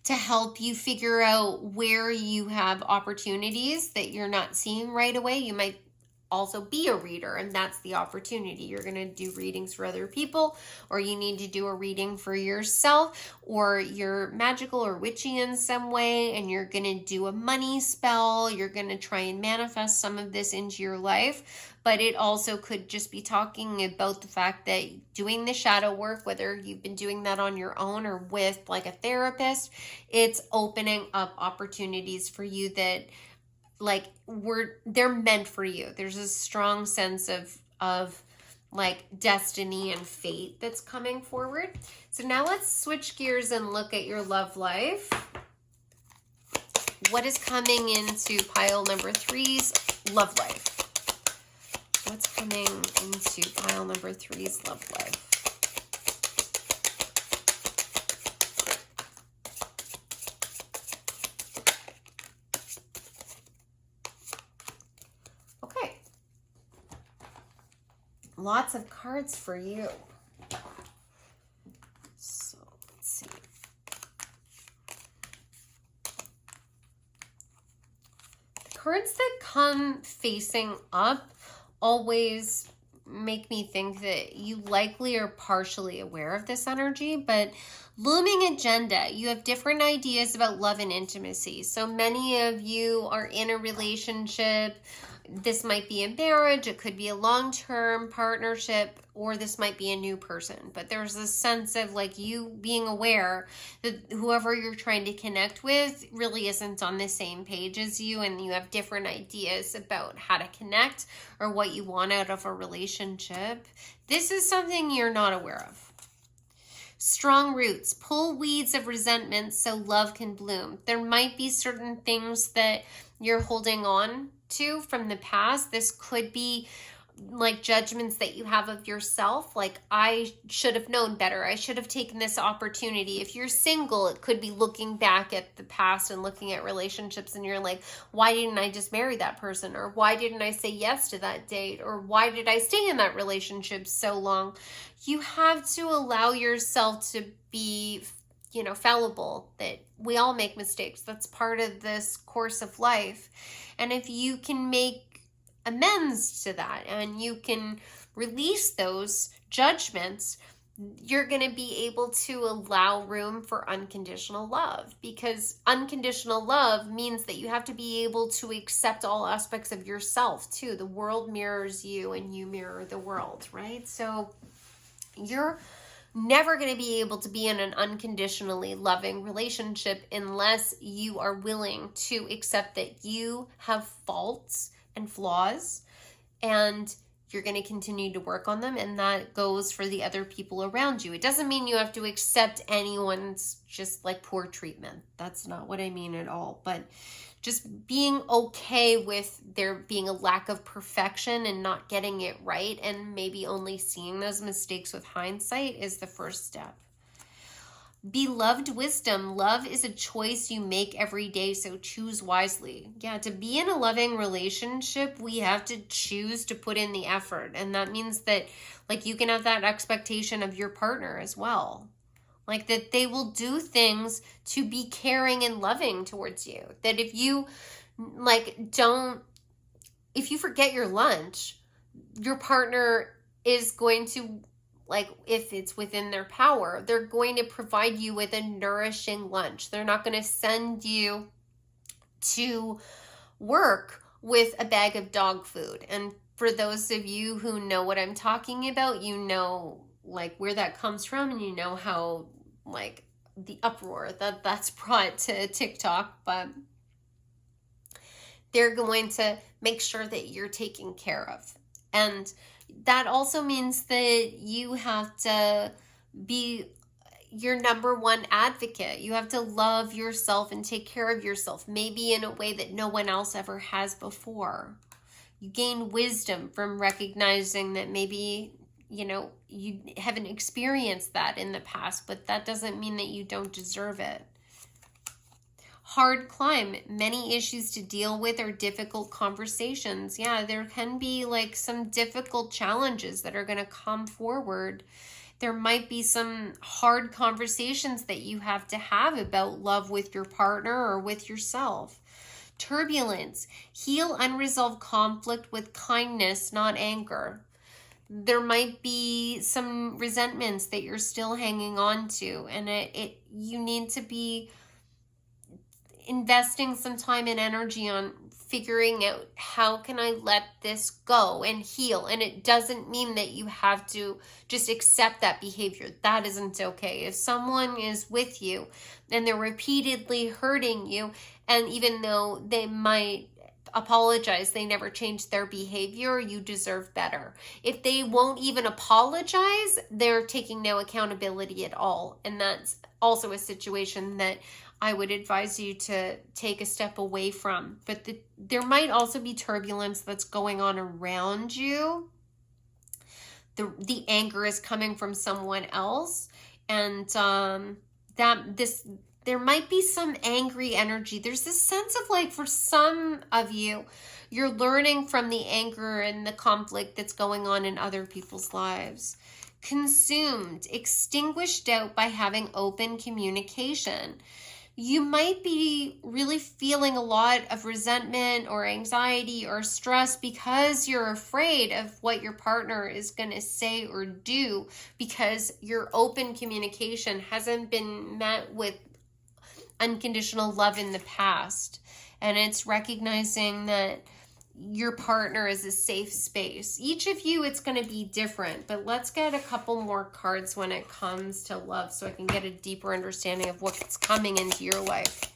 to help you figure out where you have opportunities that you're not seeing right away. You might also be a reader, and that's the opportunity. You're going to do readings for other people, or you need to do a reading for yourself, or you're magical or witchy in some way and you're going to do a money spell. You're going to try and manifest some of this into your life. But it also could just be talking about the fact that doing the shadow work, whether you've been doing that on your own or with like a therapist, it's opening up opportunities for you that they're meant for you. There's a strong sense of like destiny and fate that's coming forward. So now let's switch gears and look at your love life. What is coming into pile number 3's love life? What's coming into pile number 3's love life? Okay. Lots of cards for you. So let's see. The cards that come facing up always make me think that you likely are partially aware of this energy, but looming agenda. You have different ideas about love and intimacy. So many of you are in a relationship. This might be a marriage, it could be a long-term partnership, or this might be a new person. But there's a sense of like you being aware that whoever you're trying to connect with really isn't on the same page as you, and you have different ideas about how to connect or what you want out of a relationship. This is something you're not aware of. Strong roots. Pull weeds of resentment so love can bloom. There might be certain things that you're holding on to from the past. This could be like judgments that you have of yourself, like I should have known better, I should have taken this opportunity. If you're single, it could be looking back at the past and looking at relationships and you're like, why didn't I just marry that person? Or why didn't I say yes to that date? Or why did I stay in that relationship so long? You have to allow yourself to be fallible, that we all make mistakes. That's part of this course of life. And if you can make amends to that and you can release those judgments, you're going to be able to allow room for unconditional love, because unconditional love means that you have to be able to accept all aspects of yourself too. The world mirrors you and you mirror the world, right? So you're never going to be able to be in an unconditionally loving relationship unless you are willing to accept that you have faults and flaws, and you're going to continue to work on them, and that goes for the other people around you. It doesn't mean you have to accept anyone's just like poor treatment. That's not what I mean at all. But just being okay with there being a lack of perfection and not getting it right, and maybe only seeing those mistakes with hindsight, is the first step. Beloved wisdom. Love is a choice you make every day, so choose wisely. Yeah, to be in a loving relationship, we have to choose to put in the effort. And that means that, like, you can have that expectation of your partner as well. Like, that they will do things to be caring and loving towards you. That if you, if you forget your lunch, your partner is going to, if it's within their power, they're going to provide you with a nourishing lunch. They're not going to send you to work with a bag of dog food. And for those of you who know what I'm talking about, you know, where that comes from, and you know how, the uproar that's brought to TikTok. But they're going to make sure that you're taken care of. And that also means that you have to be your number one advocate. You have to love yourself and take care of yourself, maybe in a way that no one else ever has before. You gain wisdom from recognizing that maybe, you haven't experienced that in the past, but that doesn't mean that you don't deserve it. Hard climb, many issues to deal with or difficult conversations. Yeah, there can be some difficult challenges that are going to come forward. There might be some hard conversations that you have to have about love with your partner or with yourself. Turbulence, heal unresolved conflict with kindness, not anger. There might be some resentments that you're still hanging on to, and you need to be investing some time and energy on figuring out, how can I let this go and heal? And it doesn't mean that you have to just accept that behavior. That isn't okay. If someone is with you and they're repeatedly hurting you, and even though they might apologize, they never change their behavior, you deserve better. If they won't even apologize, they're taking no accountability at all. And that's also a situation that I would advise you to take a step away from. But there might also be turbulence that's going on around you. The anger is coming from someone else, and there might be some angry energy. There's this sense of for some of you, you're learning from the anger and the conflict that's going on in other people's lives. Consumed, extinguished doubt by having open communication. You might be really feeling a lot of resentment or anxiety or stress because you're afraid of what your partner is going to say or do, because your open communication hasn't been met with unconditional love in the past. And it's recognizing that your partner is a safe space. Each of you, it's going to be different, but let's get a couple more cards when it comes to love, so I can get a deeper understanding of what's coming into your life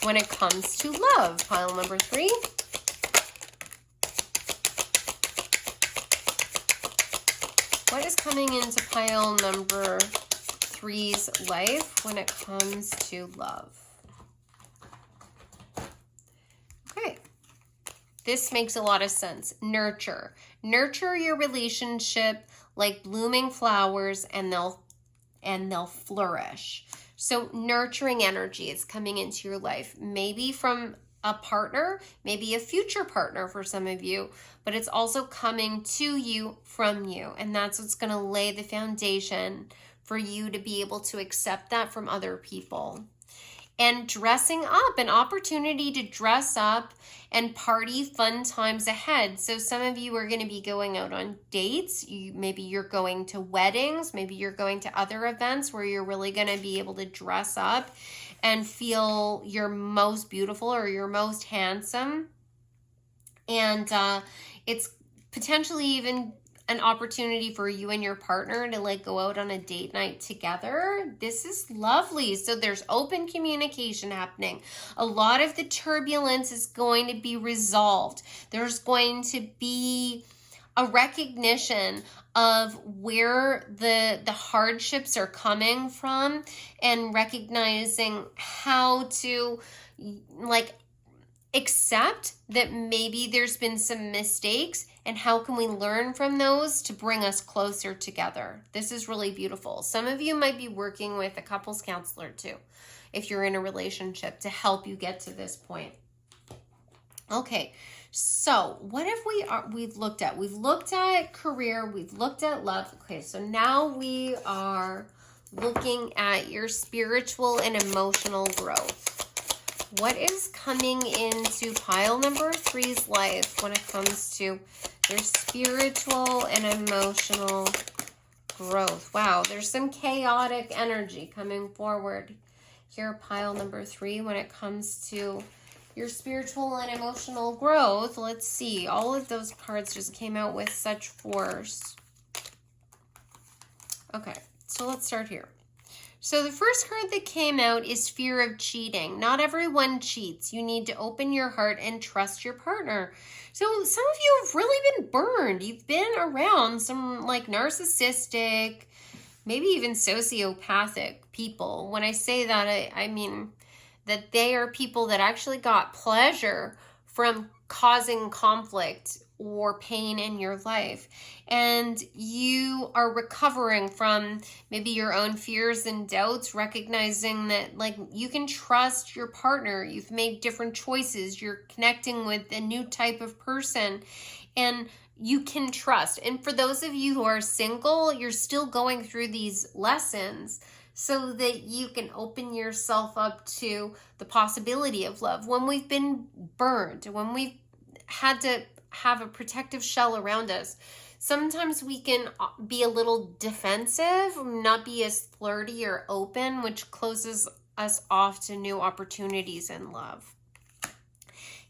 when it comes to love. Pile number 3. What is coming into pile number 3's life when it comes to love? Okay. This makes a lot of sense. Nurture. Nurture your relationship like blooming flowers, and they'll flourish. So nurturing energy is coming into your life, maybe from a partner, maybe a future partner for some of you, but it's also coming to you from you. And that's what's going to lay the foundation for you to be able to accept that from other people. And dressing up, an opportunity to dress up and party, fun times ahead. So some of you are going to be going out on dates. Maybe you're going to weddings. Maybe you're going to other events where you're really going to be able to dress up and feel your most beautiful or your most handsome. And it's potentially even an opportunity for you and your partner to go out on a date night together. This is lovely. So there's open communication happening. A lot of the turbulence is going to be resolved. There's going to be a recognition of where the hardships are coming from, and recognizing how to like accept that maybe there's been some mistakes, and how can we learn from those to bring us closer together. This is really beautiful. Some of you might be working with a couples counselor too, if you're in a relationship, to help you get to this point. Okay, so what have we've looked at? We've looked at career, we've looked at love. Okay, so now we are looking at your spiritual and emotional growth. What is coming into pile number 3's life when it comes to their spiritual and emotional growth? Wow, there's some chaotic energy coming forward here, pile number 3, when it comes to your spiritual and emotional growth. Let's see. All of those cards just came out with such force. Okay, so let's start here. So the first card that came out is fear of cheating. Not everyone cheats. You need to open your heart and trust your partner. So some of you have really been burned. You've been around some like narcissistic, maybe even sociopathic people. When I say that, I mean that they are people that actually got pleasure from causing conflict or pain in your life. And you are recovering from maybe your own fears and doubts, recognizing that like you can trust your partner. You've made different choices. You're connecting with a new type of person, and you can trust. And for those of you who are single, you're still going through these lessons so that you can open yourself up to the possibility of love. When we've been burned, when we've had to have a protective shell around us, sometimes we can be a little defensive, not be as flirty or open, which closes us off to new opportunities in love.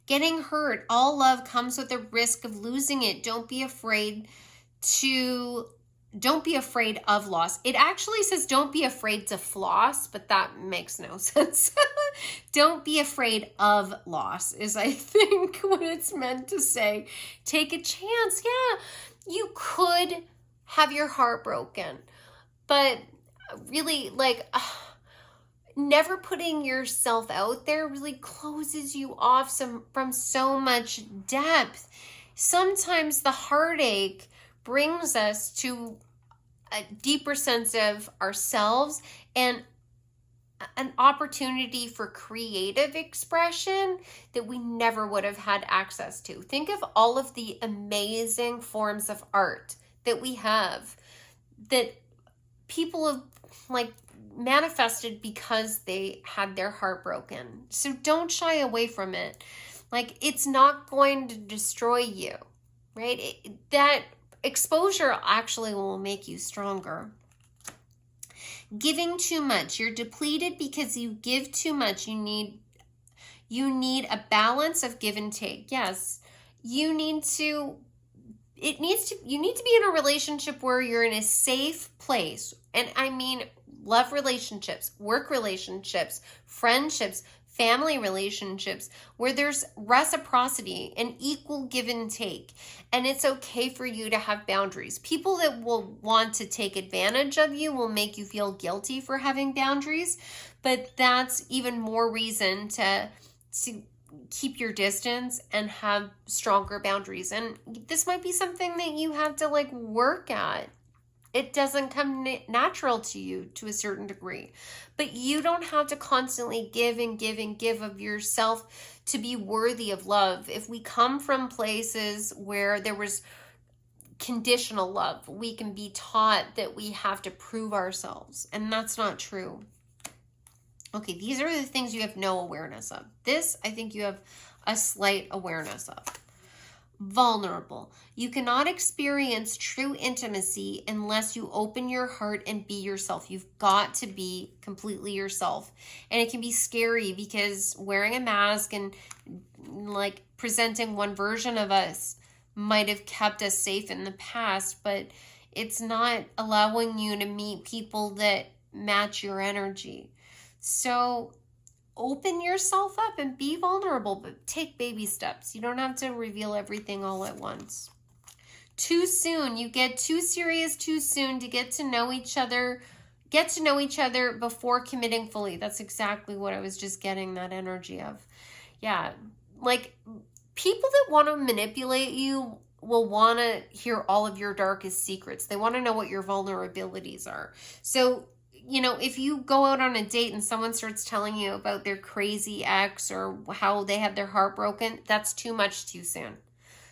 Getting hurt. All love comes with a risk of losing it. Don't be afraid of loss. It actually says don't be afraid to floss, but that makes no sense. Don't be afraid of loss is, I think, what it's meant to say. Take a chance. Yeah, you could have your heart broken, but really, like, never putting yourself out there really closes you off from so much depth. Sometimes the heartache brings us to a deeper sense of ourselves and an opportunity for creative expression that we never would have had access to. Think of all of the amazing forms of art that we have that people have like manifested because they had their heart broken. So don't shy away from it. Like, it's not going to destroy you, right? That exposure actually will make you stronger. Giving too much. You're depleted because you give too much. You need a balance of give and take. Yes, you need to be in a relationship where you're in a safe place. And I mean love relationships, work relationships, friendships, family relationships, where there's reciprocity and equal give and take. And it's okay for you to have boundaries. People that will want to take advantage of you will make you feel guilty for having boundaries, but that's even more reason to keep your distance and have stronger boundaries. And this might be something that you have to like work at. It doesn't come natural to you to a certain degree, but you don't have to constantly give and give and give of yourself to be worthy of love. If we come from places where there was conditional love, we can be taught that we have to prove ourselves, and that's not true. Okay, these are the things you have no awareness of. This, I think you have a slight awareness of. Vulnerable. You cannot experience true intimacy unless you open your heart and be yourself. You've got to be completely yourself. And it can be scary because wearing a mask and like presenting one version of us might have kept us safe in the past, but it's not allowing you to meet people that match your energy. So open yourself up and be vulnerable, but take baby steps. You don't have to reveal everything all at once. too soon. You get too serious too soon to get to know each other. Get to know each other before committing fully. That's exactly what I was just getting that energy of. Yeah, like people that want to manipulate you will want to hear all of your darkest secrets. They want to know what your vulnerabilities are. So, you know, if you go out on a date and someone starts telling you about their crazy ex or how they had their heart broken, that's too much too soon.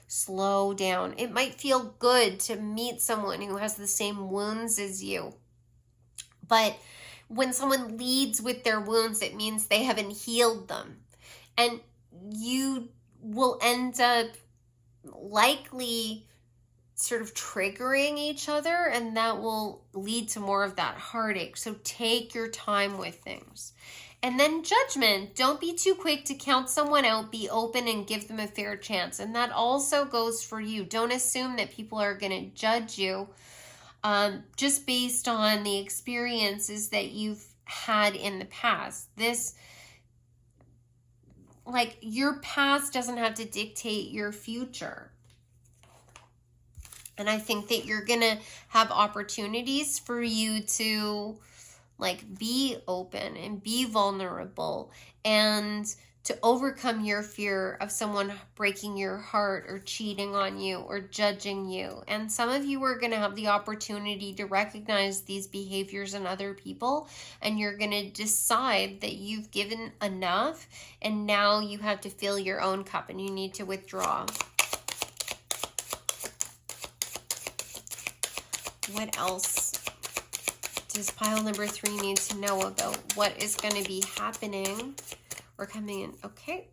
Slow down. It might feel good to meet someone who has the same wounds as you. But when someone leads with their wounds, it means they haven't healed them. And you will end up likely sort of triggering each other, and that will lead to more of that heartache. So take your time with things. And then judgment. Don't be too quick to count someone out. Be open and give them a fair chance. And that also goes for you. Don't assume that people are going to judge you just based on the experiences that you've had in the past. Like, your past doesn't have to dictate your future. And I think that you're going to have opportunities for you to, like, be open and be vulnerable and to overcome your fear of someone breaking your heart or cheating on you or judging you. And some of you are going to have the opportunity to recognize these behaviors in other people, and you're going to decide that you've given enough and now you have to fill your own cup and you need to withdraw. What else does pile number 3 need to know about what is going to be happening? We're coming in. Okay,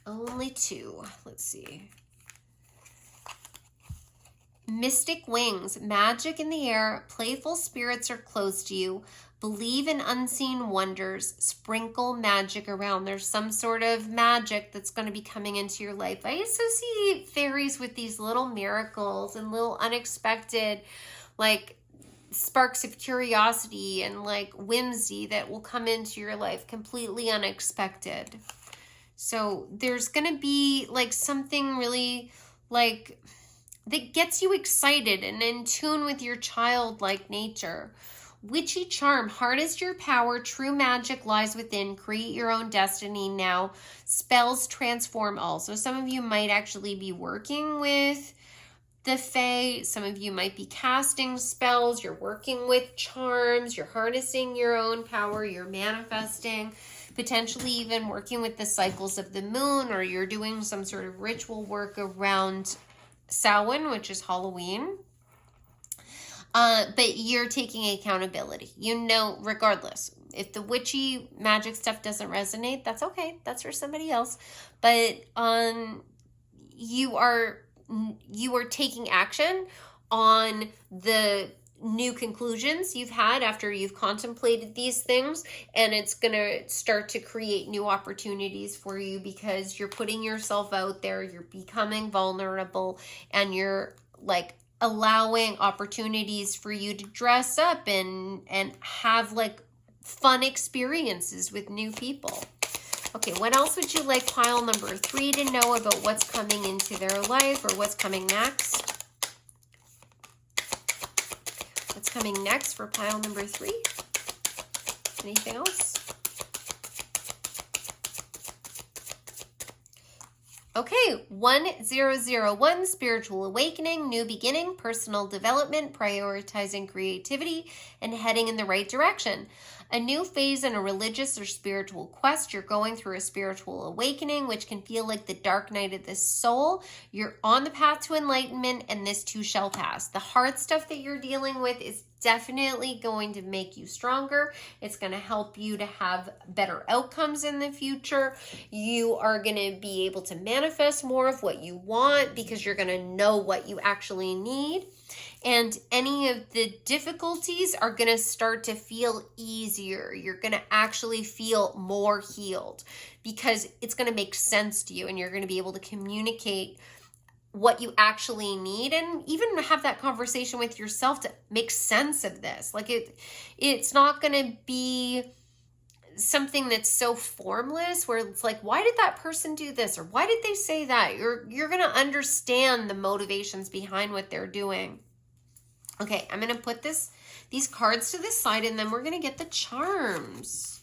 only 2. Let's see. Mystic wings, magic in the air, playful spirits are close to you. Believe in unseen wonders, sprinkle magic around. There's some sort of magic that's going to be coming into your life. I associate fairies with these little miracles and little unexpected, like, sparks of curiosity and like whimsy that will come into your life completely unexpected. So there's gonna be like something really like that gets you excited and in tune with your childlike nature. Witchy charm, harness your power, true magic lies within, create your own destiny now. Spells transform all. So some of you might actually be working with the Fae. Some of you might be casting spells. You're working with charms. You're harnessing your own power. You're manifesting. Potentially even working with the cycles of the moon, or you're doing some sort of ritual work around Samhain, which is Halloween. But you're taking accountability. You know, regardless, if the witchy magic stuff doesn't resonate, that's okay. That's for somebody else. But you are taking action on the new conclusions you've had after you've contemplated these things, and it's going to start to create new opportunities for you because you're putting yourself out there, you're becoming vulnerable, and you're like allowing opportunities for you to dress up and have like fun experiences with new people. Okay, what else would you like pile number 3 to know about what's coming into their life or what's coming next? What's coming next for pile number 3? Anything else? Okay, 1001, spiritual awakening, new beginning, personal development, prioritizing creativity, and heading in the right direction. A new phase in a religious or spiritual quest. You're going through a spiritual awakening, which can feel like the dark night of the soul. You're on the path to enlightenment, and this too shall pass. The hard stuff that you're dealing with is definitely going to make you stronger. It's going to help you to have better outcomes in the future. You are going to be able to manifest more of what you want because you're going to know what you actually need. And any of the difficulties are going to start to feel easier. You're going to actually feel more healed because it's going to make sense to you, and you're going to be able to communicate what you actually need and even have that conversation with yourself to make sense of this. Like it's not going to be something that's so formless where it's like, why did that person do this? Or why did they say that? You're going to understand the motivations behind what they're doing. Okay, I'm going to put these cards to the side, and then we're going to get the charms.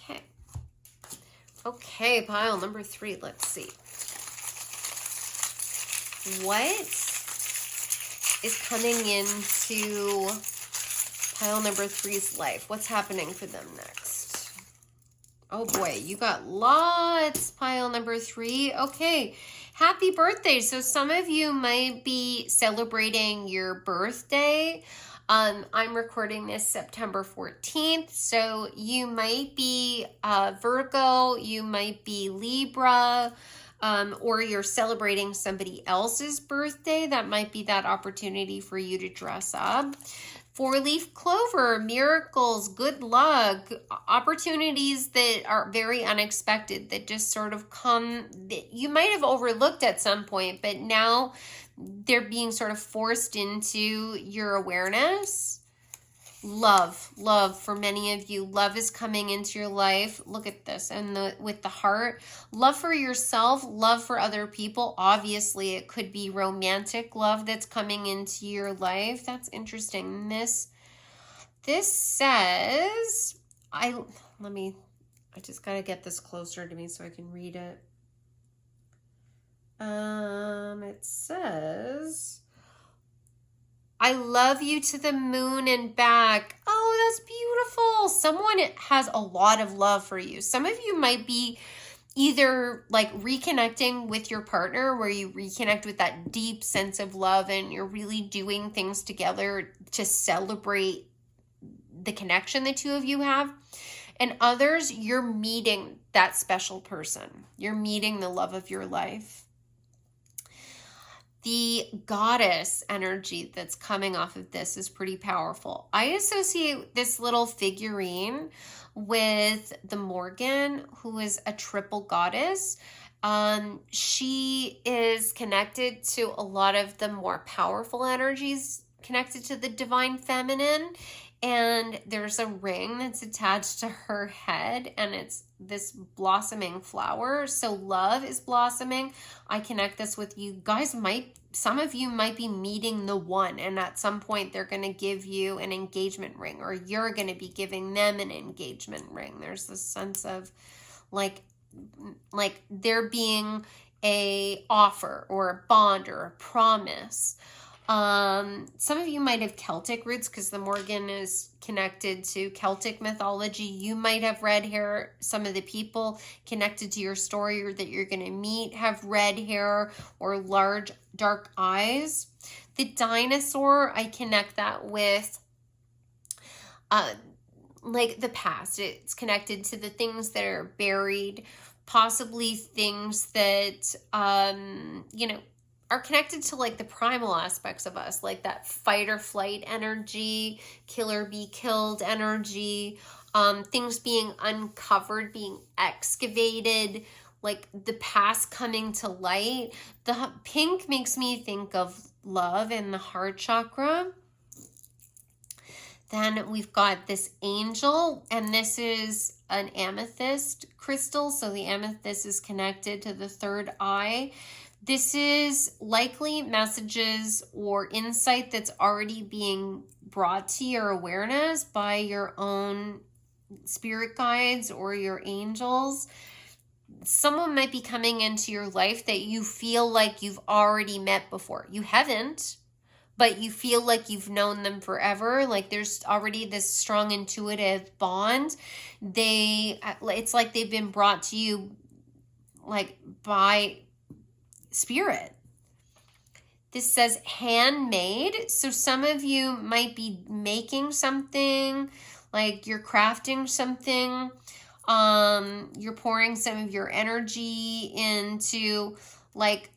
Okay. Okay, pile number 3. Let's see. What is coming into pile number 3's life? What's happening for them next? Oh boy, you got lots, pile number 3. Okay, happy birthday. So some of you might be celebrating your birthday. I'm recording this September 14th, so you might be Virgo, you might be Libra, or you're celebrating somebody else's birthday. That might be that opportunity for you to dress up. 4-leaf clover, miracles, good luck, opportunities that are very unexpected, that just sort of come, that you might have overlooked at some point, but now they're being sort of forced into your awareness. Love for many of you. Love is coming into your life. Look at this, and with the heart, love for yourself, love for other people. Obviously, it could be romantic love that's coming into your life. That's interesting. This says, I just gotta get this closer to me so I can read it. It says, I love you to the moon and back. Oh, that's beautiful. Someone has a lot of love for you. Some of you might be either like reconnecting with your partner, where you reconnect with that deep sense of love and you're really doing things together to celebrate the connection the two of you have. And others, you're meeting that special person. You're meeting the love of your life. The goddess energy that's coming off of this is pretty powerful. I associate this little figurine with the Morgan, who is a triple goddess. She is connected to a lot of the more powerful energies connected to the divine feminine. And there's a ring that's attached to her head, and it's this blossoming flower. So love is blossoming. I connect this with you guys. Some of you might be meeting the one, and at some point they're going to give you an engagement ring, or you're going to be giving them an engagement ring. There's this sense of like there being a offer or a bond or a promise. Some of you might have Celtic roots because the Morgan is connected to Celtic mythology. You might have red hair. Some of the people connected to your story or that you're going to meet have red hair or large dark eyes. The dinosaur, I connect that with like the past. It's connected to the things that are buried, possibly things that are connected to like the primal aspects of us, like that fight or flight energy, kill or be killed energy, things being uncovered, being excavated, like the past coming to light. The pink makes me think of love and the heart chakra. Then we've got this angel, and this is an amethyst crystal. So the amethyst is connected to the third eye. This is likely messages or insight that's already being brought to your awareness by your own spirit guides or your angels. Someone might be coming into your life that you feel like you've already met before. You haven't, but you feel like you've known them forever. Like there's already this strong intuitive bond. It's like they've been brought to you like by spirit. This says handmade. So some of you might be making something, like you're crafting something. You're pouring some of your energy into like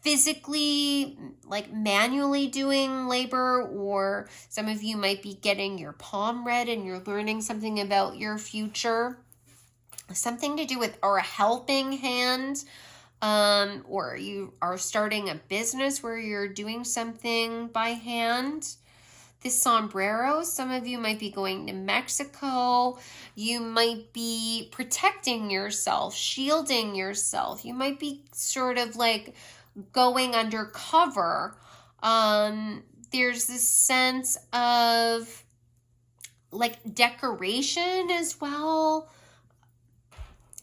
physically, like manually doing labor, or some of you might be getting your palm read and you're learning something about your future. Something to do with, or a helping hand. or you are starting a business where you're doing something by hand. This sombrero, some of you might be going to Mexico. You might be protecting yourself, shielding yourself. You might be sort of like going undercover. There's this sense of like decoration as well.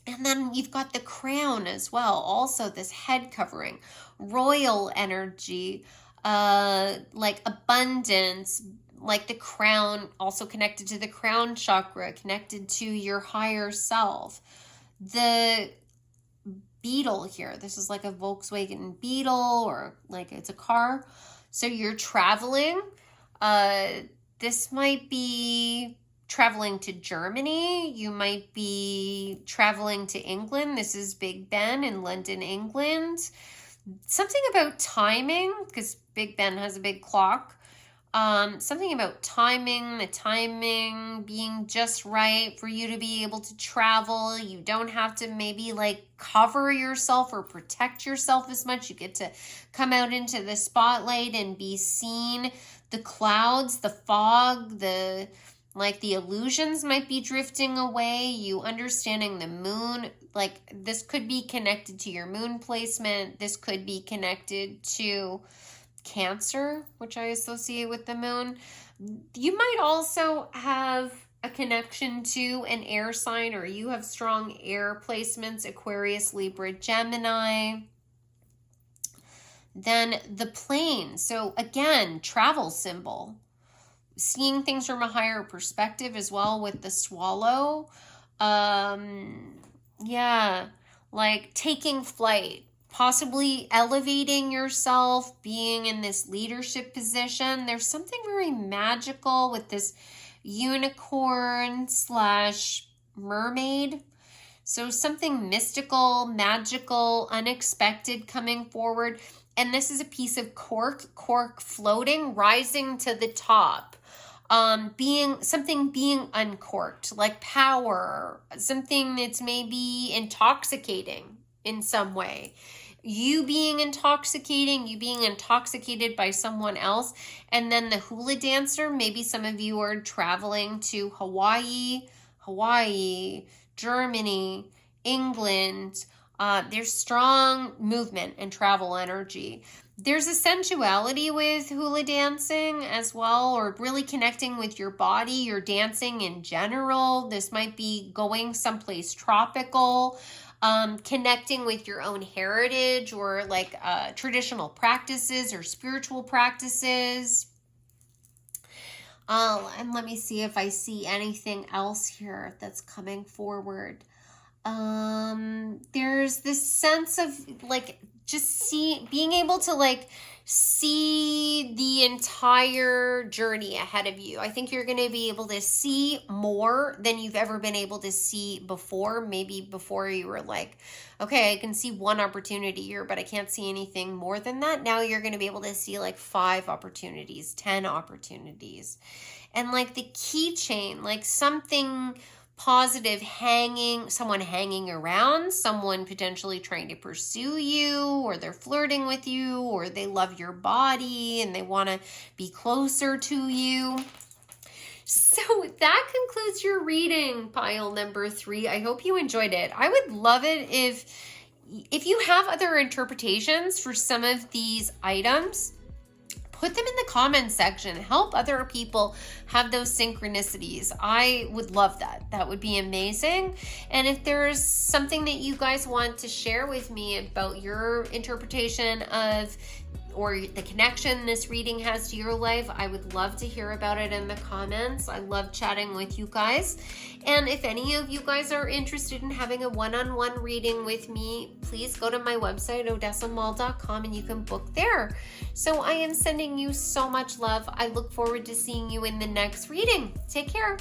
And then you've got the crown as well. Also this head covering, royal energy, like abundance, like the crown, also connected to the crown chakra, connected to your higher self. The Beetle here, this is like a Volkswagen Beetle, or like it's a car. So you're traveling. This might be traveling to Germany. You might be traveling to England. This is Big Ben in London, England. Something about timing, because Big Ben has a big clock. Something about timing, the timing being just right for you to be able to travel. You don't have to maybe like cover yourself or protect yourself as much. You get to come out into the spotlight and be seen. The clouds, the fog, the illusions might be drifting away. You understanding the moon, like this could be connected to your moon placement. This could be connected to Cancer, which I associate with the moon. You might also have a connection to an air sign, or you have strong air placements, Aquarius, Libra, Gemini. Then the plane. So again, travel symbol. Seeing things from a higher perspective as well with the swallow. Yeah, like taking flight, possibly elevating yourself, being in this leadership position. There's something very magical with this unicorn / mermaid. So something mystical, magical, unexpected coming forward. And this is a piece of cork floating, rising to the top. Being uncorked, like power, something that's maybe intoxicating in some way. You being intoxicated by someone else. And then the hula dancer, maybe some of you are traveling to Hawaii, Germany, England. There's strong movement and travel energy. There's a sensuality with hula dancing as well, or really connecting with your body, your dancing in general. This might be going someplace tropical, connecting with your own heritage, or like traditional practices or spiritual practices. And let me see if I see anything else here that's coming forward. There's this sense of like just being able to like see the entire journey ahead of you. I think you're going to be able to see more than you've ever been able to see before. Maybe before you were like, okay, I can see one opportunity here, but I can't see anything more than that. Now you're going to be able to see like 5 opportunities, 10 opportunities. And like the keychain, like something positive someone hanging around, someone potentially trying to pursue you, or they're flirting with you, or they love your body and they want to be closer to you. So that concludes your reading, pile number 3. I hope you enjoyed it. I would love it if you have other interpretations for some of these items. Put them in the comments section. Help other people have those synchronicities. I would love that. That would be amazing. And if there's something that you guys want to share with me about your interpretation of, or the connection this reading has to your life, I would love to hear about it in the comments. I love chatting with you guys. And if any of you guys are interested in having a one-on-one reading with me, please go to my website, odessamall.com, and you can book there. So I am sending you so much love. I look forward to seeing you in the next reading. Take care.